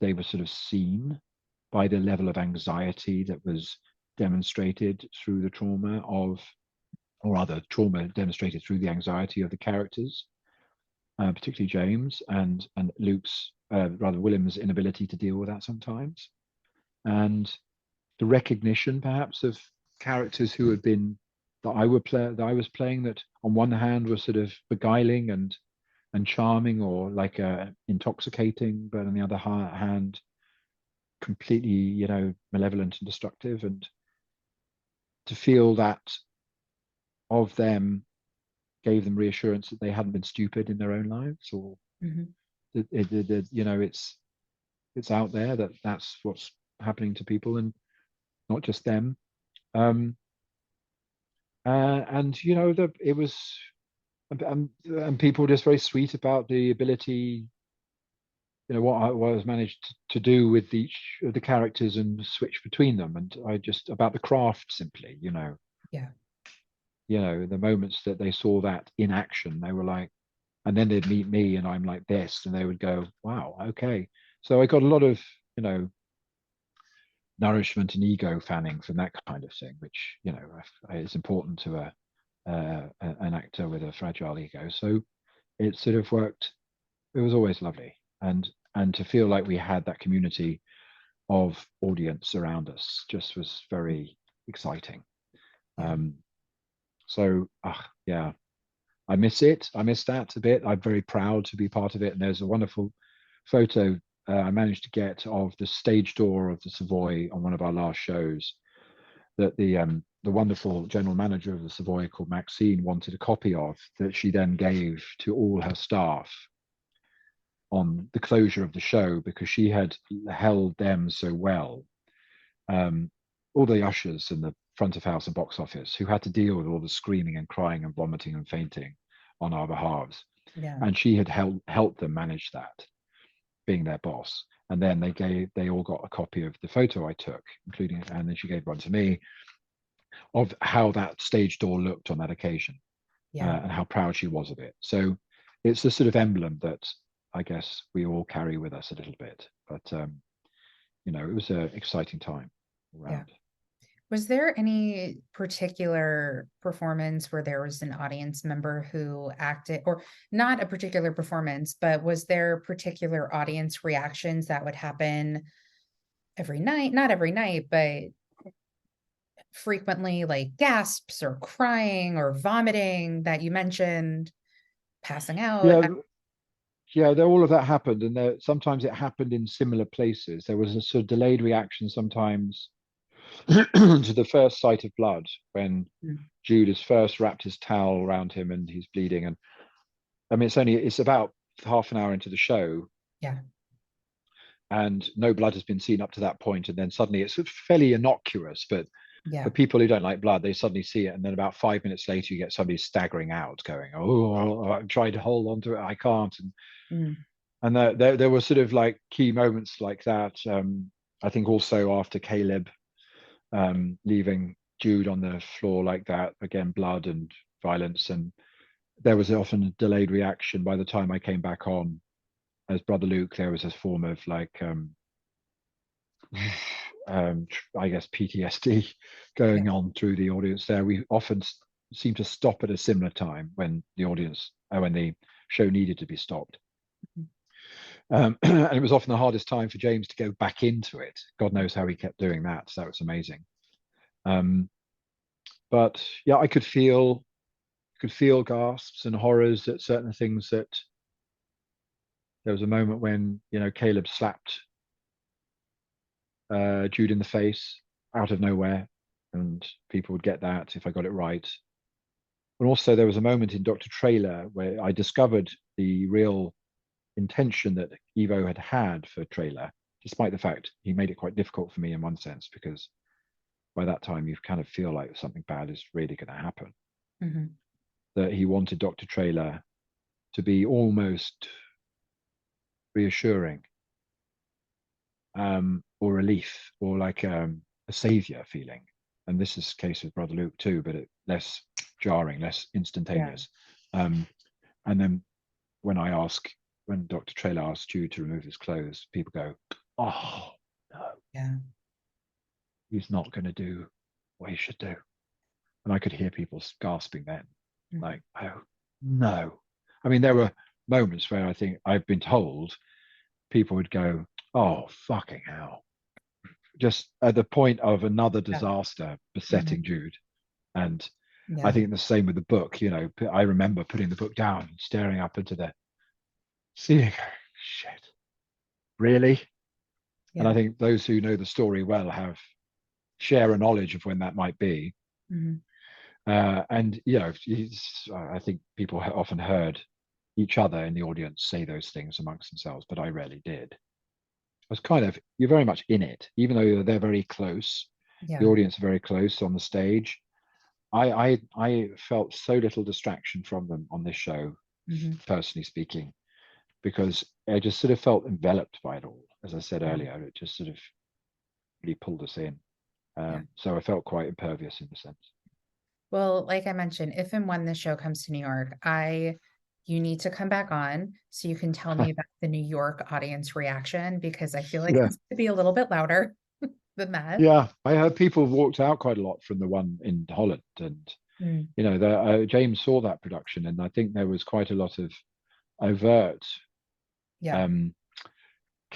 [SPEAKER 2] they were sort of seen by the level of anxiety that was demonstrated through the trauma of, or rather, trauma demonstrated through the anxiety of the characters, particularly James and Luke's, rather William's inability to deal with that sometimes, and the recognition perhaps of characters who had been that I was playing that on one hand were sort of beguiling and charming or like intoxicating, but on the other hand completely malevolent and destructive, and to feel that of them gave them reassurance that they hadn't been stupid in their own lives, or
[SPEAKER 1] Mhm.
[SPEAKER 2] it's out there that that's what's happening to people and not just them. um and it was and people were just very sweet about the ability, what I was managed to do with each of the characters and switch between them, and I just about the craft simply,
[SPEAKER 1] Yeah.
[SPEAKER 2] the moments that they saw that in action, they were like, and then they'd meet me and I'm like this, and they would go, wow, okay. So I got a lot of, nourishment and ego fanning from that kind of thing, which is important to an actor with a fragile ego. So it sort of worked. It was always lovely, and and to feel like we had that community of audience around us just was very exciting.
[SPEAKER 1] Yeah.
[SPEAKER 2] So yeah, I miss it. I miss that a bit. I'm very proud to be part of it. And there's a wonderful photo I managed to get of the stage door of the Savoy on one of our last shows that the wonderful general manager of the Savoy called Maxine wanted a copy of, that she then gave to all her staff on the closure of the show, because she had held them so well. All the ushers in the front of house and box office who had to deal with all the screaming and crying and vomiting and fainting on our behalves.
[SPEAKER 1] Yeah.
[SPEAKER 2] And she had helped them manage that, being their boss. And then they all got a copy of the photo I took, including, and then she gave one to me, of how that stage door looked on that occasion,
[SPEAKER 1] Yeah.
[SPEAKER 2] and how proud she was of it. So it's a sort of emblem that I guess we all carry with us a little bit. But it was an exciting time around.
[SPEAKER 1] Yeah. Was there any particular performance where there was an audience member who acted, or not a particular performance, but was there particular audience reactions that would happen every night? Not every night, but frequently, like gasps or crying or vomiting that you mentioned, passing out?
[SPEAKER 2] Yeah, yeah, all of that happened, and sometimes it happened in similar places. There was a sort of delayed reaction sometimes to the first sight of blood, when
[SPEAKER 1] Mm.
[SPEAKER 2] Jude has first wrapped his towel around him and he's bleeding. And I mean, it's about half an hour into the show,
[SPEAKER 1] Yeah.
[SPEAKER 2] and no blood has been seen up to that point, and then suddenly it's fairly innocuous, but
[SPEAKER 1] Yeah.
[SPEAKER 2] for people who don't like blood, they suddenly see it, and then about 5 minutes later, you get somebody staggering out, going, "Oh, I'm trying to hold on to it, I can't."
[SPEAKER 1] Mm.
[SPEAKER 2] And there were sort of like key moments like that. I think also after Caleb leaving Jude on the floor like that, again, blood and violence, and there was often a delayed reaction. By the time I came back on as Brother Luke, there was a form of like I guess PTSD
[SPEAKER 1] Yeah.
[SPEAKER 2] going on through the audience there. We often seem to stop at a similar time when the audience, when the show needed to be stopped. And it was often the hardest time for James to go back into it. God knows how he kept doing that. So that was amazing. But yeah, I could feel gasps and horrors at certain things. That there was a moment when Caleb slapped Jude in the face out of nowhere, and people would get that if I got it right. And also there was a moment in Dr. Traylor where I discovered the real intention that Evo had for Traylor, despite the fact he made it quite difficult for me in one sense, because by that time you kind of feel like something bad is really going to happen.
[SPEAKER 1] Mm-hmm.
[SPEAKER 2] That he wanted Dr. Traylor to be almost reassuring, or relief, or like a savior feeling. And this is the case with Brother Luke too, but less jarring, less instantaneous. Yeah. And then when Dr. Traylor asked Jude to remove his clothes, people go, "Oh no,
[SPEAKER 1] Yeah,
[SPEAKER 2] he's not going to do what he should do." And I could hear people gasping then, like, "Oh no." I mean, there were moments where I think I've been told people would go, "Oh fucking hell," just at the point of another disaster besetting Jude. And I think the same with the book. I remember putting the book down and staring up into the ceiling, shit, really? And I think those who know the story well share a knowledge of when that might be. And I think people have often heard each other in the audience say those things amongst themselves, but I rarely did. I was you're very much in it, even though they're very close. The audience are very close on the stage. I felt so little distraction from them on this show, personally speaking, because I just sort of felt enveloped by it all. As I said earlier, it just sort of really pulled us in. So I felt quite impervious in a sense.
[SPEAKER 1] Well, like I mentioned, if and when the show comes to New York, you need to come back on so you can tell me about the New York audience reaction, because I feel like it's going to be a little bit louder than that.
[SPEAKER 2] Yeah, I heard people walked out quite a lot from the one in Holland, and James saw that production, and I think there was quite a lot of overt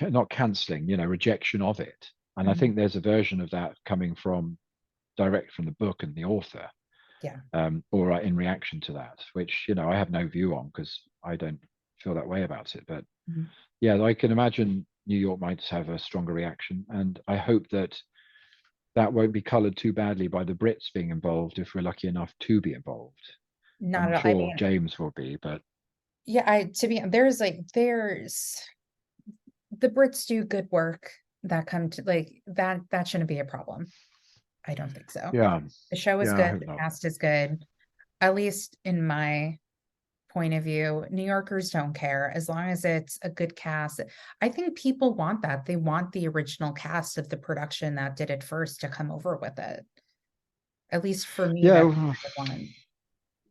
[SPEAKER 2] not cancelling, rejection of it. And I
[SPEAKER 1] Mhm.
[SPEAKER 2] think there's a version of that coming from direct from the book and the author,
[SPEAKER 1] Yeah.
[SPEAKER 2] or in reaction to that, which I have no view on because I don't feel that way about it. But
[SPEAKER 1] Mhm.
[SPEAKER 2] yeah, I can imagine New York might have a stronger reaction, and I hope that that won't be coloured too badly by the Brits being involved if we're lucky enough to be involved.
[SPEAKER 1] Not
[SPEAKER 2] I'm
[SPEAKER 1] at all. I
[SPEAKER 2] sure
[SPEAKER 1] mean,
[SPEAKER 2] James will be, but
[SPEAKER 1] yeah, there's the Brits do good work that come to that shouldn't be a problem. I don't think so.
[SPEAKER 2] yeah,
[SPEAKER 1] The show is
[SPEAKER 2] yeah, I
[SPEAKER 1] good,
[SPEAKER 2] hope
[SPEAKER 1] the
[SPEAKER 2] not.
[SPEAKER 1] cast is good. At least in my point of view, New Yorkers don't care as long as it's a good cast. I think people want that. They want the original cast of the production that did it first to come over with it. At least for me, that's
[SPEAKER 2] Yeah,
[SPEAKER 1] what I want.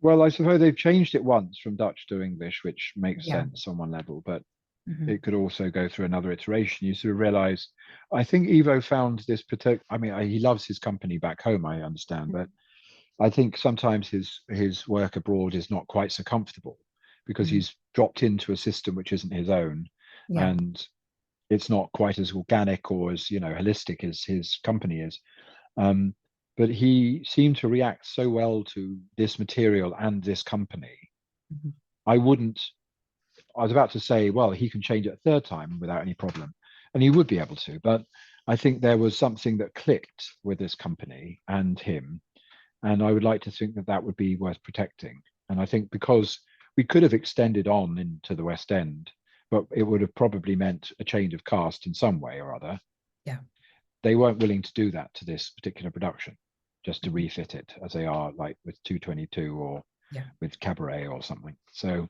[SPEAKER 2] well, I suppose they've changed it once from Dutch to English, which makes
[SPEAKER 1] Yeah.
[SPEAKER 2] sense on one level, but
[SPEAKER 1] Mhm.
[SPEAKER 2] it could also go through another iteration. You sort of realize, I think Evo found this particular, I mean, he loves his company back home, I understand, but I think sometimes his work abroad is not quite so comfortable because
[SPEAKER 1] Mhm.
[SPEAKER 2] he's dropped into a system which isn't his own,
[SPEAKER 1] Yeah.
[SPEAKER 2] and it's not quite as organic or as holistic as his company is. Um, but he seemed to react so well to this material and this company.
[SPEAKER 1] Mhm.
[SPEAKER 2] I wouldn't. I was about to say, well, he can change it a third time without any problem, and he would be able to. But I think there was something that clicked with this company and him, and I would like to think that that would be worth protecting. And I think because we could have extended on into the West End, but it would have probably meant a change of cast in some way or other.
[SPEAKER 1] Yeah.
[SPEAKER 2] They weren't willing to do that to this particular production, just to
[SPEAKER 1] Mhm.
[SPEAKER 2] refit it as they are like with 222 or
[SPEAKER 1] Yeah.
[SPEAKER 2] with Cabaret or something. So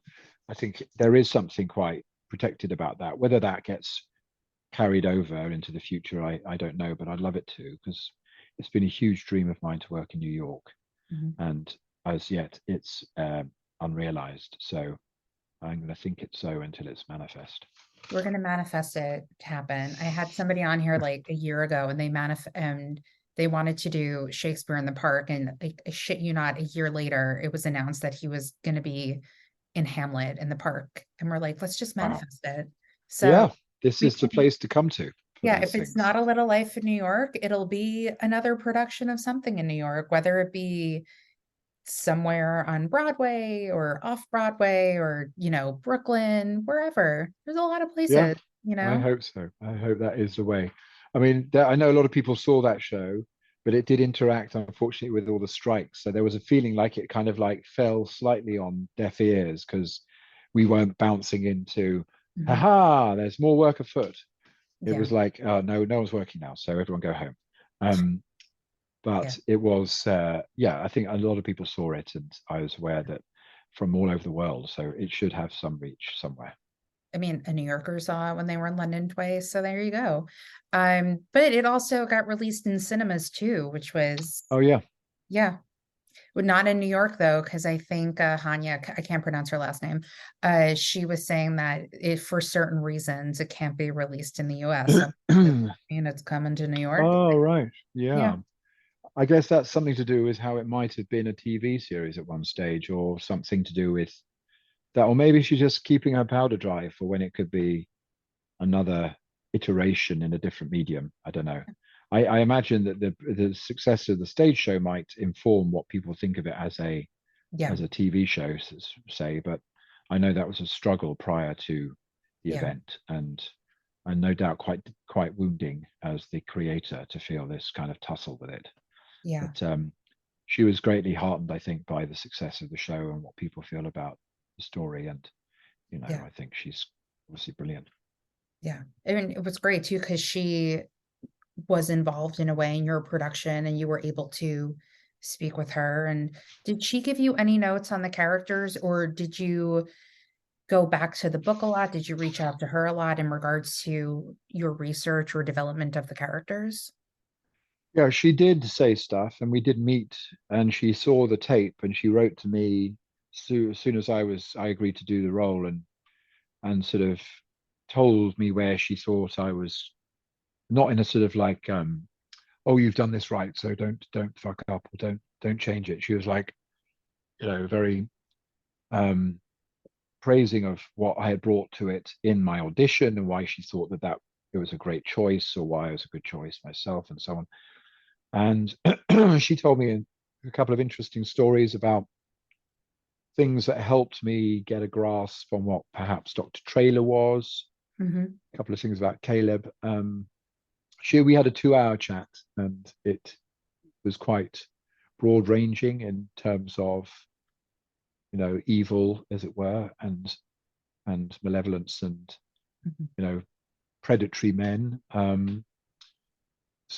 [SPEAKER 2] I think there is something quite protected about that. Whether that gets carried over into the future, I don't know, but I'd love it to because it's been a huge dream of mine to work in New York,
[SPEAKER 1] Mhm.
[SPEAKER 2] and as yet it's unrealized. So I'm going to think it so until it's manifest.
[SPEAKER 1] We're gonna manifest it to happen. I had somebody on here like a year ago and they wanted to do Shakespeare in the Park, and I shit you not, a year later it was announced that he was gonna be in Hamlet in the park. And we're like, let's just
[SPEAKER 2] Wow.
[SPEAKER 1] manifest it. So
[SPEAKER 2] Yeah, this
[SPEAKER 1] we
[SPEAKER 2] is the
[SPEAKER 1] can,
[SPEAKER 2] place to come to for
[SPEAKER 1] yeah,
[SPEAKER 2] these
[SPEAKER 1] if it's
[SPEAKER 2] things.
[SPEAKER 1] not A Little Life in New York, it'll be another production of something in New York, whether it be somewhere on Broadway or off Broadway or, Brooklyn, wherever. There's a lot of
[SPEAKER 2] Yeah,
[SPEAKER 1] places, you
[SPEAKER 2] I
[SPEAKER 1] know?
[SPEAKER 2] hope so. I hope that is the way. I mean, I know a lot of people saw that show, but it did interact, unfortunately, with all the strikes. So there was a feeling like it kind of like fell slightly on deaf ears because we weren't bouncing into,
[SPEAKER 1] Mhm.
[SPEAKER 2] haha, there's more work afoot. It
[SPEAKER 1] Yeah,
[SPEAKER 2] was like, oh, no, no one's working now, so everyone go home. Um,
[SPEAKER 1] yeah.
[SPEAKER 2] but it was, yeah, I think a lot of people saw it, and I was aware that from all over the world, so it should have some reach somewhere.
[SPEAKER 1] I mean, a New Yorker saw it when they were in London twice, so there you go. But it also got released in cinemas too, which was,
[SPEAKER 2] Oh yeah.
[SPEAKER 1] yeah. But not in New York though, because I think Hanya, I can't pronounce her last name. She was saying that if for certain reasons it can't be released in the US. So and it's coming to New York.
[SPEAKER 2] Oh, right.
[SPEAKER 1] Yeah.
[SPEAKER 2] Yeah. I guess that's something to do with how it might have been a TV series at one stage, or something to do with that. Or maybe she's just keeping her powder dry for when it could be another iteration in a different medium. I don't know. I imagine that the success of the stage show might inform what people think of it
[SPEAKER 1] Yeah.
[SPEAKER 2] as a TV show, say, but I know that was a struggle prior to the
[SPEAKER 1] Yeah.
[SPEAKER 2] event, and no doubt quite wounding as the creator to feel this kind of tussle with it.
[SPEAKER 1] Yeah.
[SPEAKER 2] But she was greatly heartened, I think, by the success of the show and what people feel about the story. And
[SPEAKER 1] Yeah.
[SPEAKER 2] I think she's obviously brilliant.
[SPEAKER 1] Yeah. I mean, it was great too, because she was involved in a way in your production and you were able to speak with her. And did she give you any notes on the characters, or did you go back to the book a lot? Did you reach out to her a lot in regards to your research or development of the characters?
[SPEAKER 2] Yeah, she did say stuff, and we did meet, and she saw the tape, and she wrote to me as soon as I agreed to do the role, and sort of told me where she thought I was, not in a sort of like oh, you've done this right, so don't fuck up, or don't change it. She was like, very um praising of what I had brought to it in my audition, and why she thought that it was a great choice, or why it was a good choice myself, and so on. And she told me a couple of interesting stories about things that helped me get a grasp on what perhaps Dr. Traylor was. A couple of things about Caleb. We had a 2-hour chat, and it was quite broad ranging in terms of, evil, as it were, and malevolence, and predatory men.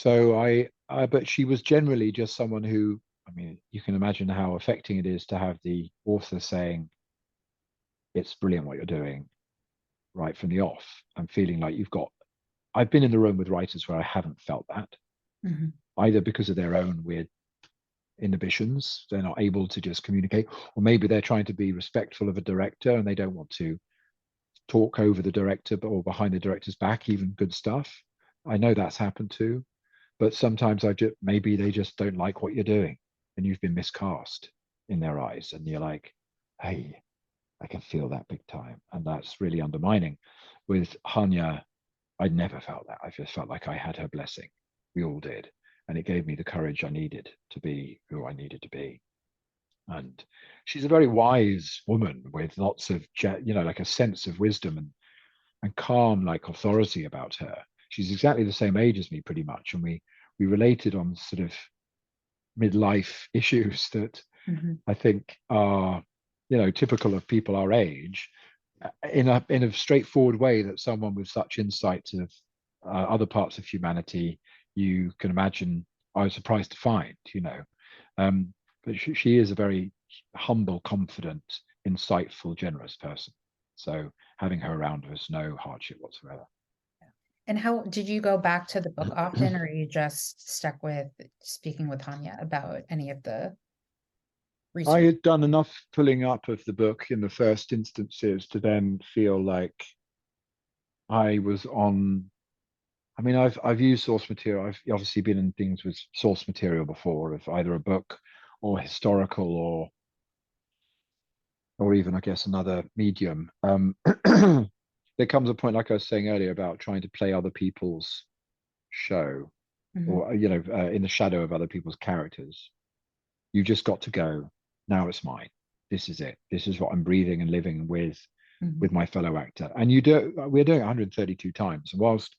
[SPEAKER 2] But she was generally just someone who, you can imagine how affecting it is to have the author saying, it's brilliant what you're doing, right from the off, and feeling like I've been in the room with writers where I haven't felt that, either because of their own weird inhibitions, they're not able to just communicate, or maybe they're trying to be respectful of a director and they don't want to talk over the director or behind the director's back, even good stuff. I know that's happened too, but sometimes maybe they just don't like what you're doing, and you've been miscast in their eyes, and you're like, hey, I can feel that big time, and that's really undermining. With Hanya, I'd never felt that. I just felt like I had her blessing. We all did, and it gave me the courage I needed to be who I needed to be. And she's a very wise woman with lots of, like a sense of wisdom and calm, like authority about her. She's exactly the same age as me, pretty much, and we related on sort of midlife issues that I think are, typical of people our age, in a straightforward way that someone with such insight of other parts of humanity, you can imagine, I was surprised to find. But she is a very humble, confident, insightful, generous person. So having her around was no hardship whatsoever.
[SPEAKER 1] And how did you go back to the book often, or are you just stuck with speaking with Hanya about any of the research?
[SPEAKER 2] I had done enough pulling up of the book in the first instances to then feel like I was on. I've used source material. I've obviously been in things with source material before, of either a book or historical, or even, I guess, another medium. There comes a point, like I was saying earlier, about trying to play other people's show, or in the shadow of other people's characters. You just got to go, now it's mine. This is it. This is what I'm breathing and living with my fellow actor. And we're doing it 132 times. And whilst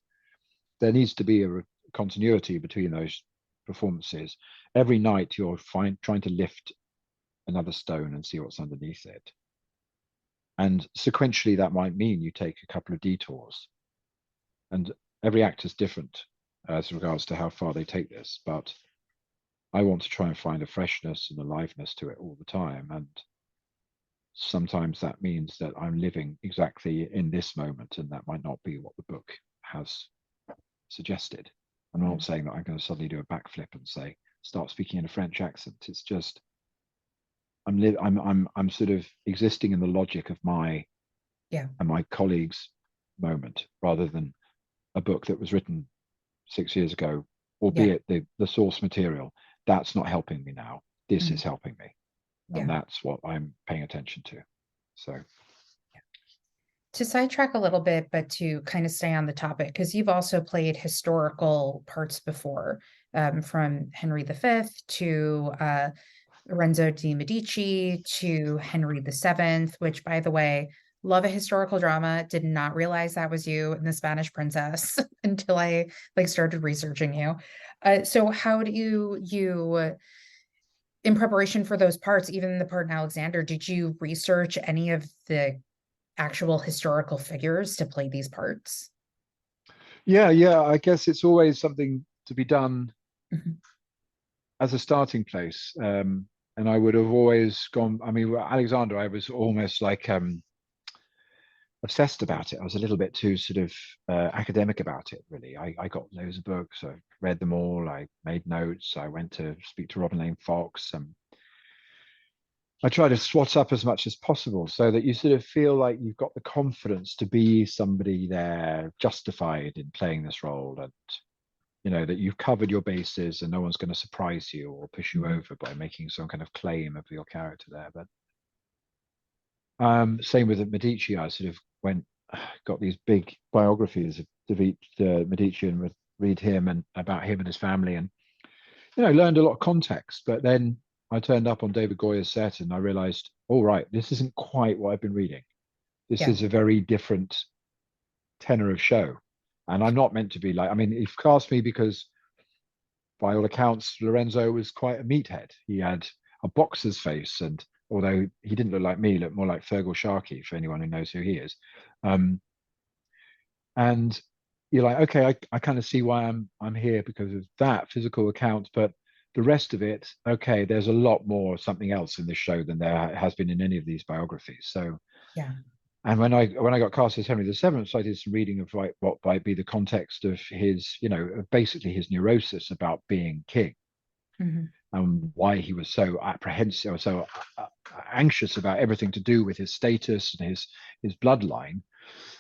[SPEAKER 2] there needs to be a continuity between those performances, every night you're trying to lift another stone and see what's underneath it. And sequentially, that might mean you take a couple of detours. And every actor's different as regards to how far they take this. But I want to try and find a freshness and aliveness to it all the time. And sometimes that means that I'm living exactly in this moment, and that might not be what the book has suggested. I'm not saying that I'm going to suddenly do a backflip and say, start speaking in a French accent. It's just, I'm sort of existing in the logic of my and my colleagues' moment, rather than a book that was written 6 years ago, albeit the source material. That's not helping me now. This is helping me, and that's what I'm paying attention to. So,
[SPEAKER 1] to sidetrack a little bit, but to kind of stay on the topic, because you've also played historical parts before, from Henry V to Lorenzo de' Medici to Henry VII, which, by the way, love a historical drama. Did not realize that was you in The Spanish Princess until I started researching you. So how do you in preparation for those parts, even the part in Alexander, did you research any of the actual historical figures to play these parts?
[SPEAKER 2] Yeah, I guess it's always something to be done as a starting place. And I would have always gone. Alexander, I was almost like obsessed about it. I was a little bit too sort of academic about it, really. I got loads of books. I read them all. I made notes. I went to speak to Robin Lane Fox. I try to swat up as much as possible so that you sort of feel like you've got the confidence to be somebody there, justified in playing this role, and that you've covered your bases and no one's going to surprise you or push you over by making some kind of claim of your character there. But Same with the Medici. I sort of got these big biographies of David Medici and would read him and about him and his family, and learned a lot of context. But then I turned up on David Goya's set and I realized, all right, this isn't quite what I've been reading. This
[SPEAKER 1] Yeah.
[SPEAKER 2] is a very different tenor of show. And I'm not meant to be like, I mean, you've cast me because by all accounts, Lorenzo was quite a meathead. He had a boxer's face, and although he didn't look like me, he looked more like Fergal Sharkey, for anyone who knows who he is. And you're like, okay, I kind of see why I'm here because of that physical account, but the rest of it, okay, there's a lot more something else in this show than there has been in any of these biographies. So
[SPEAKER 1] Yeah.
[SPEAKER 2] and when I got cast as Henry VII, so I did some reading of what might be the context of his, basically his neurosis about being king,
[SPEAKER 1] Mm-hmm.
[SPEAKER 2] and why he was so apprehensive or so anxious about everything to do with his status and his bloodline.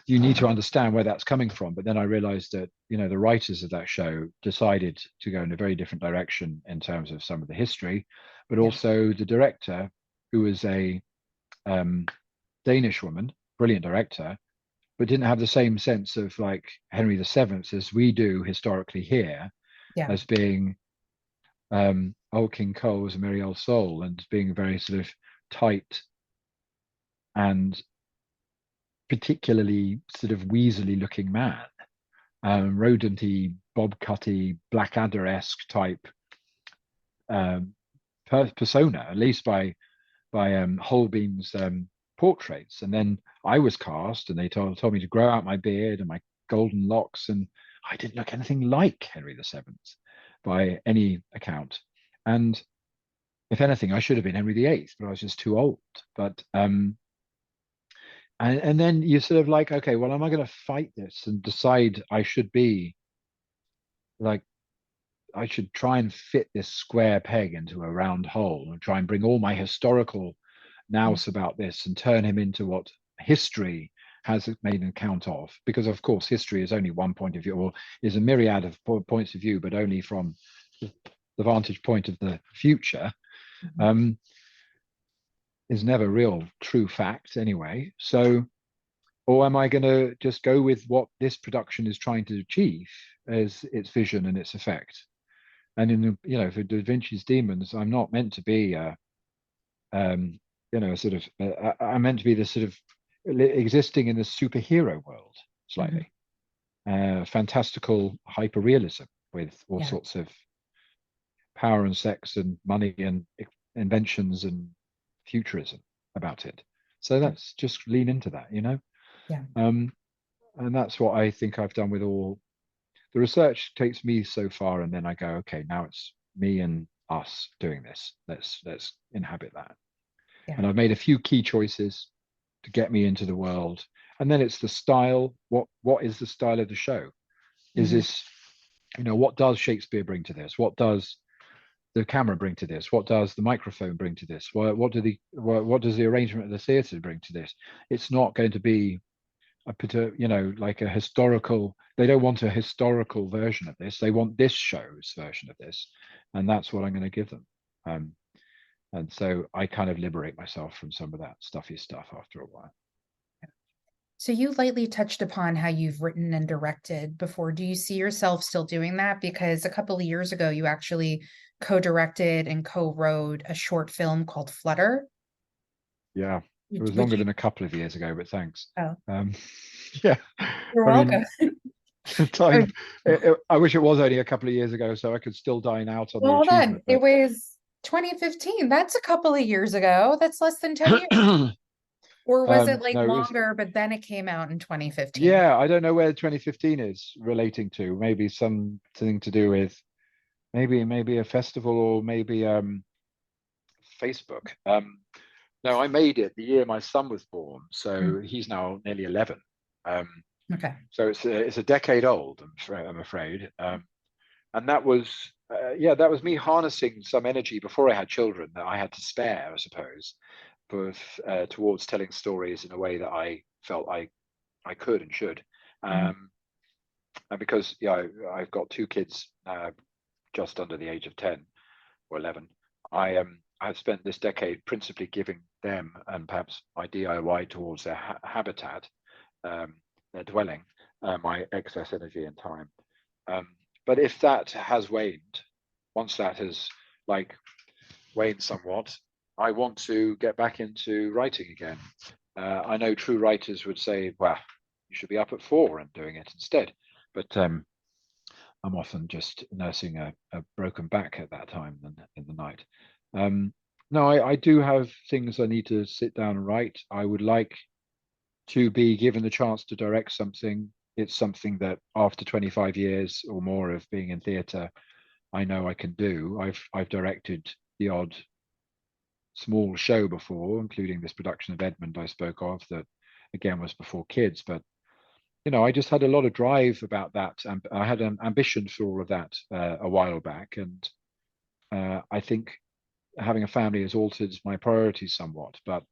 [SPEAKER 2] You need to understand where that's coming from. But then I realized that, the writers of that show decided to go in a very different direction in terms of some of the history, but
[SPEAKER 1] Yeah.
[SPEAKER 2] also the director, who was a Danish woman, brilliant director, but didn't have the same sense of like Henry VII as we do historically here,
[SPEAKER 1] Yeah.
[SPEAKER 2] as being old King Cole was a merry old soul and being a very sort of tight and particularly sort of weaselly looking man, rodenty, bobcutty, Blackadder-esque type um, persona, at least by Holbein's portraits. And then I was cast, and they told me to grow out my beard and my golden locks, and I didn't look anything like Henry VII by any account. And if anything, I should have been Henry VIII, but I was just too old. But and then you're sort of like, okay, well, am I going to fight this and decide I should be like, I should try and fit this square peg into a round hole and try and bring all my historical nous about this and turn him into what history has made an account of? Because of course history is only one point of view, or is a myriad of points of view, but only from the vantage point of the future. Is never real true fact anyway. So, or am I going to just go with what this production is trying to achieve as its vision and its effect? And for Da Vinci's Demons, I'm not meant to be sort of I'm meant to be this sort of existing in the superhero world slightly, fantastical hyperrealism with all sorts of power and sex and money and inventions and futurism about it. So that's just lean into that,
[SPEAKER 1] Yeah.
[SPEAKER 2] And that's what I think I've done with all the research. Takes me so far, and then I go, okay, now it's me and us doing this. Let's inhabit that.
[SPEAKER 1] Yeah.
[SPEAKER 2] And I've made a few key choices to get me into the world. And then it's the style. What is the style of the show? Is this, what does Shakespeare bring to this? What does the camera bring to this? What does the microphone bring to this? What does the arrangement of the theatre bring to this? It's not going to be like a historical. They don't want a historical version of this. They want this show's version of this, and that's what I'm going to give them. And so I kind of liberate myself from some of that stuffy stuff after a while.
[SPEAKER 1] So you lightly touched upon how you've written and directed before. Do you see yourself still doing that? Because a couple of years ago, you actually co-directed and co-wrote a short film called Flutter.
[SPEAKER 2] Yeah, it was longer than a couple of years ago, but thanks.
[SPEAKER 1] Oh,
[SPEAKER 2] yeah,
[SPEAKER 1] you're welcome.
[SPEAKER 2] Time. I wish it was only a couple of years ago, so I could still dine out on the
[SPEAKER 1] Well
[SPEAKER 2] achievement.
[SPEAKER 1] done. It was 2015. That's a couple of years ago. That's less than 10 years. Or was it like
[SPEAKER 2] no,
[SPEAKER 1] longer, but then it came out in 2015?
[SPEAKER 2] Yeah, I don't know where 2015 is relating to. Maybe something to do with maybe a festival, or maybe Facebook. No, I made it the year my son was born, so he's now nearly 11.
[SPEAKER 1] Okay.
[SPEAKER 2] So it's a decade old, I'm afraid. And that was that was me harnessing some energy before I had children that I had to spare, I suppose, but towards telling stories in a way that I felt I could and should. And because I've got two kids just under the age of 10 or 11, I've spent this decade principally giving them, and perhaps my DIY towards their habitat, their dwelling, my excess energy and time. But if that has waned, once that has waned somewhat, I want to get back into writing again. I know true writers would say, well, you should be up at 4 and doing it instead. But I'm often just nursing a broken back at that time in the night. No, I do have things I need to sit down and write. I would like to be given the chance to direct something. It's something that after 25 years or more of being in theatre, I know I can do. I've directed the odd small show before, including this production of Edmund I spoke of, that again was before kids. But I just had a lot of drive about that, and I had an ambition for all of that a while back, and I think having a family has altered my priorities somewhat. But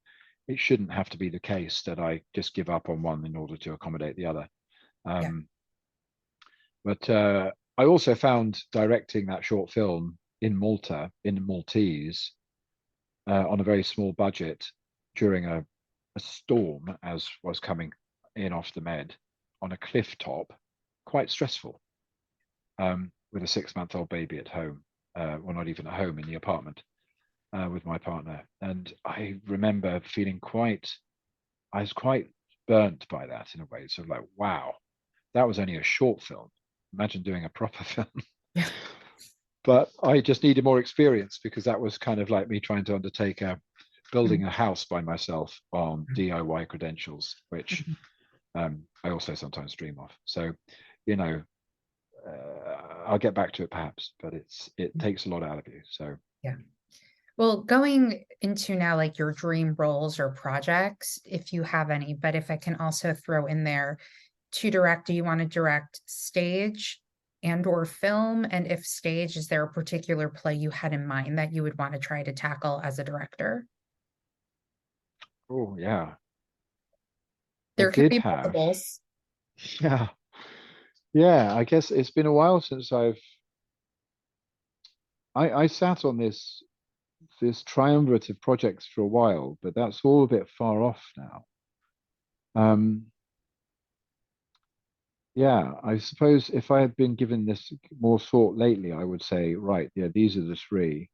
[SPEAKER 2] it shouldn't have to be the case that I just give up on one in order to accommodate the other.
[SPEAKER 1] Yeah.
[SPEAKER 2] But I also found directing that short film in Malta, in Maltese, on a very small budget during a storm, as was coming in off the Med, on a cliff top, quite stressful, with a 6-month-old baby at home, well, not even at home, in the apartment, with my partner. And I remember feeling I was quite burnt by that in a way. So like, wow, that was only a short film. Imagine doing a proper film.
[SPEAKER 1] Yeah.
[SPEAKER 2] But I just needed more experience, because that was kind of like me trying to undertake building a house by myself on DIY credentials, which I also sometimes dream of. So, I'll get back to it perhaps, but it takes a lot out of you. So
[SPEAKER 1] yeah. Well, going into now, like your dream roles or projects, if you have any, but if I can also throw in there to direct, do you want to direct stage and or film? And if stage, is there a particular play you had in mind that you would want to try to tackle as a director?
[SPEAKER 2] oh yeah, I
[SPEAKER 1] There could
[SPEAKER 2] did
[SPEAKER 1] be
[SPEAKER 2] have.
[SPEAKER 1] multiples.
[SPEAKER 2] Yeah, yeah, I guess it's been a while since I sat on this triumvirate of projects for a while, but that's all a bit far off now. Um, yeah, I suppose if I had been given this more thought lately, I would say, right, yeah, these are the three.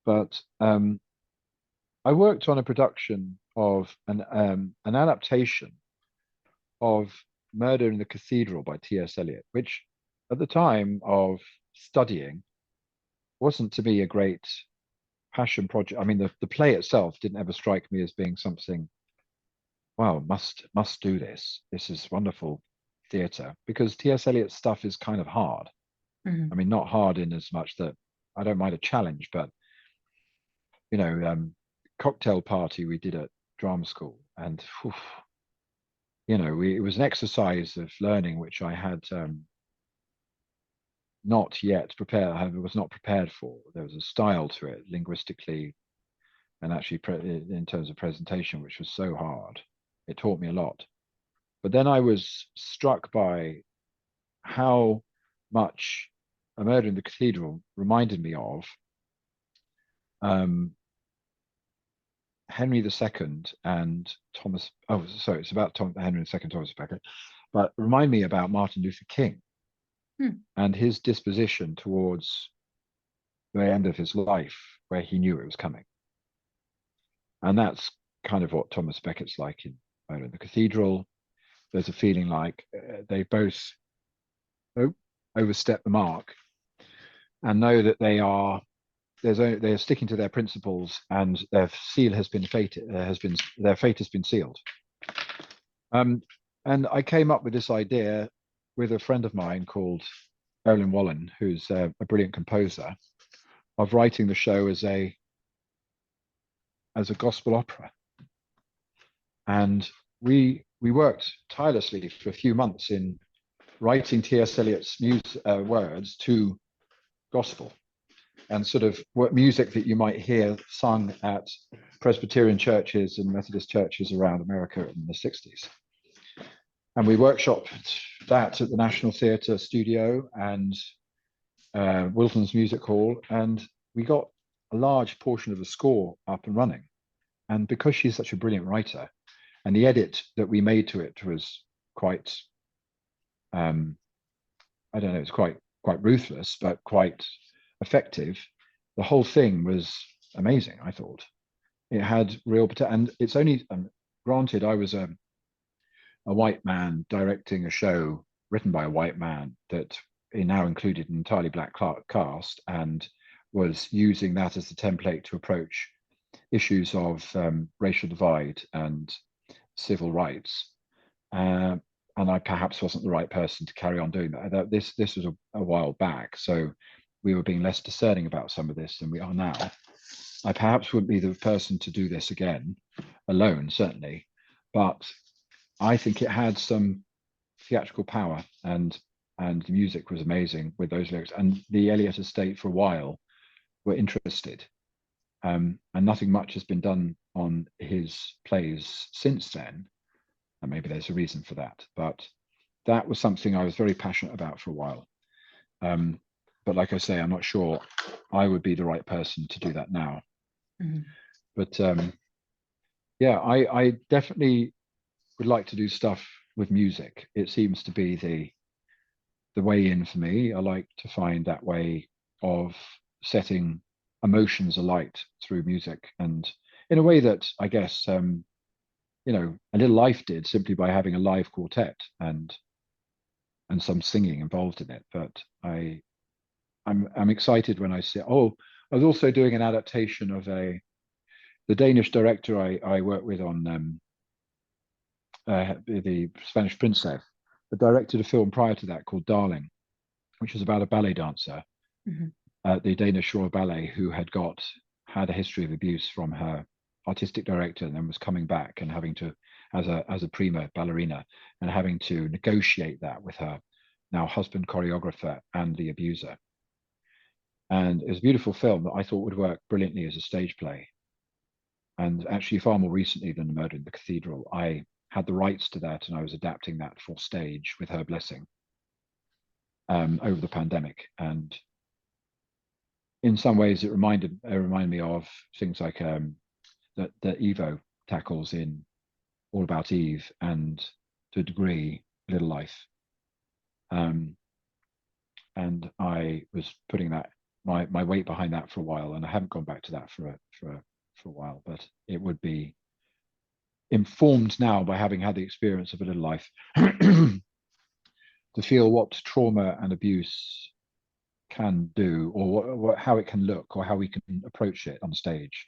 [SPEAKER 2] But I worked on a production of an adaptation of Murder in the Cathedral by T.S. Eliot, which at the time of studying wasn't to me a great passion project. I mean, the play itself didn't ever strike me as being something, wow, must do this. This is wonderful theatre, because T.S. Eliot's stuff is kind of hard. I
[SPEAKER 1] Mhm.
[SPEAKER 2] mean, not hard in as much that I don't mind a challenge, but cocktail party we did at drama school, and whew, it was an exercise of learning which I had not yet prepared. I was not prepared for. There was a style to it, linguistically, and actually in terms of presentation, which was so hard. It taught me a lot. But then I was struck by how much A Murder in the Cathedral reminded me of um, Henry II and Thomas. Oh, sorry, it's about Henry II, Thomas Becket, but remind me about Martin Luther King
[SPEAKER 1] Hmm.
[SPEAKER 2] and his disposition towards the end of his life, where he knew it was coming. And that's kind of what Thomas Beckett's like in Murder in the Cathedral. There's a feeling like they both overstep the mark and know that they're sticking to their principles, and their seal has been their fate has been sealed. And I came up with this idea with a friend of mine called Olin Wallen, who's a brilliant composer, of writing the show as a gospel opera. And we worked tirelessly for a few months in writing T.S. Eliot's words to gospel, and sort of what music that you might hear sung at Presbyterian churches and Methodist churches around America in the 60s. And we workshopped that at the National Theatre studio and Wilton's Music Hall, and we got a large portion of the score up and running. And because she's such a brilliant writer, and the edit that we made to it was quite, I don't know, it's quite ruthless, but quite effective. The whole thing was amazing, I thought. It had real potential, and it's only granted I was a white man directing a show written by a white man that now included an entirely black cast, and was using that as the template to approach issues of racial divide and civil rights. And I perhaps wasn't the right person to carry on doing that. This was a while back, so we were being less discerning about some of this than we are now. I perhaps wouldn't be the person to do this again, alone, certainly, but I think it had some theatrical power, and the music was amazing with those lyrics. And the Elliot estate for a while were interested, and nothing much has been done on his plays since then. And maybe there's a reason for that, but that was something I was very passionate about for a while. But like I say, I'm not sure I would be the right person to do that now.
[SPEAKER 1] Mm-hmm.
[SPEAKER 2] But yeah, I definitely would like to do stuff with music. It seems to be the way in for me. I like to find that way of setting emotions alight through music, and in a way that I guess A Little Life did, simply by having a live quartet and some singing involved in it. But I'm excited when I see. Oh, I was also doing an adaptation of the Danish director I work with on the Spanish Princess. I directed a film prior to that called Darling, which was about a ballet dancer at the Danish Royal Ballet who had a history of abuse from her artistic director, and then was coming back and having to, as a prima ballerina, and having to negotiate that with her now husband choreographer and the abuser. And it was a beautiful film that I thought would work brilliantly as a stage play. And actually, far more recently than The Murder in the Cathedral, I had the rights to that, and I was adapting that for stage with her blessing over the pandemic. And in some ways, it reminded me of things like that Evo tackles in All About Eve, and to a degree, Little Life. And I was putting that my weight behind that for a while, and I haven't gone back to that for a while. But it would be informed now by having had the experience of A Little Life to feel what trauma and abuse can do, or how it can look, or how we can approach it on stage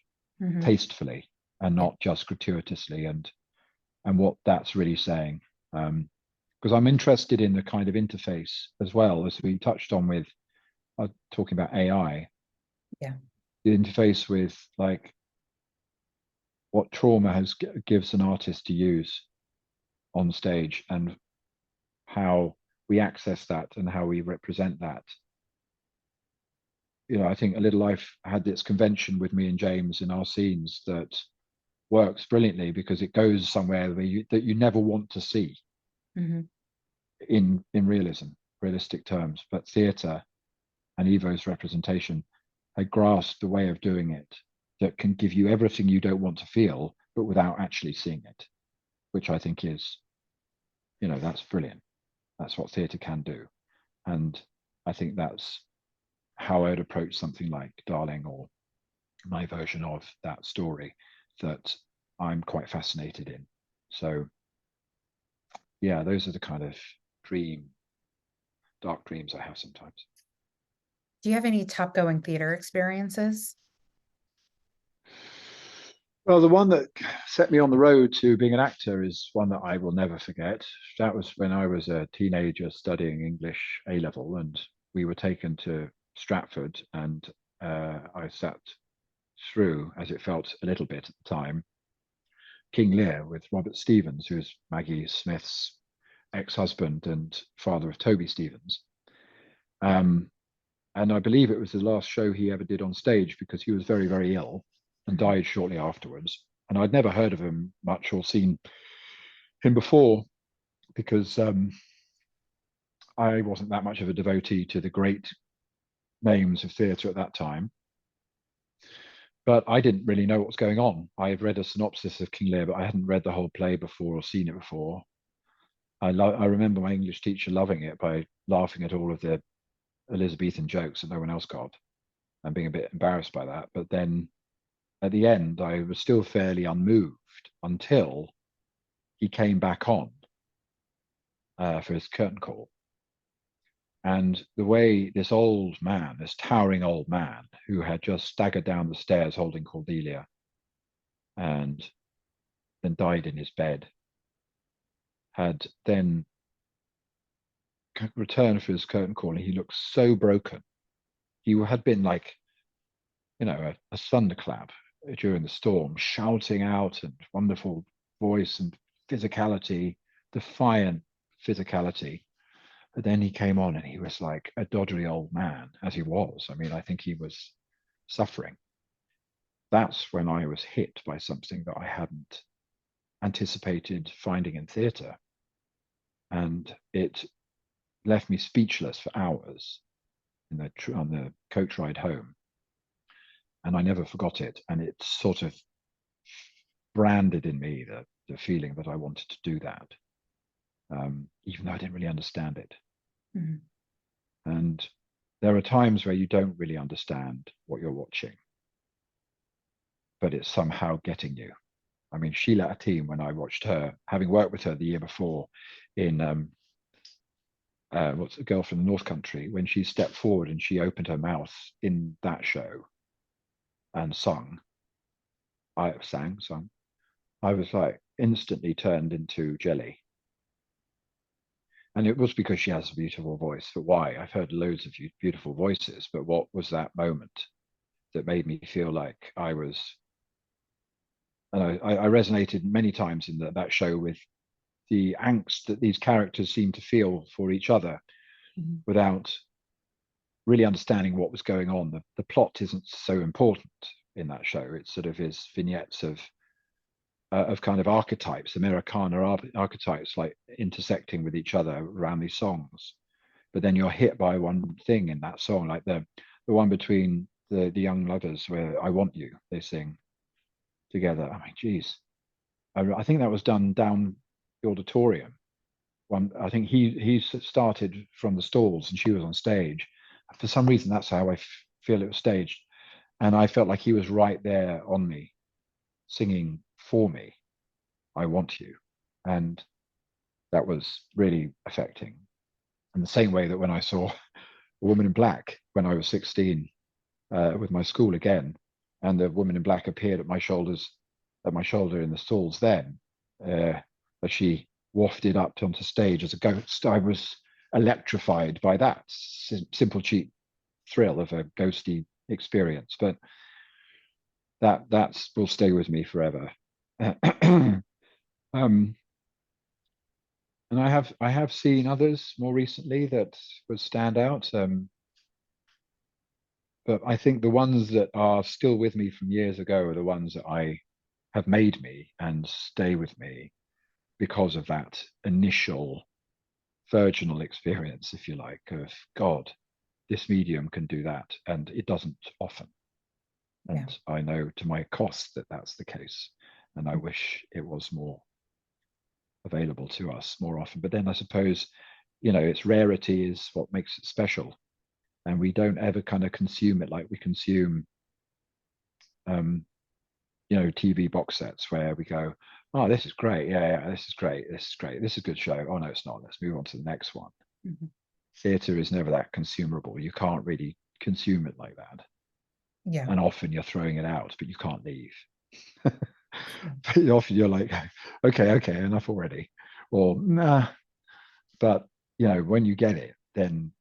[SPEAKER 2] tastefully and not just gratuitously, and what that's really saying. Because I'm interested in the kind of interface as well, as we touched on with talking about AI.
[SPEAKER 1] Yeah,
[SPEAKER 2] the interface with like what trauma gives an artist to use on stage, and how we access that and how we represent that. I think A Little Life had this convention with me and James in our scenes that works brilliantly, because it goes somewhere that you never want to see in realistic terms. But theatre and Evo's representation had grasped the way of doing it that can give you everything you don't want to feel, but without actually seeing it, which I think is, that's brilliant. That's what theatre can do. And I think that's how I would approach something like Darling, or my version of that story that I'm quite fascinated in. So yeah, those are the kind of dark dreams I have sometimes.
[SPEAKER 1] Do you have any top going theater experiences?
[SPEAKER 2] Well, the one that set me on the road to being an actor is one that I will never forget. That was when I was a teenager studying English A-level, and we were taken to Stratford, and I sat through, as it felt a little bit at the time, King Lear with Robert Stevens, who is Maggie Smith's ex-husband and father of Toby Stevens. And I believe it was the last show he ever did on stage, because he was very, very ill and died shortly afterwards. And I'd never heard of him much or seen him before, because I wasn't that much of a devotee to the great names of theatre at that time. but I didn't really know what was going on. I had read a synopsis of King Lear, but I hadn't read the whole play before or seen it before. I remember my English teacher loving it by laughing at all of the Elizabethan jokes that no one else got and being a bit embarrassed by that. But then at the end, I was still fairly unmoved until he came back on for his curtain call. And the way this old man, this towering old man who had just staggered down the stairs holding Cordelia and then died in his bed, had then returned for his curtain call, and he looked so broken. He had been like, a thunderclap during the storm, shouting out and wonderful voice and physicality, defiant physicality. But then he came on and he was like a doddery old man, as he was. I mean, I think he was suffering. That's when I was hit by something that I hadn't anticipated finding in theatre. And it left me speechless for hours on the coach ride home. And I never forgot it. And it sort of branded in me the feeling that I wanted to do that, even though I didn't really understand it. Mm-hmm. And there are times where you don't really understand what you're watching, but it's somehow getting you. I mean, Sheila Atim, when I watched her, having worked with her the year before in what's a Girl from the North Country, when she stepped forward and she opened her mouth in that show and sung, I was like instantly turned into jelly. And it was because she has a beautiful voice. But why? I've heard loads of beautiful voices, but what was that moment that made me feel like I was, and I resonated many times in that show with the angst that these characters seem to feel for each other, mm-hmm. without really understanding what was going on. The plot isn't so important in that show. It sort of is vignettes of kind of archetypes, Americana archetypes, like intersecting with each other around these songs. But then you're hit by one thing in that song, like the one between the young lovers where "I Want You," they sing together. I mean, geez, I think that was done down the auditorium. I think he started from the stalls and she was on stage. For some reason, that's how I feel it was staged, and I felt like he was right there on me, singing for me, "I Want You," and that was really affecting. In the same way that when I saw A Woman in Black when I was 16 with my school again, and the woman in black appeared at my shoulder in the stalls then, as she wafted up onto stage as a ghost, I was electrified by that simple, cheap thrill of a ghosty experience. But that will stay with me forever. And I have seen others more recently that would stand out. But I think the ones that are still with me from years ago are the ones that I have made me and stay with me because of that initial virginal experience, if you like, of God, this medium can do that, and it doesn't often. And yeah. I know to my cost that that's the case, and I wish it was more available to us more often. But then I suppose, its rarity is what makes it special, and we don't ever kind of consume it like we consume TV box sets where we go, "Oh, this is great, yeah, this is great, this is great, this is a good show, oh no, it's not, let's move on to the next one." Mm-hmm. Theatre is never that consumable. You can't really consume it like that. Yeah. And often you're throwing it out, but you can't leave. But often you're like, okay, enough already, or nah. But when you get it, then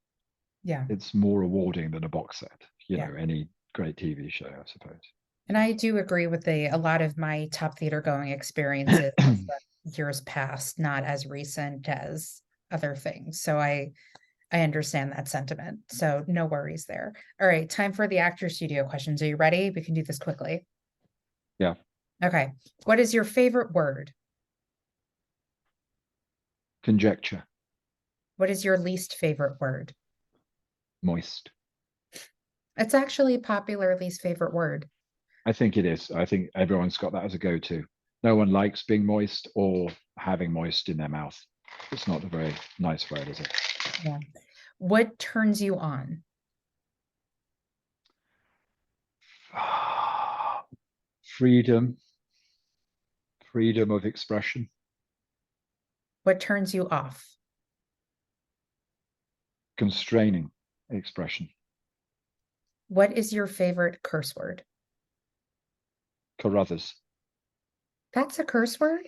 [SPEAKER 2] it's more rewarding than a box set, any great TV show, I suppose.
[SPEAKER 1] And I do agree with a lot of my top theater going experiences years past, not as recent as other things. So I understand that sentiment. So no worries there. All right, time for the actor studio questions. Are you ready? We can do this quickly.
[SPEAKER 2] Yeah.
[SPEAKER 1] Okay. What is your favorite word?
[SPEAKER 2] Conjecture.
[SPEAKER 1] What is your least favorite word?
[SPEAKER 2] Moist.
[SPEAKER 1] It's actually a popular least favorite word.
[SPEAKER 2] I think it is. I think everyone's got that as a go-to. No one likes being moist or having moist in their mouth. It's not a very nice word, is it?
[SPEAKER 1] Yeah. What turns you on?
[SPEAKER 2] Freedom, freedom of expression,
[SPEAKER 1] What turns you off?
[SPEAKER 2] constraining expression.
[SPEAKER 1] What is your favorite curse word?
[SPEAKER 2] Carruthers.
[SPEAKER 1] That's a curse word?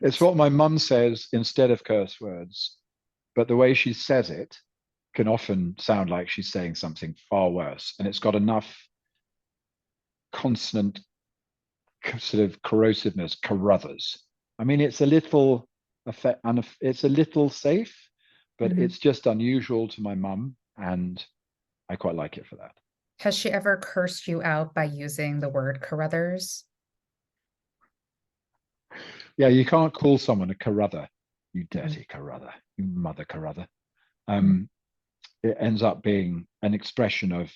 [SPEAKER 2] It's what my mum says instead of curse words, but the way she says it can often sound like she's saying something far worse. And it's got enough consonant sort of corrosiveness, Carruthers. I mean, it's a little it's a little safe, but
[SPEAKER 1] Mhm.
[SPEAKER 2] it's just unusual to my mum, and I quite like it for that.
[SPEAKER 1] Has she ever cursed you out by using the word Carruthers?
[SPEAKER 2] Yeah, you can't call someone a Carruther, you
[SPEAKER 1] Mhm.
[SPEAKER 2] dirty Carruther, you mother Carruther.
[SPEAKER 1] Mhm.
[SPEAKER 2] It ends up being an expression of,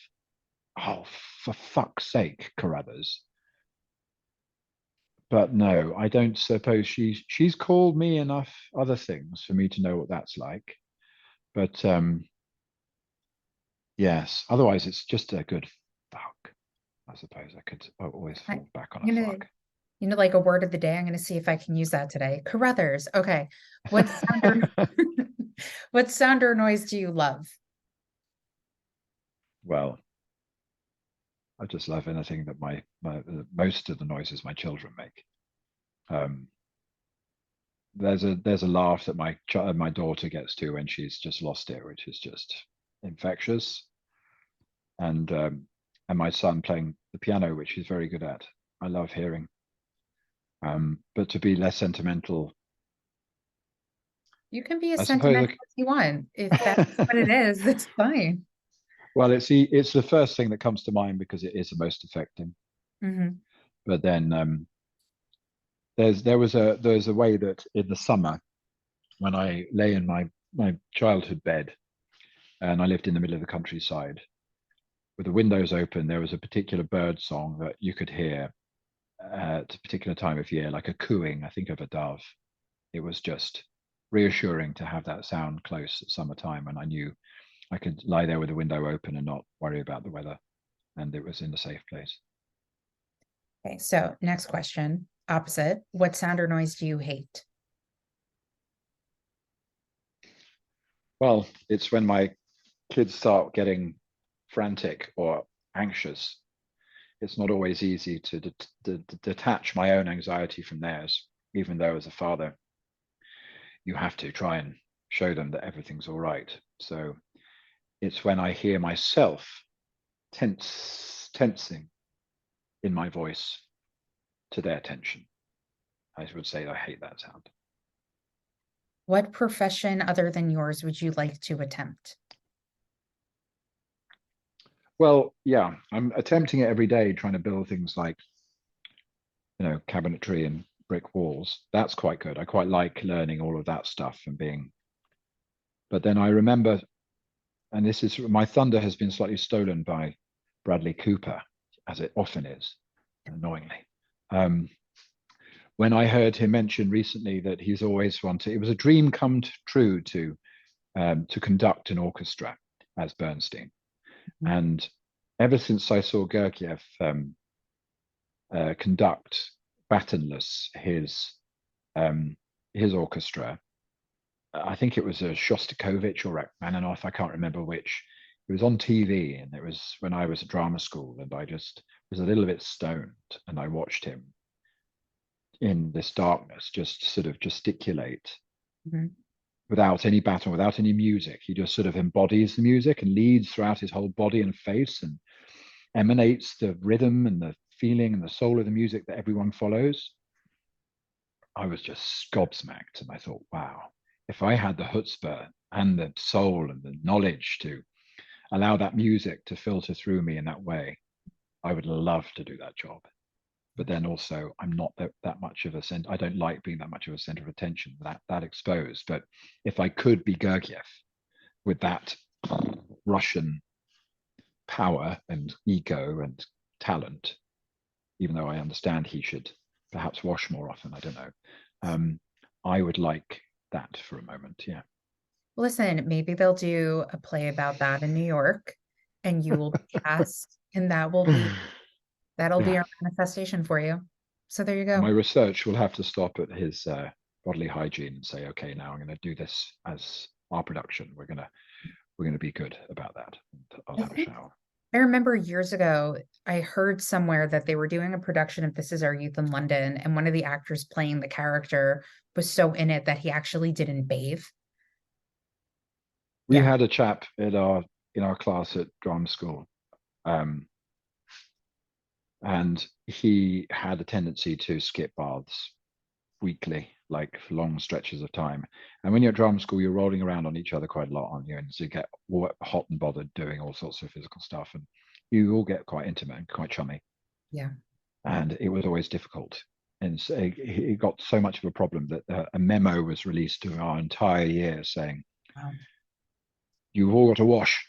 [SPEAKER 2] oh, for fuck's sake, Carruthers. But no, I don't suppose she's called me enough other things for me to know what that's like. But yes, otherwise it's just a good fuck. I suppose I could always
[SPEAKER 1] I,
[SPEAKER 2] fall back on a
[SPEAKER 1] I'm gonna,
[SPEAKER 2] fuck.
[SPEAKER 1] like a word of the day. I'm gonna see if I can use that today. Carruthers. Okay. What sound or what sound or noise do you love?
[SPEAKER 2] Well, I just love anything that my most of the noises my children make. Um, there's a laugh that my daughter gets to when she's just lost it, which is just infectious. And my son playing the piano, which he's very good at. I love hearing. But to be less sentimental,
[SPEAKER 1] You can be as
[SPEAKER 2] I suppose.
[SPEAKER 1] sentimental as you want. If that's what it is, it's fine.
[SPEAKER 2] Well, it's the first thing that comes to mind because it is the most affecting.
[SPEAKER 1] Mhm.
[SPEAKER 2] But then there's a way that in the summer when I lay in my childhood bed and I lived in the middle of the countryside with the windows open, there was a particular bird song that you could hear at a particular time of year, like a cooing, I think, of a dove. It was just reassuring to have that sound close at summertime, and I knew I could lie there with the window open and not worry about the weather, and it was in a safe place.
[SPEAKER 1] Okay, so next question. Opposite. What sound or noise do you hate?
[SPEAKER 2] Well, it's when my kids start getting frantic or anxious. It's not always easy to detach my own anxiety from theirs, even though as a father, you have to try and show them that everything's all right. So it's when I hear myself tensing in my voice to their tension. I would say I hate that sound.
[SPEAKER 1] What profession other than yours would you like to attempt?
[SPEAKER 2] Well, yeah, I'm attempting it every day, trying to build things like, cabinetry and brick walls. That's quite good. I quite like learning all of that stuff and being. But then I remember, and this is my thunder has been slightly stolen by Bradley Cooper, as it often is, annoyingly. When I heard him mention recently that he's always wanted, it was a dream come true to conduct an orchestra as Bernstein.
[SPEAKER 1] Mhm.
[SPEAKER 2] And ever since I saw Gergiev conduct batonless his orchestra, I think it was a Shostakovich or Rachmaninoff, I can't remember which. It was on TV, and it was when I was at drama school, and I just was a little bit stoned, and I watched him in this darkness just sort of gesticulate
[SPEAKER 1] Mhm.
[SPEAKER 2] without any baton, without any music. He just sort of embodies the music and leads throughout his whole body and face and emanates the rhythm and the feeling and the soul of the music that everyone follows. I was just gobsmacked, and I thought, wow, if I had the chutzpah and the soul and the knowledge to allow that music to filter through me in that way, I would love to do that job. But then also, I'm not that much of a center. I don't like being that much of a center of attention, that exposed. But if I could be Gergiev with that Russian power and ego and talent, even though I understand he should perhaps wash more often. I don't know. I would like that for a moment. Yeah.
[SPEAKER 1] Listen, maybe they'll do a play about that in New York, and you will be cast, and that'll be
[SPEAKER 2] Yeah.
[SPEAKER 1] our manifestation for you. So there you
[SPEAKER 2] And
[SPEAKER 1] go.
[SPEAKER 2] my research will have to stop at his bodily hygiene and say, okay, now I'm going to do this as our production. We're going to be good about that. I'll
[SPEAKER 1] I
[SPEAKER 2] have a
[SPEAKER 1] think
[SPEAKER 2] shower.
[SPEAKER 1] I remember years ago, I heard somewhere that they were doing a production of This Is Our Youth in London, and one of the actors playing the character was so in it that he actually didn't bathe.
[SPEAKER 2] We
[SPEAKER 1] Yeah.
[SPEAKER 2] had a chap in our class at drama school, um, and he had a tendency to skip baths weekly, like for long stretches of time. And when you're at drama school, you're rolling around on each other quite a lot, aren't you? And so you get hot and bothered doing all sorts of physical stuff, and you all get quite intimate and quite chummy.
[SPEAKER 1] Yeah.
[SPEAKER 2] And it was always difficult. And so it got so much of a problem that a memo was released to our entire year saying,
[SPEAKER 1] Wow.
[SPEAKER 2] you've all got to wash.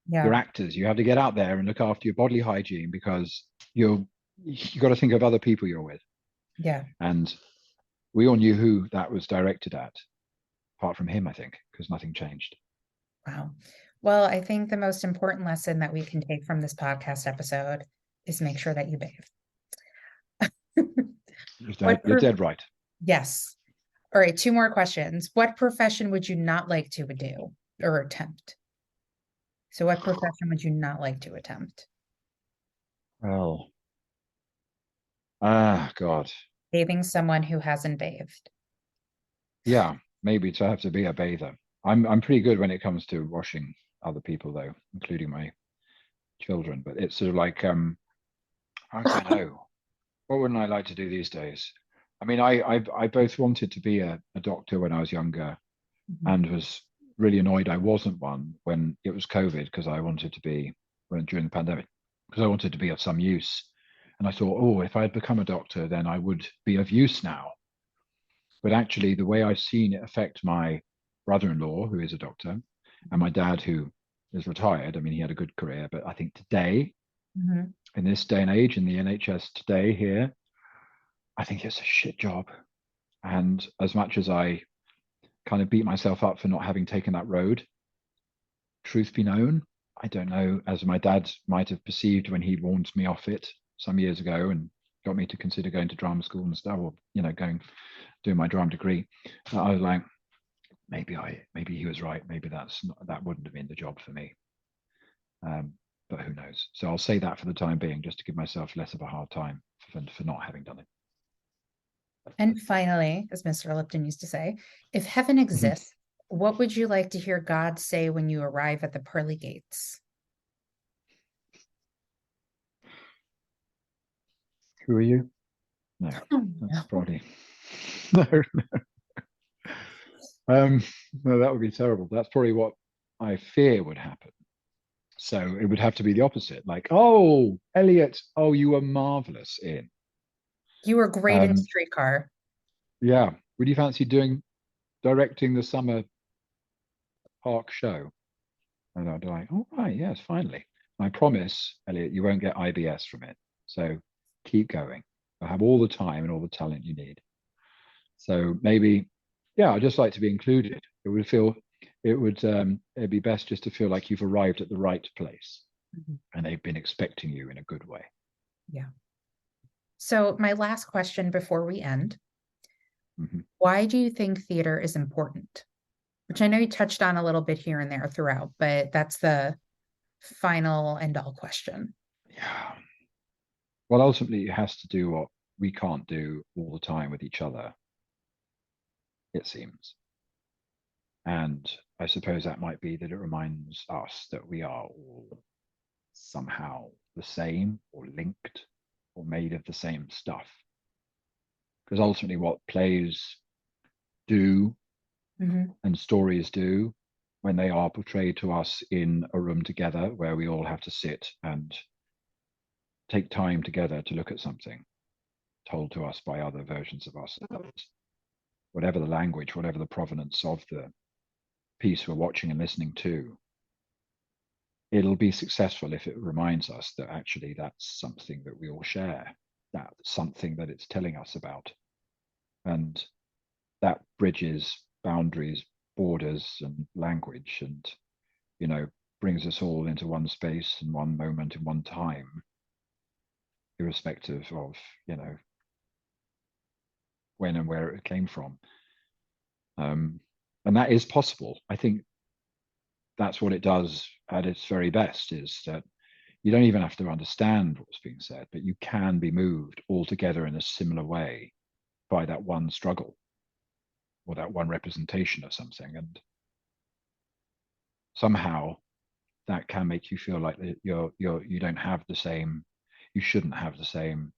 [SPEAKER 1] Yeah.
[SPEAKER 2] You're actors. You have to get out there and look after your bodily hygiene because you got to think of other people you're with.
[SPEAKER 1] Yeah.
[SPEAKER 2] And we all knew who that was directed at, apart from him, I think, because nothing changed.
[SPEAKER 1] Wow. Well, I think the most important lesson that we can take from this podcast episode is make sure that you bathe.
[SPEAKER 2] You're dead right.
[SPEAKER 1] Yes. All right, two more questions. What profession would you not like to do or attempt? So what profession would you not like to attempt?
[SPEAKER 2] Well, God.
[SPEAKER 1] Bathing someone who hasn't bathed.
[SPEAKER 2] Yeah, maybe to have to be a bather. I'm pretty good when it comes to washing other people, though, including my children. But it's sort of like I don't know. What wouldn't I like to do these days? I mean, I both wanted to be a doctor when I was younger and was really annoyed I wasn't one when it was COVID because I wanted to be during the pandemic because I wanted to be of some use. And I thought, oh, if I had become a doctor, then I would be of use now. But actually, the way I've seen it affect my brother-in-law, who is a doctor, and my dad, who is retired. I mean, he had a good career, but I think today, in this day and age, in the NHS today here, I think it's a shit job. And as much as I kind of beat myself up for not having taken that road, truth be known, I don't know, as my dad might have perceived when he warned me off it some years ago and got me to consider going to drama school and stuff, or doing my drama degree. I was like, maybe he was right. Maybe that wouldn't have been the job for me. But who knows? So I'll say that for the time being, just to give myself less of a hard time for not having done it.
[SPEAKER 1] And finally, as Mr. Lipton used to say, if heaven exists, what would you like to hear God say when you arrive at the pearly gates?
[SPEAKER 2] Who are you? No, that's probably no. No, that would be terrible. That's probably what I fear would happen. So it would have to be the opposite. Like, oh, Elliot, oh, you were marvelous in.
[SPEAKER 1] You were great in Streetcar.
[SPEAKER 2] Yeah. Would you fancy directing the summer park show? And I'd be like, oh, right, yes, finally. And I promise, Elliot, you won't get IBS from it. So keep going. You'll have all the time and all the talent you need. So maybe, yeah, I'd just like to be included. It'd be best just to feel like you've arrived at the right place and they've been expecting you in a good way.
[SPEAKER 1] Yeah. So my last question before we end, why do you think theater is important? Which I know you touched on a little bit here and there throughout, but that's the final end all question.
[SPEAKER 2] Yeah. Well, ultimately, it has to do what we can't do all the time with each other, it seems. And I suppose that might be that it reminds us that we are all somehow the same or linked or made of the same stuff. Because ultimately, what plays do and stories do when they are portrayed to us in a room together where we all have to sit and take time together to look at something told to us by other versions of ourselves, whatever the language, whatever the provenance of the piece we're watching and listening to, it'll be successful if it reminds us that actually that's something that we all share, that something that it's telling us about. And that bridges boundaries, borders, and language, and, you know, brings us all into one space and one moment in one time, irrespective of, you know, when and where it came from. And that is possible. I think that's what it does at its very best, is that you don't even have to understand what's being said, but you can be moved altogether in a similar way by that one struggle or that one representation of something. And somehow that can make you feel like that you don't have the same, you shouldn't have the same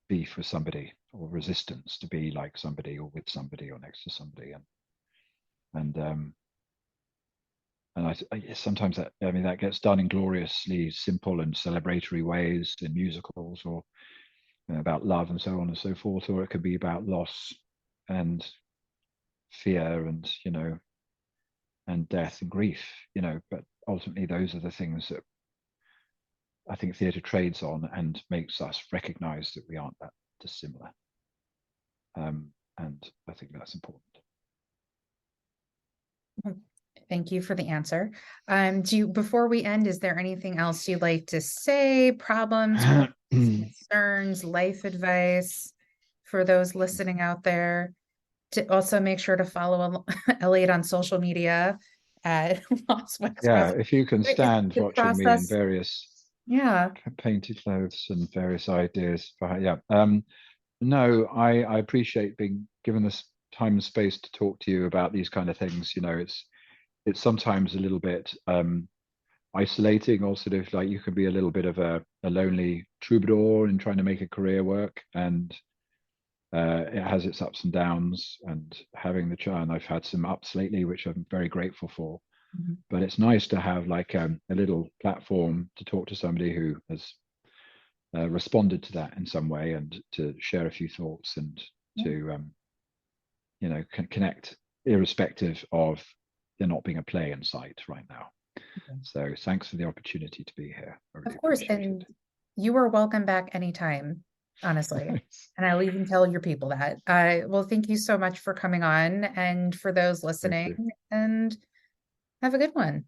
[SPEAKER 2] beef with somebody or resistance to be like somebody or with somebody or next to somebody. And I sometimes that, I mean, that gets done in gloriously simple and celebratory ways in musicals, or, you know, about love and so on and so forth, or it could be about loss and fear and, you know, and death and grief, you know. But ultimately those are the things that I think theatre trades on and makes us recognize that we aren't that dissimilar. And I think that's important.
[SPEAKER 1] Thank you for the answer. Before we end, is there anything else you'd like to say? Problems, concerns, life advice for those listening out there? To also make sure to follow Elliot on social media at Lost West.
[SPEAKER 2] Yeah, if you can stand
[SPEAKER 1] The
[SPEAKER 2] watching me in
[SPEAKER 1] process.
[SPEAKER 2] various
[SPEAKER 1] Yeah.
[SPEAKER 2] painted clothes and various ideas. Yeah. No, I appreciate being given this time and space to talk to you about these kind of things. You know, it's sometimes a little bit isolating, or sort of like you can be a little bit of a lonely troubadour in trying to make a career work, and it has its ups and downs. And having the chance, I've had some ups lately, which I'm very grateful for.
[SPEAKER 1] Mhm.
[SPEAKER 2] But it's nice to have like a little platform to talk to somebody who has responded to that in some way, and to share a few thoughts, and to you know, connect irrespective of there not being a play in sight right now. So thanks for the opportunity to be here. I really
[SPEAKER 1] Of course,
[SPEAKER 2] appreciate
[SPEAKER 1] and
[SPEAKER 2] it.
[SPEAKER 1] you are welcome back anytime, honestly. And I'll even tell your people that. Well, thank you so much for coming on, and for those
[SPEAKER 2] Thank
[SPEAKER 1] listening,
[SPEAKER 2] you.
[SPEAKER 1] and have a good one.